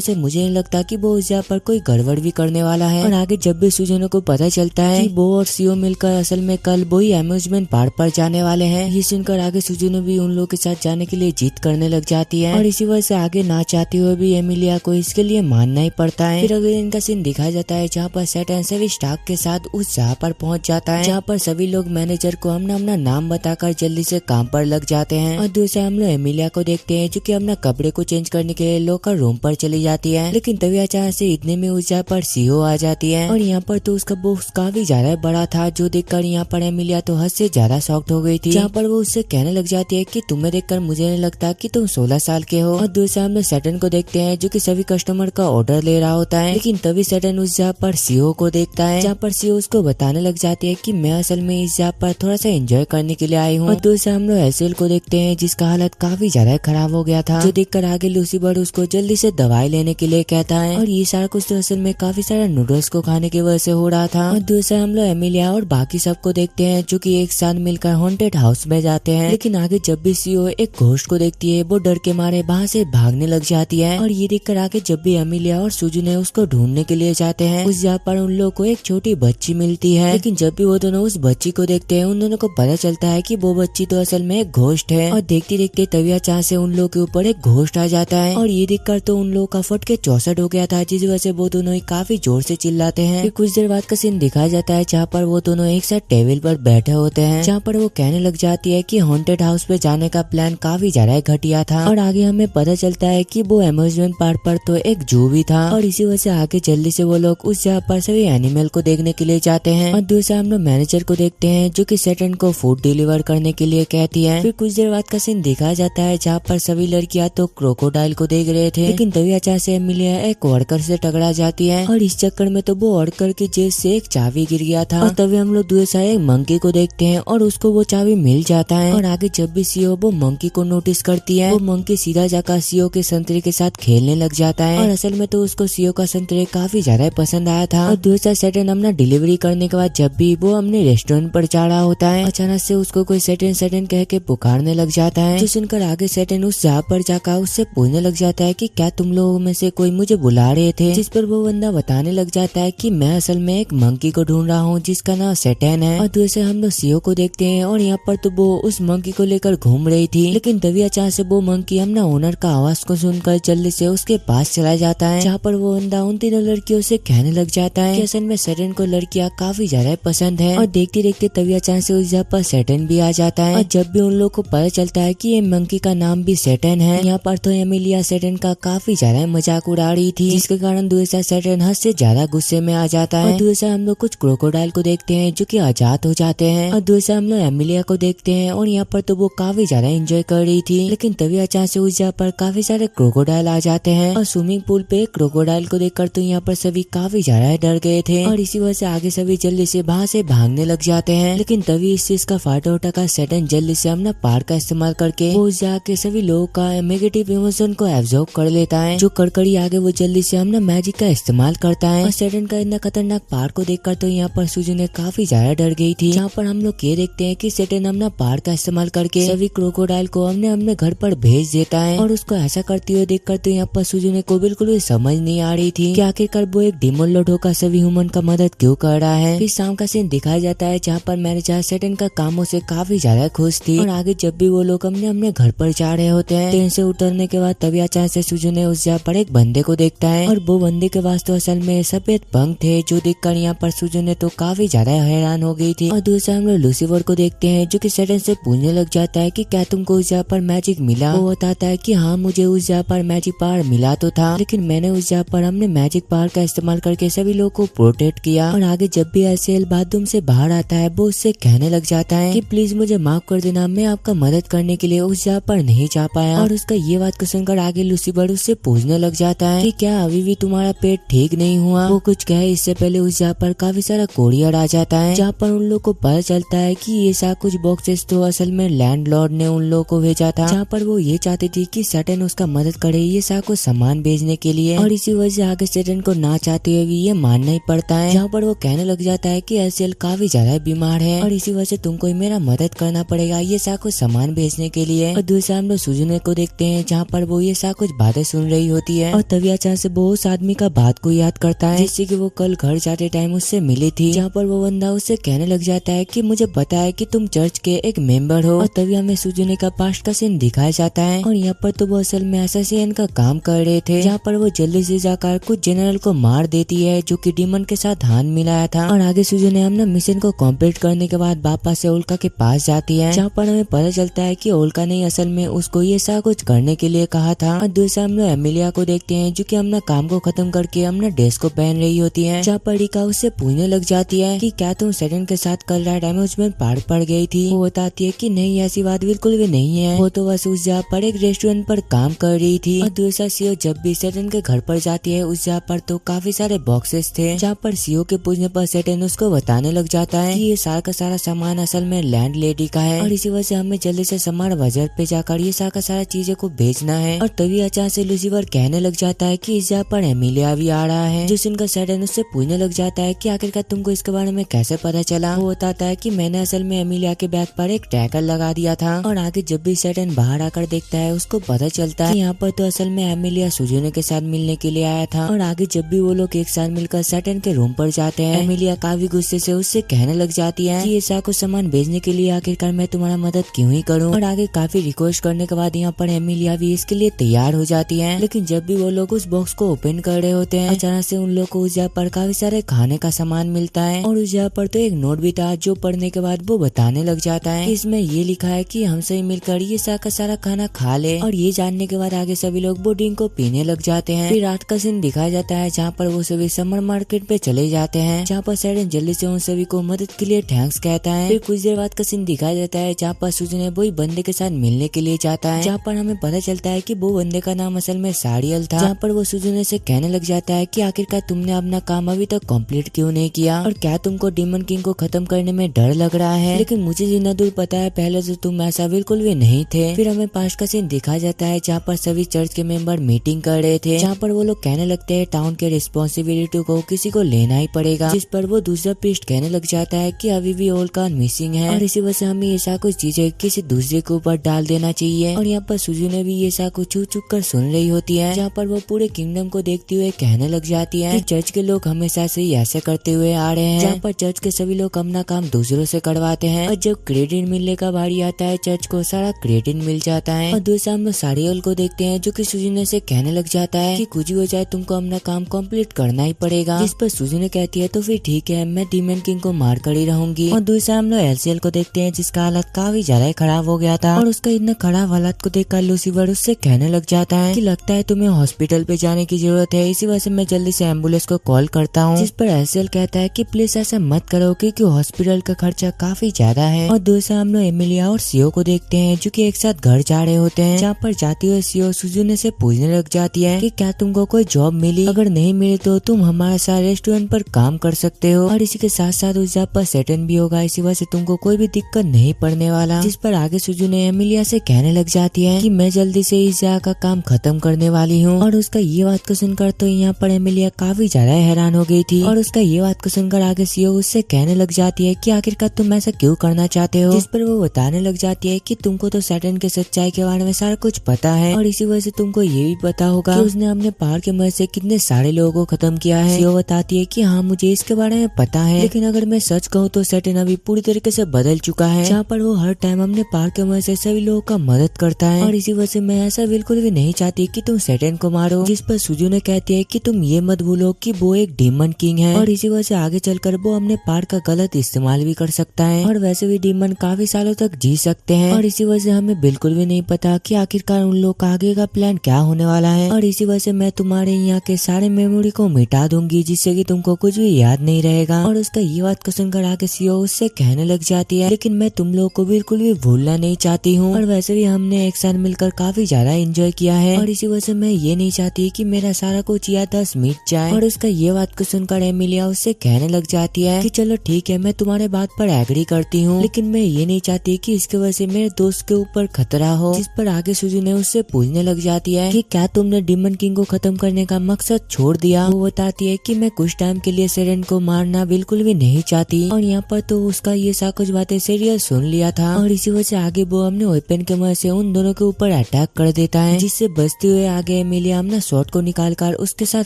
से मुझे नहीं लगता कि वो उस जहाँ पर कोई गड़बड़ भी करने वाला है। और आगे जब भी सुजुने को पता चलता है कि वो और सीओ मिलकर असल में कल वो ही अम्यूजमेंट पार्क पर जाने वाले हैं, ये सुनकर आगे सुजुने भी उन लोगों के साथ जाने के लिए जिद करने लग जाती है और इसी वजह से आगे ना चाहते हुए भी एमिलिया को इसके लिए मानना ही पड़ता है। फिर अगले दिन का सीन दिखाया जाता है जहाँ पर सैटर्न सभी स्टाफ के साथ उस जगह पर पहुंच जाता है, जहाँ पर सभी लोग मैनेजर को अपना नाम बताकर जल्दी से काम पर लग जाते हैं। और दूसरे हम लोग एमिलिया को देखते हैं जो कि अपना कपड़े को चेंज करने के लिए लॉकर रूम पर चली जाती है, लेकिन तभी अचानक से इतने में उस जगह पर सीओ आ जाती है और यहाँ पर तो उसका बॉक्स काफी ज्यादा बड़ा था, जो देखकर यहाँ पर एमिलिया तो हद से ज्यादा शॉक्ड हो गई थी, जहाँ पर वो उससे कहने लग जाती है कि तुम्हें देखकर मुझे नहीं लगता कि तुम 16 साल के हो। और दूसरे हम लोग सैटर्न को देखते हैं जो कि सभी कस्टमर का ऑर्डर ले रहा होता है, लेकिन तभी सैटर्न उस जगह पर सीओ को देखता है, जहाँ पर सीओ उसको बताने लग जाती है कि मैं असल में इस जगह पर थोड़ा सा एंजॉय करने के लिए आई हूँ। और दूसरे हम लोग एसेल को देखते हैं जिसका हालत काफी ज्यादा खराब हो गया था, जो देखकर आगे लूसीफर उसको जल्दी से दवाई लेने के लिए कहता है और ये सारा कुछ तो असल में काफी सारा नूडल्स को खाने की वजह से हो रहा था। और दूसरे हम लोग एमिलिया और बाकी सबको देखते हैं जो कि एक साथ मिलकर हॉन्टेड हाउस में जाते हैं, लेकिन आगे जब भी सीओ एक घोस्ट को देखती है वो डर के मारे वहाँ से भागने लग जाती है और ये देखकर आगे जब भी एमिलिया और सुजुने उसको ढूंढने के लिए जाते हैं उस जगह पर उन लोगों को एक छोटी बच्ची मिलती है, लेकिन जब भी वो दोनों उस बच्ची को देखते हैं उन दोनों को पता चलता है कि वो बच्ची तो असल में एक घोस्ट है। और देखते देखते तभी अचानक से उन लोगों के ऊपर एक घोस्ट आ जाता है और ये देखकर तो उन लोगों का फट के 64 हो गया था, जिस वजह से वो दोनों ही काफी जोर से चिल्लाते हैं। फिर कुछ देर बाद का सीन दिखाया जाता है जहाँ पर वो दोनों एक साथ टेबल पर बैठे होते हैं, जहाँ पर वो कहने लग जाती है कि हॉन्टेड हाउस पे जाने का प्लान काफी ज्यादा घटिया था और आगे हमें पता चलता है कि वो अम्यूजमेंट पार्क पर तो एक जू भी था और इसी वजह से आगे जल्दी से वो लोग उस जगह पर सभी एनिमल को देखने के लिए जाते हैं। और दूसरा हम लोग मैनेजर को देखते हैं जो कि सैटर्न को फूड डिलीवर करने के लिए कहती है। फिर कुछ देर बाद का सीन दिखाया जाता है जहाँ पर सभी लड़कियां तो क्रोकोडाइल को देख रहे थे, लेकिन तभी अचानक से एमिलिया एक वर्कर से टकरा जाती है और इस चक्कर में तो वो वर्कर की जेब से एक चाबी गिर गया था और तभी हम लोग दूसरे साइड एक मंकी को देखते हैं और उसको वो चाबी मिल जाता है। और आगे जब भी सीओ वो मंकी को नोटिस करती है वो मंकी सीधा जाकर सीओ के संतरे के साथ खेलने लग जाता है और असल में तो उसको सीओ का संतरे काफी ज्यादा पसंद आया था। और दूसरा सैटर्न अपना डिलीवरी करने के बाद जब भी वो अपने रेस्टोरेंट पर जा रहा होता है अचानक से उसको कोई सैटर्न सैटर्न कह के पुकारने लग जाता है, जो सुनकर आगे सैटर्न उस जगह पर जाकर उससे पूछने लग जाता है कि क्या तुम लोगों में से कोई मुझे बुला रहे थे, जिस पर वो बंदा बताने लग जाता है कि मैं असल में एक मंकी को ढूंढ रहा हूँ जिसका नाम सैटर्न है। और दूसरे हम लोग सीओ को देखते हैं और यहाँ पर तो वो उस मंकी को लेकर घूम रही थी, लेकिन तभी अचानक से वो मंकी अपना ओनर का आवाज को सुनकर जल्दी से उसके पास चला जाता है, जहाँ पर वो बंदा उन तीनों लड़कियों से कहने लग जाता है कि असल में सैटर्न को लड़कियां काफी ज्यादा पसंद है। और देखते देखते तभी अचानक से उस जगह पर सैटर्न भी आ जाता है और जब भी उन लोग को पता चलता है कि ये मंकी का नाम भी सैटर्न है, यहाँ पर तो एमिलिया सैटर्न का काफी ज्यादा मजाक उड़ा रही थी, जिसके कारण दूसरा सैटर्न हद से ज्यादा गुस्से में आ जाता है। और दूसरा हम लोग कुछ क्रोकोडाइल को देखते हैं जो कि आजाद हो जाते हैं और दूसरा हम लोग एमिलिया को देखते हैं और यहाँ पर तो वो काफी ज्यादा एंजॉय कर रही थी, लेकिन तभी अचानक से उस जगह पर काफी सारे क्रोकोडाइल आ जाते हैं और स्विमिंग पूल पे क्रोकोडाइल को देखकर तो यहाँ पर सभी काफी ज्यादा डर गए थे और इसी वजह से आगे सभी जल्दी से वहाँ से भागने लग जाते हैं। लेकिन तभी इस चीज का फायदा उठाकर सैटर्न जल्दी से अपना पार का इस्तेमाल करके वो उस जगह के सभी लोगों का नेगेटिव इमोशन को एब्जॉर्ब कर लेता है, जो कड़कड़ी आगे वो जल्दी से अपना मैजिक का इस्तेमाल करता है। और सैटर्न का इतना खतरनाक पार को देखकर तो यहाँ पर सुजुने काफी ज्यादा डर गई थी, जहाँ पर हम लोग ये देखते हैं कि सैटर्न अपना पार का इस्तेमाल करके सभी क्रोकोडाइल को अपने घर पर भेज देता है और उसको ऐसा करते हुए देखकर तो यहाँ पर सुजुने को बिल्कुल भी समझ नहीं आ रही थी कि आखिरकार वो एक डिमन लॉर्ड होकर सभी ह्यूमन का मदद क्यों कर रहा है। फिर शाम का सीन दिखाया जाता है जहाँ पर मैनेजर सैटर्न का कामों से काफी ज्यादा खुश थी और आगे जब भी वो लोग अपने घर पर जा रहे होते हैं ट्रेन से उतरने के बाद तभी अचानक से सुजुने उस जगह पर एक बंदे को देखता है और वो बंदे के पास तो असल में सफेद पंख थे, जो देखकर यहाँ पर सुजुने तो काफी ज्यादा हैरान हो गई थी। और दूसरा हम लोग लूसीफर को देखते हैं जो कि सैटर्न से पूछने लग जाता है कि क्या तुमको उस जगह पर मैजिक मिला। वो बताता है कि हाँ मुझे उस जगह पर मैजिक पावर मिला तो था, लेकिन मैंने उस जगह पर हमने मैजिक पावर का इस्तेमाल करके सभी लोगों को प्रोटेक्ट किया। और आगे जब भी एसेल बाथरूम से बाहर आता है वो उससे कहने लग जाता है कि प्लीज मुझे माफ कर देना, मैं आपका मदद करने के लिए उस जगह पर नहीं जा पाया। और उसका ये बात को सुनकर आगे लूसीफर उससे पूछने लग जाता है कि क्या अभी भी तुम्हारा पेट ठीक नहीं हुआ। वो कुछ कहे इससे पहले उस जगह पर काफी सारा कोरियर आ जाता है, जहाँ पर उन लोग को पता चलता है कि ये सारा कुछ बॉक्सेस तो असल में लैंडलॉर्ड ने उन लोगों को भेजा था, जहाँ पर वो ये चाहती थी कि सैटर्न उसका मदद करे ये सारा कुछ सामान भेजने के लिए, और इसी वजह से आगे सेटन को ना चाहते हुए भी ये मानना ही पड़ता है। जहाँ पर वो कहने लग जाता है कि एलसीएल काफी ज्यादा बीमार है और इसी वजह से तुमको मेरा मदद करना पड़ेगा ये सा कुछ सामान भेजने के लिए। और दूसरा हम लोग सुजुने को देखते हैं जहाँ पर वो ये सा कुछ बातें सुन रही होती है और तभी अचानक से वो उस आदमी का बात को याद करता है जिससे कि वो कल घर जाते टाइम उससे मिली थी। जहाँ पर वो बंदा उससे कहने लग जाता है कि मुझे पता है कि तुम चर्च के एक मेंबर हो। और तभी हमें सुजुने का पास्ट का सीन दिखाया जाता है और यहाँ पर तो वो असल में असैसिन का काम कर रहे थे, जहाँ पर वो जल्दी से जाकर कुछ जनरल को मार देती है जो कि डीमन के साथ हाथ मिलाया था। और आगे सुजुने हमने मिशन को कंप्लीट करने के बाद वापस से ओल्का के पास जाती है, जहाँ पर हमें पता चलता है कि ओल्का ने असल में उसको ये सब कुछ करने के लिए कहा था। और दूसरा हम लोग एमिलिया को देखते हैं जो कि अपना काम को खत्म करके अपना ड्रेस को पहन रही होती है, जहाँ पर रिका उससे पूछने लग जाती है कि क्या तुम सेटन के साथ कल रात अम्यूजमेंट पार्क पड़ गई थी। वो बताती है कि नहीं, ऐसी बात बिल्कुल भी नहीं है, वो तो बस उस जगह पर एक रेस्टोरेंट पर काम कर रही थी। और दूसरा सीओ जब भी सेटन के घर पर जाती है उस जगह पर तो काफी सारे बॉक्सेस थे, जहाँ पर सीओ के पूछने पर सेटन उसको बताने लग जाता है कि ये सारा का सारा सामान असल में लैंड लेडी का है और इसी वजह से हमें जल्दी से सामान बाजार पे जाकर ये सारा का सारा चीजें को बेचना है। और तभी अचानक से लूसीफर कहने लग जाता है कि इस जगह पर एमिलिया भी आ रहा है, जो इनका सेटन उससे पूछने लग जाता है कि आखिरकार तुमको इसके बारे में कैसे पता चला। वो बताता है कि मैंने असल में एमिलिया के बैग पर एक टैगर लगा दिया था। और आगे जब भी सेटन बाहर आकर देखता है उसको पता चलता है यहाँ पर तो असल में एमिलिया सुजुने के साथ मिलने के लिए आया था। और आगे जब भी वो लोग एक साथ मिलकर सेटन के रूम पर जाते हैं, एमिलिया काफी गुस्से से उससे कहने लग जाती है कि ये सारा कुछ सामान भेजने के लिए आखिरकार मैं तुम्हारा मदद क्यों ही करूं। और आगे काफी रिक्वेस्ट करने के बाद यहाँ पर एमिलिया भी इसके लिए तैयार हो जाती है। लेकिन जब भी वो लोग उस बॉक्स को ओपन कर रहे होते हैं अचानक से उन लोग को उस जगह पर काफी सारे खाने का सामान मिलता है और उस जगह पर तो एक नोट भी था जो पढ़ने के बाद वो बताने लग जाता है इसमें ये लिखा है कि हमसे मिलकर ये सारा का सारा खाना खा ले। और ये जानने के बाद आगे सभी लोग वो ड्रिंक को पीने लग जाते हैं। फिर रात का सीन दिखाया जाता है जहाँ पर वो सभी समर मार्केट पे चले जाते हैं, जहाँ पर सेटन जल्दी से उन सभी को मदद के लिए थैंक्स कहता है। फिर कुछ देर बाद का सीन दिखाया जाता है जहाँ पर सुजुने वही बंदे के साथ मिलने के लिए जाता है, जहाँ पर हमें पता चलता है कि वो बंदे का नाम असल में साड़ियल था। जहाँ पर वो सुजुने से कहने लग जाता है कि आखिरकार तुमने अपना काम अभी तक कंप्लीट क्यों नहीं किया और क्या तुमको डीमन किंग को खत्म करने में डर लग रहा है। लेकिन मुझे जितना दूर पता है पहले तो तुम ऐसा बिल्कुल भी नहीं थे। फिर हमें पास्ट का सीन दिखाया जाता है जहाँ पर सभी चर्च के मेंबर मीटिंग कर रहे थे, जहाँ पर वो लोग कहने लगते हैं टाउन के रिस्पॉन्सिबिलिटी को किसी को लेना ही पड़ेगा, जिस पर वो दूसरा प्रीस्ट कहने लग जाता है कि अभी भी ओल्का मिसिंग है और इसी वजह से हमें ऐसा कुछ चीजें किसी दूसरे के ऊपर डाल देना चाहिए। और यहाँ पर सुजुने भी ये सा कुछ चुप कर सुन रही होती है, जहाँ पर वो पूरे किंगडम को देखते हुए कहने लग जाती है कि चर्च के लोग हमेशा से ही ऐसे करते हुए आ रहे हैं, जहाँ पर चर्च के सभी लोग अपना काम दूसरों से करवाते हैं और जब क्रेडिट मिलने का बारी आता है चर्च को सारा क्रेडिट मिल जाता है। और दूसरा हम लोग साड़ियल को देखते हैं जो कि सुजुने से कहने लग जाता है कि कुछ भी हो जाए तुमको अपना काम कंप्लीट करना ही पड़ेगा, जिस पर सुजुने कहती है तो फिर ठीक है मैं डीमन किंग को मार कर ही रहूंगी। और दूसरा हम लोग एलसीएल को देखते हैं जिसका हालत काफी ज्यादा खराब हो गया था और उसका इतना खराब हालत को देखकर लूसीफर उससे कहने लग जाता है कि लगता है तुम्हें हॉस्पिटल पे जाने की जरूरत है, इसी वजह से मैं जल्दी से एम्बुलेंस को कॉल करता हूँ। जिस पर एलसीएल कहता है कि प्लीज ऐसा मत करो क्योंकि हॉस्पिटल का खर्चा काफी ज्यादा है। और दूसरा हम लोग एमिलिया और सीओ को देखते हैं जो कि एक साथ घर जा रहे होते हैं, जहाँ पर जाते हुए सीओ सुजुने से पूछने लग जाती है कि क्या तुमको कोई जॉब मिली, अगर नहीं मिली तो तुम हमारे साथ रेस्टोरेंट पर काम कर सकते हो और इसी के साथ साथ उस जगह पर सेटन भी होगा, इसी वजह से तुमको कोई भी दिक्कत नहीं पड़ने वाला। जिस पर आगे सुजुने एमिलिया से कहने लग जाती है कि मैं जल्दी से इस जगह का काम खत्म करने वाली हूँ। और उसका ये बात को सुनकर तो यहाँ पर एमिलिया काफी ज्यादा हैरान हो गई थी और उसका ये बात को सुनकर आगे सीओ उससे कहने लग जाती है कि आखिरकार तुम ऐसा क्यों करना चाहते हो। जिस पर वो बताने लग जाती है कि तुमको तो सेटन के सच्चाई के बारे में सारा कुछ पता है और इसी वजह से तुमको ये भी पता होगा कि उसने अपने पहाड़ के मदद से कितने सारे लोगों को खत्म किया है। सीओ बताती है कि हाँ मुझे इसके बारे में पता है, लेकिन अगर मैं सच कहूँ तो सेटन अभी पूरी तरीके से बदल चुका है, जहाँ पर वो हर टाइम अपने पहाड़ के मदद से सभी लोगों का मदद करता है और इसी वजह से मैं ऐसा बिल्कुल भी नहीं चाहती कि तुम सेटन को मारो। जिस पर सुजुने कहती है कि तुम ये मत भूलो कि वो एक डीमन किंग है और इसी वजह से आगे चलकर वो अपने पहाड़ का गलत इस्तेमाल भी कर सकता है और वैसे भी डीमन काफी सालों तक जी सकते हैं और इसी वजह से हमें बिल्कुल भी नहीं पता कि आखिरकार उन लोग का आगे का प्लान क्या होने वाला है। और इसी वजह से मैं तुम्हारे यहाँ के सारे मेमोरी को मिटा दूंगी जिससे कि तुमको कुछ भी याद नहीं रहेगा। और उसका ये बात को सुनकर आगे सीओ उससे कहने लग जाती है लेकिन मैं तुम लोग को बिल्कुल भी भूलना नहीं चाहती हूँ और वैसे भी हमने एक साथ मिलकर काफी ज्यादा एंजॉय किया है और इसी वजह से मैं ये नहीं चाहती कि मेरा सारा कुछ याददाश्त मिट जाए। और उसका ये बात को सुनकर एमिलिया उससे कहने लग जाती है कि चलो ठीक है मैं तुम्हारे बात पर एग्री करती हूँ, लेकिन मैं ये नहीं चाहती कि इसकी वजह से मेरे दोस्त के ऊपर खतरा हो। जिस पर आगे सुजुने उससे पूछने लग जाती है कि क्या तुमने डीमन किंग को खत्म करने का मकसद छोड़ दिया। वो बताती है कि मैं कुछ टाइम के लिए सेरेन को मारना बिल्कुल भी नहीं चाहती और यहाँ पर तो उसका ये सब कुछ बातें सीरियल सुन लिया था और इसी वजह से आगे वो अपने वेपन के मदद से उन दोनों के ऊपर अटैक कर देता है, जिससे बचते हुए आगे एमिलिया अपना शॉट को निकालकर उसके साथ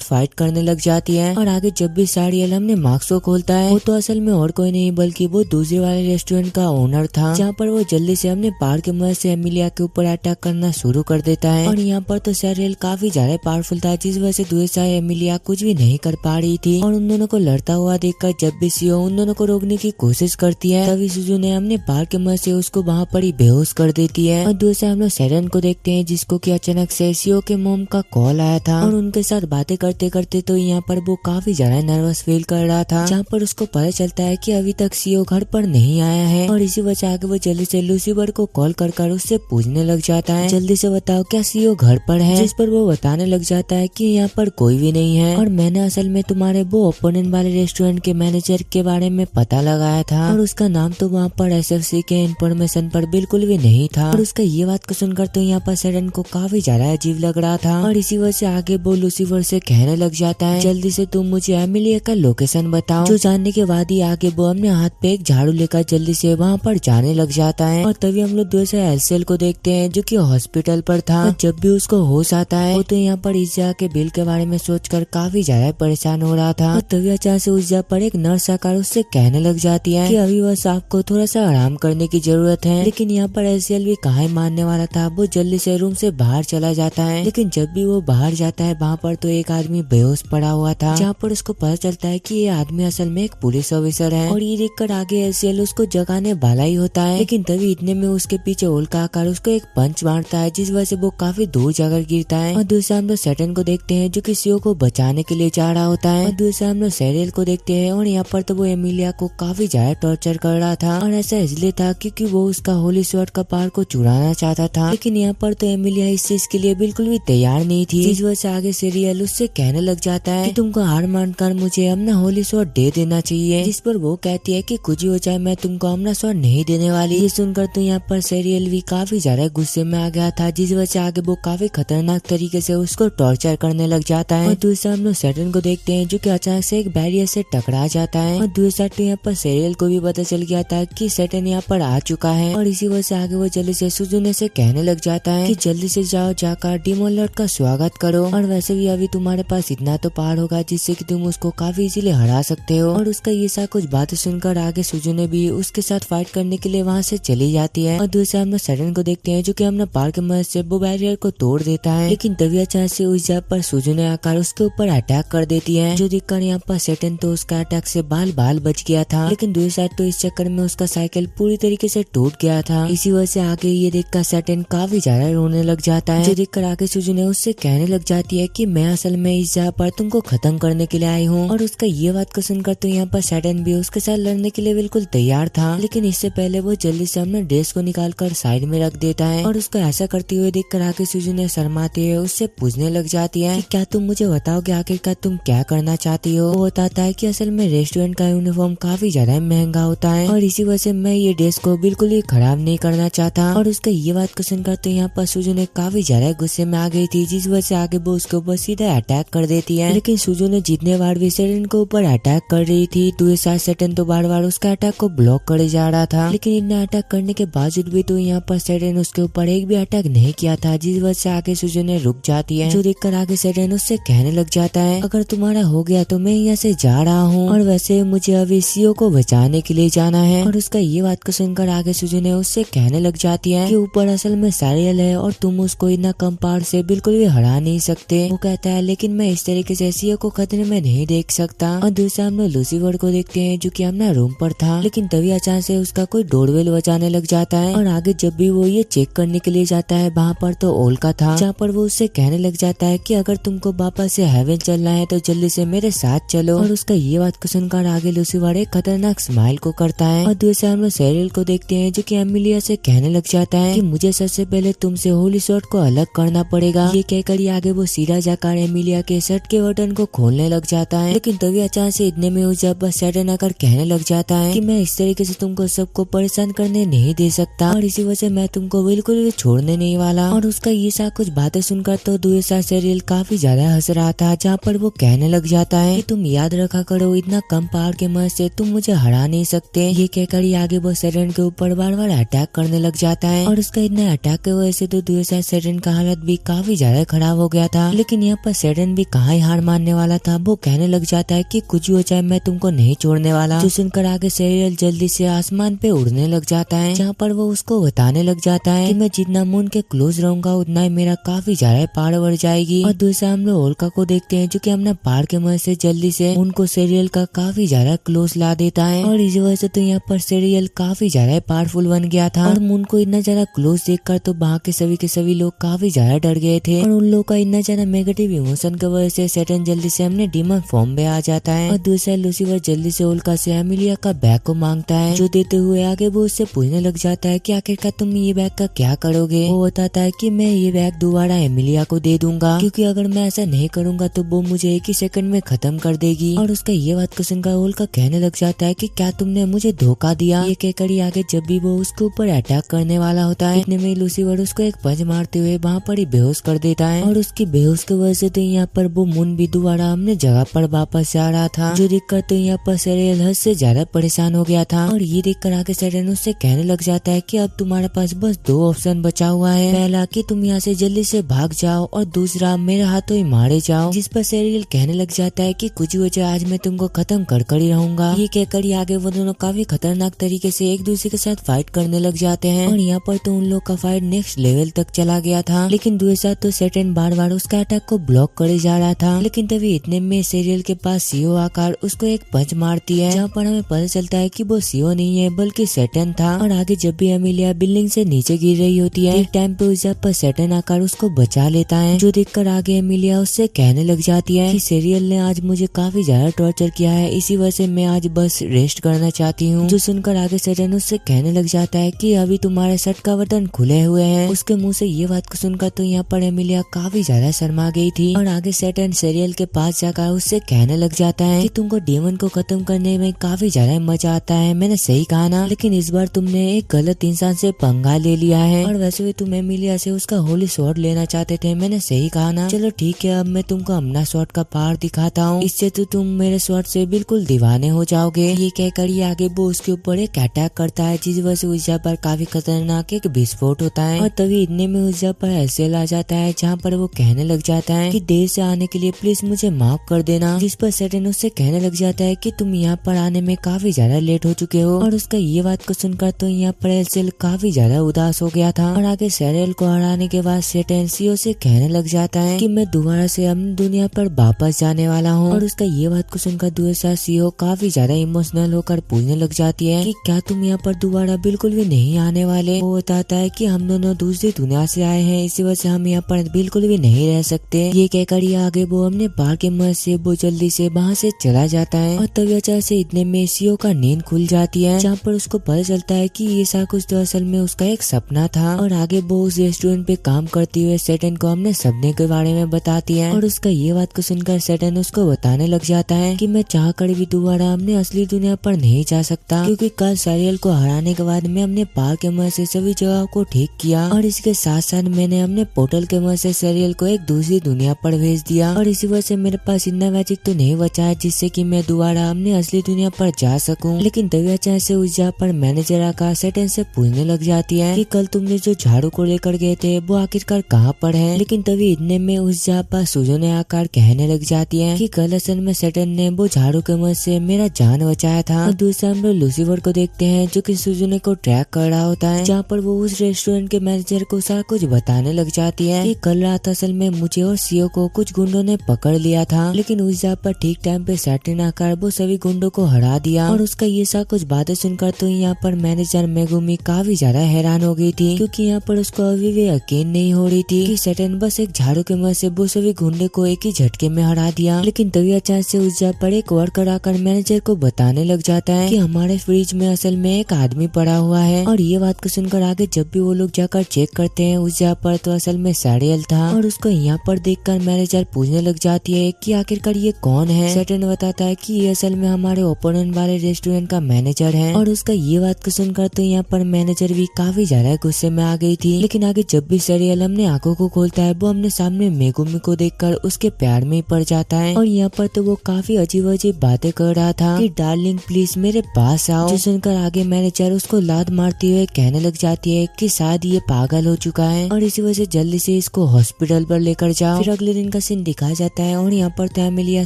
फाइट करने लग जाती है। और आगे जब भी सारियल अपने मास्क को खोलता है वो तो असल में और कोई नहीं बल्कि वो दूसरे वाले रेस्टोरेंट का ओनर था, जहाँ पर वो जल्दी से अपने पावर के मदद से एमिलिया के ऊपर अटैक करना शुरू कर देता है। और यहाँ पर तो सारियल काफी ज्यादा पावरफुल था, जिस वजह से दूसरा एमिलिया कुछ भी नहीं कर पा रही थी। और उन दोनों को लड़ता हुआ देखकर जब भी सीओ उन दोनों को रोकने की कोशिश करती है, तभी सुजू ने अपने पावर के मदद से उसको वहाँ पर ही बेहोश कर देती है। और दूसरा हम लोग सेरेन को देखते हैं, जिसको कि अचानक से सीओ के मोम का कॉल आया था और उनके साथ बातें करते करते तो यहाँ पर वो काफी ज्यादा नर्वस फील कर रहा था, जहाँ पर उसको पता चलता है कि अभी तक सीओ घर पर नहीं आया है। और इसी वजह से आगे वो जल्दी से लूसीफर को कॉल कर उससे पूछने लग जाता है, जल्दी से बताओ क्या सीओ घर पर है, जिस पर वो बताने लग जाता है कि यहाँ पर कोई भी नहीं है और मैंने असल में तुम्हारे वो ओपोनेंट वाले रेस्टोरेंट के मैनेजर के बारे में पता लगाया था और उसका नाम तो वहाँ पर एसएफसी के इंफॉर्मेशन पर बिल्कुल भी नहीं था। और उसका ये बात को सुनकर तो यहाँ पर सेरेन को काफी ज्यादा अजीब लग रहा था और इसी वजह से आगे वो लूसीफर से कहने लग जाता है, जल्दी से तुम मुझे एमिलिया का लोकेशन बताओ। जो जानने के बाद ही आगे वो अपने हाथ पे एक झाड़ू लेकर जल्दी से वहाँ पर जाने लग जाता है। और तभी हम लोग दूसरे एलसीएल को देखते हैं, जो कि हॉस्पिटल पर था। और जब भी उसको होश आता है वो तो यहाँ पर इज़ा के बिल के बारे में सोचकर काफी ज्यादा परेशान हो रहा था। और तभी अचानक से इज़ा पर एक नर्स आकर उससे कहने लग जाती है कि अभी बस आपको थोड़ा सा आराम करने की जरूरत है। लेकिन यहाँ पर एलसीएल भी कहाँ मानने वाला था, वो जल्दी से रूम से बाहर चला जाता है। लेकिन जब भी वो बाहर जाता है वहाँ पर तो एक आदमी बेहोश पड़ा हुआ था, जहाँ पर उसको पता चलता है कि ये आदमी असल में एक पुलिस ऑफिसर है। और ये देखकर आगे एलसीएल उसको जगाने वाला ही होता है, लेकिन तभी इतने में उसके पीछे उल्का आकर उसको एक पंच मारता है, जिस वजह से वो काफी दूर जाकर गिरता है। और दूसरा हम लोग सैटर्न को देखते हैं, जो कि सीओ को बचाने के लिए जा रहा होता है। और दूसरा हम लोग सैरियल को देखते हैं और यहाँ पर तो वो एमिलिया को काफी ज्यादा टॉर्चर कर रहा था और ऐसा इसलिए था क्योंकि वो उसका होली स्वॉर्ड का पावर को चुराना चाहता था। लेकिन यहाँ पर तो एमिलिया इस चीज के लिए बिल्कुल भी तैयार नहीं थी, जिस वजह से आगे सीरियल उससे कहने लग जाता है कि तुमको हार मानकर मुझे अपना होली स्वॉर्ड दे देना चाहिए, जिस पर वो कहती है कि कुछ ही हो जाए मैं तुमको अपना स्वॉर्ड नहीं देने वाली। ये सुनकर तो यहाँ पर सीरियल भी काफी ज्यादा गुस्से में आ गया था, जिस वजह से आगे वो काफी खतरनाक तरीके से उसको टॉर्चर करने लग जाता है। और दूसरा हम लोग सैटर्न को देखते हैं, जो कि अचानक से एक बैरियर से टकरा जाता है। और दूसरा तो यहाँ पर सीरियल को भी पता चल गया था कि सैटर्न यहाँ पर आ चुका है और इसी वजह से आगे वो जल्दी से सुजुने से कहने लग जाता है कि जल्दी से जाओ जाकर डीमन लॉर्ड का स्वागत करो। और वैसे भी अभी तुम्हारे पास इतना तो पावर होगा जिससे कि तुम उसको काफी इजीली हरा सकते हो। और उसका ये सा कुछ बातें सुनकर आगे सुजुने भी उसके साथ फाइट करने के लिए वहाँ से चली जाती है। और दूसरा हम लोग सैटर्न को देखते हैं, जो कि हमने पावर की मदद से वो बैरियर को तोड़ देता है। लेकिन तभी अचानक से उस जगह पर सुजुने आकर उसके ऊपर अटैक कर देती है, जो देखकर यहाँ पर सैटर्न तो उसका अटैक से बाल बाल बच गया था। लेकिन दूसरी साइड तो इस चक्कर में उसका साइकिल पूरी तरीके से टूट गया था। इसी वजह से आगे ये देखकर सैटर्न काफी ज्यादा रोने लग जाता है, जो देखकर आगे सुजुने उससे कहने लग जाती है कि मैं असल में इस जगह पर तुमको खत्म करने के लिए आई हूँ। और उसका ये बात को सुनकर तो यहाँ पर सैटर्न भी उसके साथ लड़ने के लिए बिल्कुल तैयार था। लेकिन इससे पहले वो जल्दी से अपना ड्रेस को निकाल कर साइड में रख देता है और उसको ऐसा करते हुए देखकर आगे सुजुने शर्माते हुए उससे पूछने लग जाती है कि क्या तुम मुझे बताओगे आखिरकार तुम क्या करना चाहती हो। वो बताता है कि असल में रेस्टोरेंट का यूनिफॉर्म काफी ज्यादा महंगा होता है और इसी वजह से मैं ये ड्रेस को बिल्कुल ही खराब नहीं करना चाहता। और उसका ये बात को सुनकर तो यहाँ पर सुजुने काफी ज्यादा गुस्से में आ गई थी, जिस वजह से आगे वो उसके ऊपर सीधा अटैक कर देती है। लेकिन सुजुने जितने बार भी सैटर्न के ऊपर अटैक कर रही थी तो ये सैटर्न तो बार बार उसका अटैक को ब्लॉक करे जा रहा था। लेकिन इतना अटैक करने के बावजूद भी तो यहाँ पर सैटर्न उसके ऊपर एक भी अटैक नहीं किया था, जिस वजह से आगे सुजुने रुक जाती है। जो देखकर आगे सैटर्न उससे कहने लग जाता है अगर तुम्हारा हो गया तो मैं यहाँ से जा रहा हूँ और वैसे मुझे अभी सीओ को बचाने के लिए जाना है। और उसका ये बात को सुनकर आगे सुजुने उससे कहने लग जाती है कि ऊपर असल में सारियल है और तुम उसको इतना कम पावर से बिल्कुल भी हरा नहीं सकते। वो कहता है लेकिन मैं इस तरीके से सीओ को खतरे में नहीं देख सकता। और दूसरा हम लोग लूसीफर को देखते हैं, जो कि अपना रूम पर था। लेकिन तभी अचानक से उसका कोई डोरबेल बजाने लग जाता है और आगे जब भी वो ये चेक करने के लिए जाता है वहाँ पर तो ओल्का था, जहाँ पर वो उससे कहने लग जाता है कि अगर तुमको वापस से हेवन चलना है तो जल्दी से मेरे साथ चलो। और उसका ये बात को सुनकर आगे लूसीफर एक खतरनाक स्माइल को करता है। और दूसरा हम लोग सैरियल को देखते हैं, जो कि एमिलिया से कहने लग जाता है कि मुझे सबसे पहले तुमसे होली स्वॉर्ड को अलग करना पड़ेगा। ये कहकर आगे वो सीधा जाकर एमिलिया के शर्ट के बटन को खोलने लग जाता है। लेकिन तभी अचानक से इतने में उस जब सैटर्न आकर कहने लग जाता है कि मैं इस तरीके से तुमको सबको परेशान करने नहीं दे सकता और इसी वजह से मैं तुमको बिल्कुल भी छोड़ने नहीं वाला। और उसका ये सा कुछ बातें सुनकर तो दूसरा सीरियल काफी ज्यादा हंस रहा था, जहाँ पर वो कहने लग जाता है कि तुम याद रखा करो, इतना कम पावर के मदद से तुम मुझे हरा नहीं सकते। ये कहकर ही आगे वो सेरेन के ऊपर बार बार अटैक करने लग जाता है और उसका इतना अटैक की वजह से तो दूसरा सेरेन का हालत भी काफी ज्यादा खराब हो गया था। लेकिन यहाँ पर सेरेन भी कहाँ ही हार मानने वाला था, वो कहने लग जाता है कि कुछ भी हो जाए मैं तुमको नहीं छोड़ने वाला। जो सुनकर आगे सीरियल जल्दी से आसमान पे उड़ने लग जाता है, जहाँ पर वो उसको बताने लग जाता है कि मैं जितना मून के क्लोज रहूंगा उतना ही मेरा काफी ज्यादा पावर बढ़ जाएगी। और दूसरा हम लोग ओल्का को देखते हैं जो कि अपना पावर के मदद से जल्दी से उनको सीरियल का काफी ज्यादा क्लोज ला देता है और इस वजह से तो यहाँ पर सीरियल काफी ज्यादा पावरफुल बन गया था। और मून को इतना ज्यादा क्लोज देखकर तो वहाँ के सभी लोग काफी ज्यादा डर गए थे और उन लोग का इतना ज्यादा नेगेटिव इमोशन की वजह से सैटर्न जल्दी से अपने डीमन फॉर्म में आ जाता है। और दूसरा लूसीफर जल्दी से ओल्का से एमिलिया का बैग को मांगता है, जो देते हुए आगे वो उससे पूछने लग जाता है कि आखिरकार तुम ये बैग का क्या करोगे। वो बताता है कि मैं ये बैग दोबारा एमिलिया को दे दूंगा, क्योंकि अगर मैं ऐसा नहीं करूंगा तो वो मुझे एक ही सेकंड में खत्म कर देगी। और उसका ये बात को सुनकर ओल्का कहने लग जाता है कि क्या तुमने मुझे धोखा दिया। ये कहकर ही आगे जब भी वो उसके ऊपर अटैक करने वाला होता है, इतने में लूसीफर उसको एक पंच मारते हुए वहाँ पर ही बेहोश कर देता है। और उसकी बेहोश की वजह से तो यहाँ पर वो मून भी दोबारा अपने जगह पर वापस जा रहा था, जो देखकर तो यहाँ पर सीरियल हद से ज्यादा परेशान हो गया था। और ये देखकर आगे सैटर्न उससे कहने लग जाता है कि अब तुम्हारे पास बस 2 ऑप्शन बचा हुआ है, पहला कि तुम यहाँ से जल्दी से भाग जाओ और दूसरा मेरे हाथों ही मारे जाओ। जिस पर सीरियल कहने लग जाता है कि कुछ वजह आज मैं तुमको खत्म कर ही रहूंगा। ये कहकर ही आगे वो दोनों काफी खतरनाक तरीके से एक दूसरे के साथ फाइट करने लग जाते हैं। और यहाँ पर तो उन लोग का फाइट नेक्स्ट लेवल तक चला गया था, लेकिन दूसरा तो सैटर्न बार बार उसका अटैक को ब्लॉक करे जा रहा था। लेकिन तभी इतने में सीरियल के पास सीओ आकर उसको एक पंच मारती है, जहाँ पर हमें पता चलता है कि वो सीओ नहीं है बल्कि सैटर्न था। और आगे जब भी एमिलिया बिल्डिंग से नीचे गिर रही होती है, एक टाइम पे उस पर सैटर्न आकर उसको बचा लेता है, जो देखकर आगे एमिलिया उससे कहने लग जाती है कि सीरियल ने आज मुझे काफी ज्यादा टॉर्चर किया है, इसी वजह से मैं आज बस रेस्ट करना चाहती हूँ। जो सुनकर आगे सैटर्न उससे कहने लग जाता है कि अभी तुम्हारे शर्ट का बटन खुले हुए हैं। उसके मुंह से ये बात को सुनकर तो यहाँ पर एमिलिया काफी ज्यादा शर्मा गई थी। और आगे सैटर्न सीरियल के पास जाकर उससे कहने लग जाता है कि तुमको डेमन को खत्म करने में काफी ज्यादा मजा आता है, मैंने सही कहा ना, लेकिन इस बार तुमने एक गलत इंसान से पंगा ले लिया है। और वैसे भी तुम एमिलिया से उसका होली स्वॉर्ड लेना चाहते थे, मैंने सही कहा ना। चलो ठीक है, अब मैं तुमको अपना स्वॉर्ड का पावर दिखाता हूँ, इससे तो तुम मेरे स्वॉर्ड से बिल्कुल दीवाने हो जाओगे। ये कहकर ही आगे वो उसके ऊपर एक अटैक करता है, जिस वजह से उस जगह पर काफी खतरनाक एक विस्फोट होता है। और तभी इतने में उस जगह पर एसेल आ जाता है, जहाँ पर वो कहने लग जाता है कि देर से आने के लिए प्लीज मुझे माफ कर देना। जिस पर सैटर्न उससे कहने लग जाता है कि तुम यहाँ पर आने में काफी ज्यादा लेट हो चुके हो। और उसका ये बात को सुनकर तो यहाँ पर एसेल काफी ज्यादा उदास हो गया था। और आगे सीरियल को हराने के बाद सैटर्न सीओ से कहने लग जाता है कि मैं दोबारा से अपनी दुनिया पर वापस जाने वाला हूँ। और उसका ये बात को सुनकर दूसरा सीओ काफी ज्यादा इमोशनल होकर पूछने लग जाती है कि क्या तुम यहाँ पर दोबारा बिल्कुल भी नहीं आने वाले। वो बताता है कि हम दोनों दूसरी दुनिया से आए हैं, इसी वजह से हम यहाँ पर बिल्कुल भी नहीं रह सकते। ये कहकर ही आगे वो अपने बाहर के मदद से वो जल्दी से वहाँ से चला जाता है। और तभी अचानक से इतने में सीओ का नींद खुल जाती है, जहाँ पर उसको पता चलता है कि ये सारा कुछ तो असल में उसका एक सपना था। और आगे वो उस रेस्टोरेंट पे काम करती हुए सैटर्न को अपने सपने के बारे में बताती है। और उसका ये बात को सुनकर सैटर्न उसको बताने लग जाता है कि मैं चाह कर भी दोबारा अपने असली दुनिया पर नहीं जा सकता, क्योंकि कल सीरियल को हराने के बाद मैं अपने पार के मदद से सभी जगह को ठीक किया, और इसके साथ साथ मैंने अपने पोर्टल के मदद से सीरियल को एक दूसरी दुनिया पर भेज दिया। और इसी वजह से मेरे पास इतना मैजिक तो नहीं बचा है जिससे कि मैं दोबारा अपने असली दुनिया पर जा सकूं। लेकिन तभी अचानक से उस जगह पर मैनेजर आकर सैटर्न से पूछने लग जाती है कि कल तुमने जो झाड़ू को लेकर गए थे वो आखिरकार कहाँ पर है। लेकिन तभी इतने में उस जगह पर सुजो ने आकर कहने लग जाती है कि कल असल में सैटर्न ने वो झाड़ू के मदद से मेरा जान बचाया था। और दूसरा हम लोग लूसीफर को देखते हैं जो कि सुजुने को ट्रैक कर रहा होता है, जहाँ पर वो उस रेस्टोरेंट के मैनेजर को सारा कुछ बताने लग जाती है कि कल रात असल में मुझे और सीओ को कुछ गुंडों ने पकड़ लिया था, लेकिन उस जगह पर ठीक टाइम पे सैटर्न आकर वो सभी गुंडों को हरा दिया। और उसका ये सब कुछ बातें सुनकर तो यहाँ पर मैनेजर मेगुमी काफी ज्यादा हैरान हो गई थी, क्योंकि यहाँ पर उसको अभी भी यकीन नहीं हो रही थी कि सैटर्न बस एक झाड़ू के मदद से वो सभी गुंडे को एक ही झटके में हरा दिया। लेकिन तभी अचानक से उस जगह पर एक वर्कर आकर मैनेजर को बताने लग जाता है कि हमारे फ्रिज में असल में एक आदमी पड़ा हुआ है। और ये बात को सुनकर आगे जब भी वो लोग जाकर चेक करते हैं उस जगह पर तो असल में सीरियल था। और उसको यहाँ पर देखकर मैनेजर पूछने लग जाती है कि आखिरकार ये कौन है। सैटर्न बताता है कि ये असल में हमारे ओपोनेंट वाले रेस्टोरेंट का मैनेजर है। और उसका ये बात को सुनकर तो यहाँ पर मैनेजर भी काफी ज्यादा गुस्से में आ गई थी। लेकिन आगे जब भी सीरियल अपने आंखों को खोलता है वो अपने सामने मेगुमी को देखकर उसके प्यार में पड़ जाता है। और यहाँ पर तो वो काफी अजीब अजीब बातें कर रहा था कि डार्लिंग प्लीज मेरे पास आओ, जो सुनकर आगे मैनेजर उसको लात मारती हुए कहने लग जाती है कि शायद ये पागल हो चुका है और इसी वजह से जल्दी से इसको हॉस्पिटल पर लेकर जाओ। फिर अगले दिन का सीन दिखाया जाता है और यहाँ पर तो एमिलिया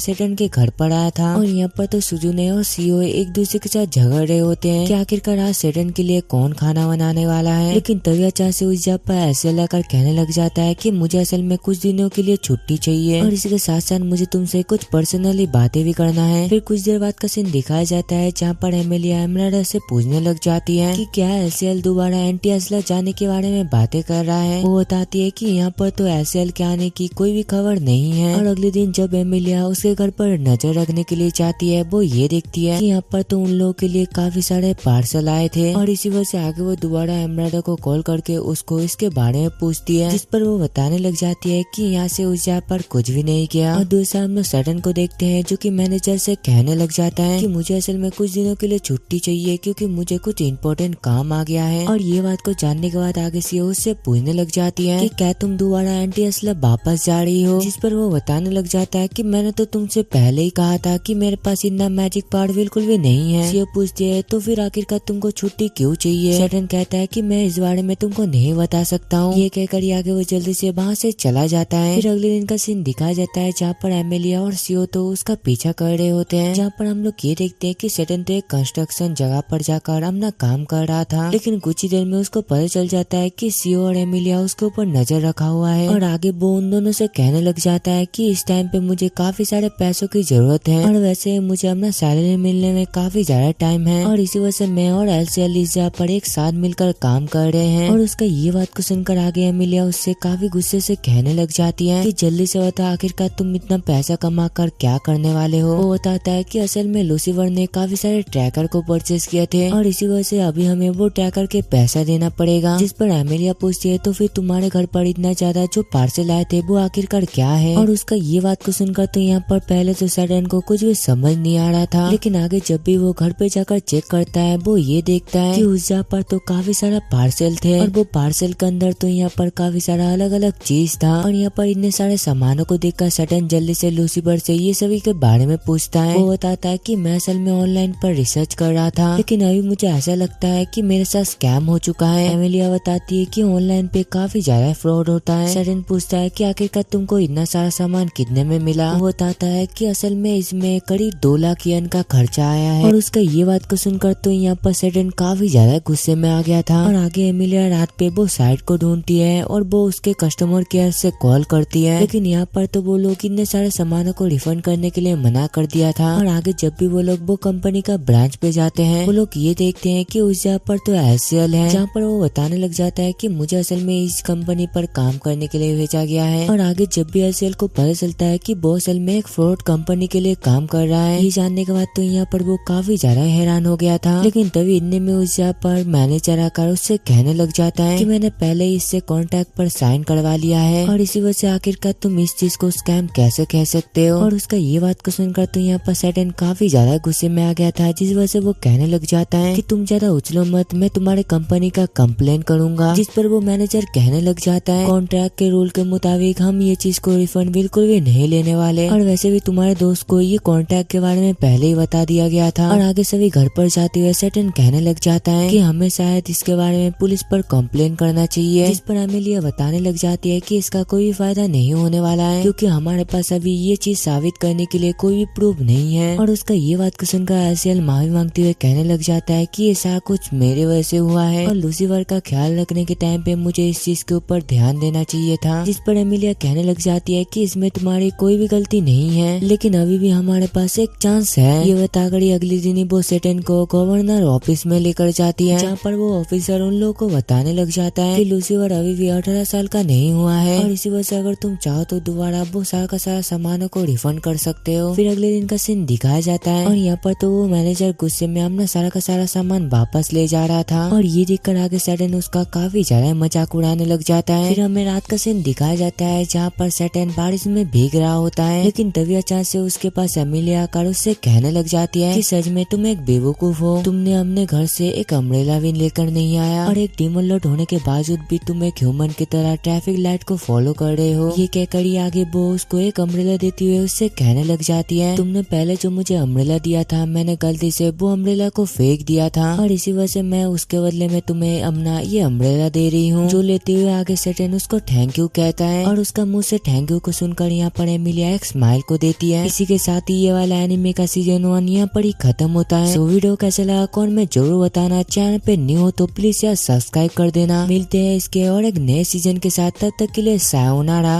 सेटन के घर पर आया था और यहाँ पर तो सुजुने और सीओ एक दूसरे के साथ झगड़ रहे होते हैं कि आखिरकार आज सेटन के लिए कौन खाना बनाने वाला है। लेकिन तभी अचानक से उस जगह पर ऐसे लाकर कहने लग जाता है कि मुझे असल में कुछ दिनों के लिए छुट्टी चाहिए और इसी के साथ साथ मुझे तुमसे कुछ पर्सनली बातें भी करना है। फिर कुछ देर बाद का सीन दिखाया जाता है जहाँ पर एमिलिया एमराल्डा से पूछने लग जाती है कि क्या एलसीएल दोबारा एंटी असला जाने के बारे में बातें कर रहा है। वो बताती है कि यहाँ पर तो एलसीएल के आने की कोई भी खबर नहीं है। और अगले दिन जब एमिलिया उसके घर पर नजर रखने के लिए जाती है वो ये देखती है कि यहाँ पर तो उन लोगों के लिए काफी सारे पार्सल आए थे और इसी वजह से आगे वो दोबारा एमराल्डा को कॉल करके उसको इसके बारे में पूछती है, जिस पर वो बताने लग जाती है कि यहाँ से उस जगह पर कुछ भी नहीं किया। और दूसरा हम लोग सेटन को देखते हैं जो कि मैनेजर से कहने लग जाता है कि मुझे असल में कुछ दिनों के लिए छुट्टी चाहिए क्योंकि मुझे कुछ इम्पोर्टेंट काम आ गया है। और ये बात को जानने के बाद आगे से उससे पूछने लग जाती है कि क्या तुम दोबारा एंटी असला वापस जा रही हो, जिस पर वो बताने लग जाता है कि मैंने तो तुमसे पहले ही कहा था कि मेरे पास इतना मैजिक पावर बिल्कुल भी नहीं है। ये पूछती है तो फिर आखिरकार तुमको छुट्टी क्यों चाहिए। सेटन कहता है कि मैं इस बारे में तुमको नहीं बता सकता हूँ। ये कहकर आगे वो जल्दी से वहाँ से चला जाता है। फिर अगले दिन का सीन दिखाया जाता है जहाँ पर एमिलिया और सीओ तो उसका पीछा कर रहे होते हैं, जहाँ पर हम लोग ये देखते हैं कि सेटन तो एक कंस्ट्रक्शन जगह पर जाकर अपना काम कर रहा था। लेकिन कुछ ही देर में उसको पता चल जाता है कि सीओ और एमिलिया उसके ऊपर नजर रखा हुआ है और आगे वो उन दोनों से कहने लग जाता है कि इस टाइम पे मुझे काफी सारे पैसों की जरूरत है और वैसे मुझे अपना सैलरी मिलने में काफी ज्यादा टाइम है और इसी वजह से मैं और एलसीएल इस जगह पर एक साथ मिलकर काम कर रहे हैं। और उसका ये बात को सुनकर आगे एमिलिया उससे काफी गुस्से से कहने लग जाती है कि जल्दी से बता आखिरकार तुम इतना पैसा कमा कर क्या करने वाले हो। वो बताता है कि असल में लूसीफर ने काफी सारे ट्रैकर को परचेज किए थे और इसी वजह से अभी हमें वो ट्रैकर के पैसा देना पड़ेगा। जिस पर एमिलिया पूछती है तो फिर तुम्हारे घर पर इतना ज्यादा जो पार्सल आए थे वो आखिरकार क्या है। और उसका ये बात को सुनकर तो यहाँ पर पहले तो सेटन को कुछ भी समझ नहीं आ रहा था, लेकिन आगे जब भी वो घर पे जाकर चेक करता है वो ये देखता है कि उस जगह पर तो काफी सारा पार्सल थे और वो पार्सल के अंदर तो यहाँ पर काफी सारा अलग अलग चीज था। और यहाँ पर इतने सारे सामानों को देखकर सेटन जल्दी से लूसीफर से ये सभी के बारे में पूछता है। वो बताता है कि मैं असल में ऑनलाइन पर रिसर्च कर रहा था, लेकिन अभी मुझे ऐसा लगता है कि मेरे साथ स्कैम हो चुका है। एमिलिया बताती है कि ऑनलाइन पे काफी ज्यादा फ्रॉड होता है। सेटन पूछता है कि आखिरकार तुमको इतना सारा सामान कितने में मिला। वो बताता है कि असल में इसमें करीब 2 लाख येन का खर्चा आया है। और उसका ये बात को सुनकर तो यहाँ पर सेटन काफी ज्यादा गुस्से में आ गया था। और आगे एमिलिया रात पे वो साइट को ढूंढती है और वो उसके कस्टमर केयर से कॉल करती है, लेकिन यहाँ पर तो वो लोग इतने सारे सामानों को रिफंड करने के लिए मना कर दिया था। और आगे जब भी वो लोग वो कंपनी का ब्रांच पे जाते हैं वो लोग ये देखते हैं कि उस जगह पर तो एलसीएल है, जहाँ पर वो बताने लग जाता है कि मुझे असल में इस कंपनी पर काम करने के लिए भेजा गया है। और आगे जब भी एलसीएल को पता चलता है कि वो असल में एक फ्रॉड कंपनी के लिए काम कर रहा है, ये जानने के बाद तो यहाँ पर वो काफी ज्यादा हैरान हो गया था। लेकिन तभी इतने में उस जगह पर मैनेजर आकर उससे कहने लग जाता है कि मैंने पहले ही इससे कॉन्ट्रैक्ट पर साइन करवा लिया है और इसी वजह से आखिरकार तुम इस चीज को स्कैम कैसे कह सकते हो। और उसका ये बात को सुनकर तो यहाँ पर सेटन काफी ज्यादा गुस्से में आ गया था, जिस वजह से वो कहने लग जाता है कि तुम ज्यादा उछलो मत, मैं तुम्हारे कंपनी का कंप्लेन करूंगा। जिस पर वो मैनेजर कहने लग जाता है कॉन्ट्रैक्ट के रूल के मुताबिक हम ये चीज को रिफंड बिल्कुल भी नहीं लेने वाले और वैसे भी तुम्हारे दोस्त को ये कॉन्ट्रैक्ट के बारे में पहले ही बता दिया गया था। और आगे सभी घर पर जाते हुए सेटन कहने लग जाता है कि हमें शायद इसके बारे में पुलिस पर कंप्लेन करना चाहिए। जिस पर एमिलिया बताने लग जाती है कि इसका कोई फायदा नहीं होने वाला है क्योंकि हमारे पास अभी ये चीज साबित करने के लिए कोई भी प्रूफ नहीं है। और उसका ये बात को सुनकर एलसीएल माफी मांगते हुए कहने लग जाता है कि ऐसा कुछ मेरे वजह से हुआ है और लूसीफर का ख्याल रखने के टाइम पे मुझे इस चीज के ऊपर ध्यान देना चाहिए था। जिस पर एमिलिया कहने लग जाती है कि इसमें तुम्हारी कोई भी गलती नहीं है, लेकिन अभी भी हमारे पास एक चांस है। ये बताकर अगले दिन ही वो सेटन को गवर्नर ऑफिस में लेकर जाती है, जहाँ पर वो ऑफिसर उन लोगों को बताने लग जाता है कि लूसीफर अभी भी 18 साल का नहीं हुआ है और इसी वजह से अगर तुम चाहो तो दोबारा वो सारा का सारा सामानों को रिफंड कर सकते हो। फिर अगले दिन का सीन दिखाया जाता है और यहाँ पर तो वो मैनेजर गुस्से में अपना सारा का सारा सामान वापस ले जा रहा था और ये देखकर आगे सेटन उसका काफी ज्यादा मजाक उड़ाने लग जाता है। फिर हमें रात का सीन दिखाया जाता है जहाँ पर सेटन बारिश में भीग रहा होता है, लेकिन तभी अचानक से उसके पास एमिलिया आकर उससे कहने लग जाती है कि सच में तुम एक बेवकूफ हो, तुमने अपने घर से एक अम्ब्रेला भी लेकर नहीं आया और एक डीमन लॉर्ड होने के बावजूद भी तुम एक ह्यूमन की तरह ट्रैफिक लाइट को फॉलो कर रहे हो। ये कहकर ही आगे वो उसको एक अम्ब्रेला देती हुए उससे कहने लग जाती है, तुमने पहले जो मुझे अम्ब्रेला दिया था मैंने गलती से वो अम्ब्रेला को फेंक दिया था और इसी वजह से मैं उसके बदले में तुम्हें अपना ये अम्ब्रेला दे रही हूँ। जो लेते हुए आगे सैटर्न उसको थैंक यू कहता है और उसका मुंह से थैंक यू को सुनकर यहाँ पर एमिलिया एक स्माइल को देती है। इसी के साथ ही ये वाला एनिमे का सीजन 1 यहाँ पर ही खत्म होता है। सो वीडियो कैसा लगा कमेंट में जरूर बताना। चैनल पे न्यू हो तो प्लीज यार सब्सक्राइब कर देना। मिलते हैं इसके और एक नए सीजन के साथ, तब तक के लिए सायोनारा।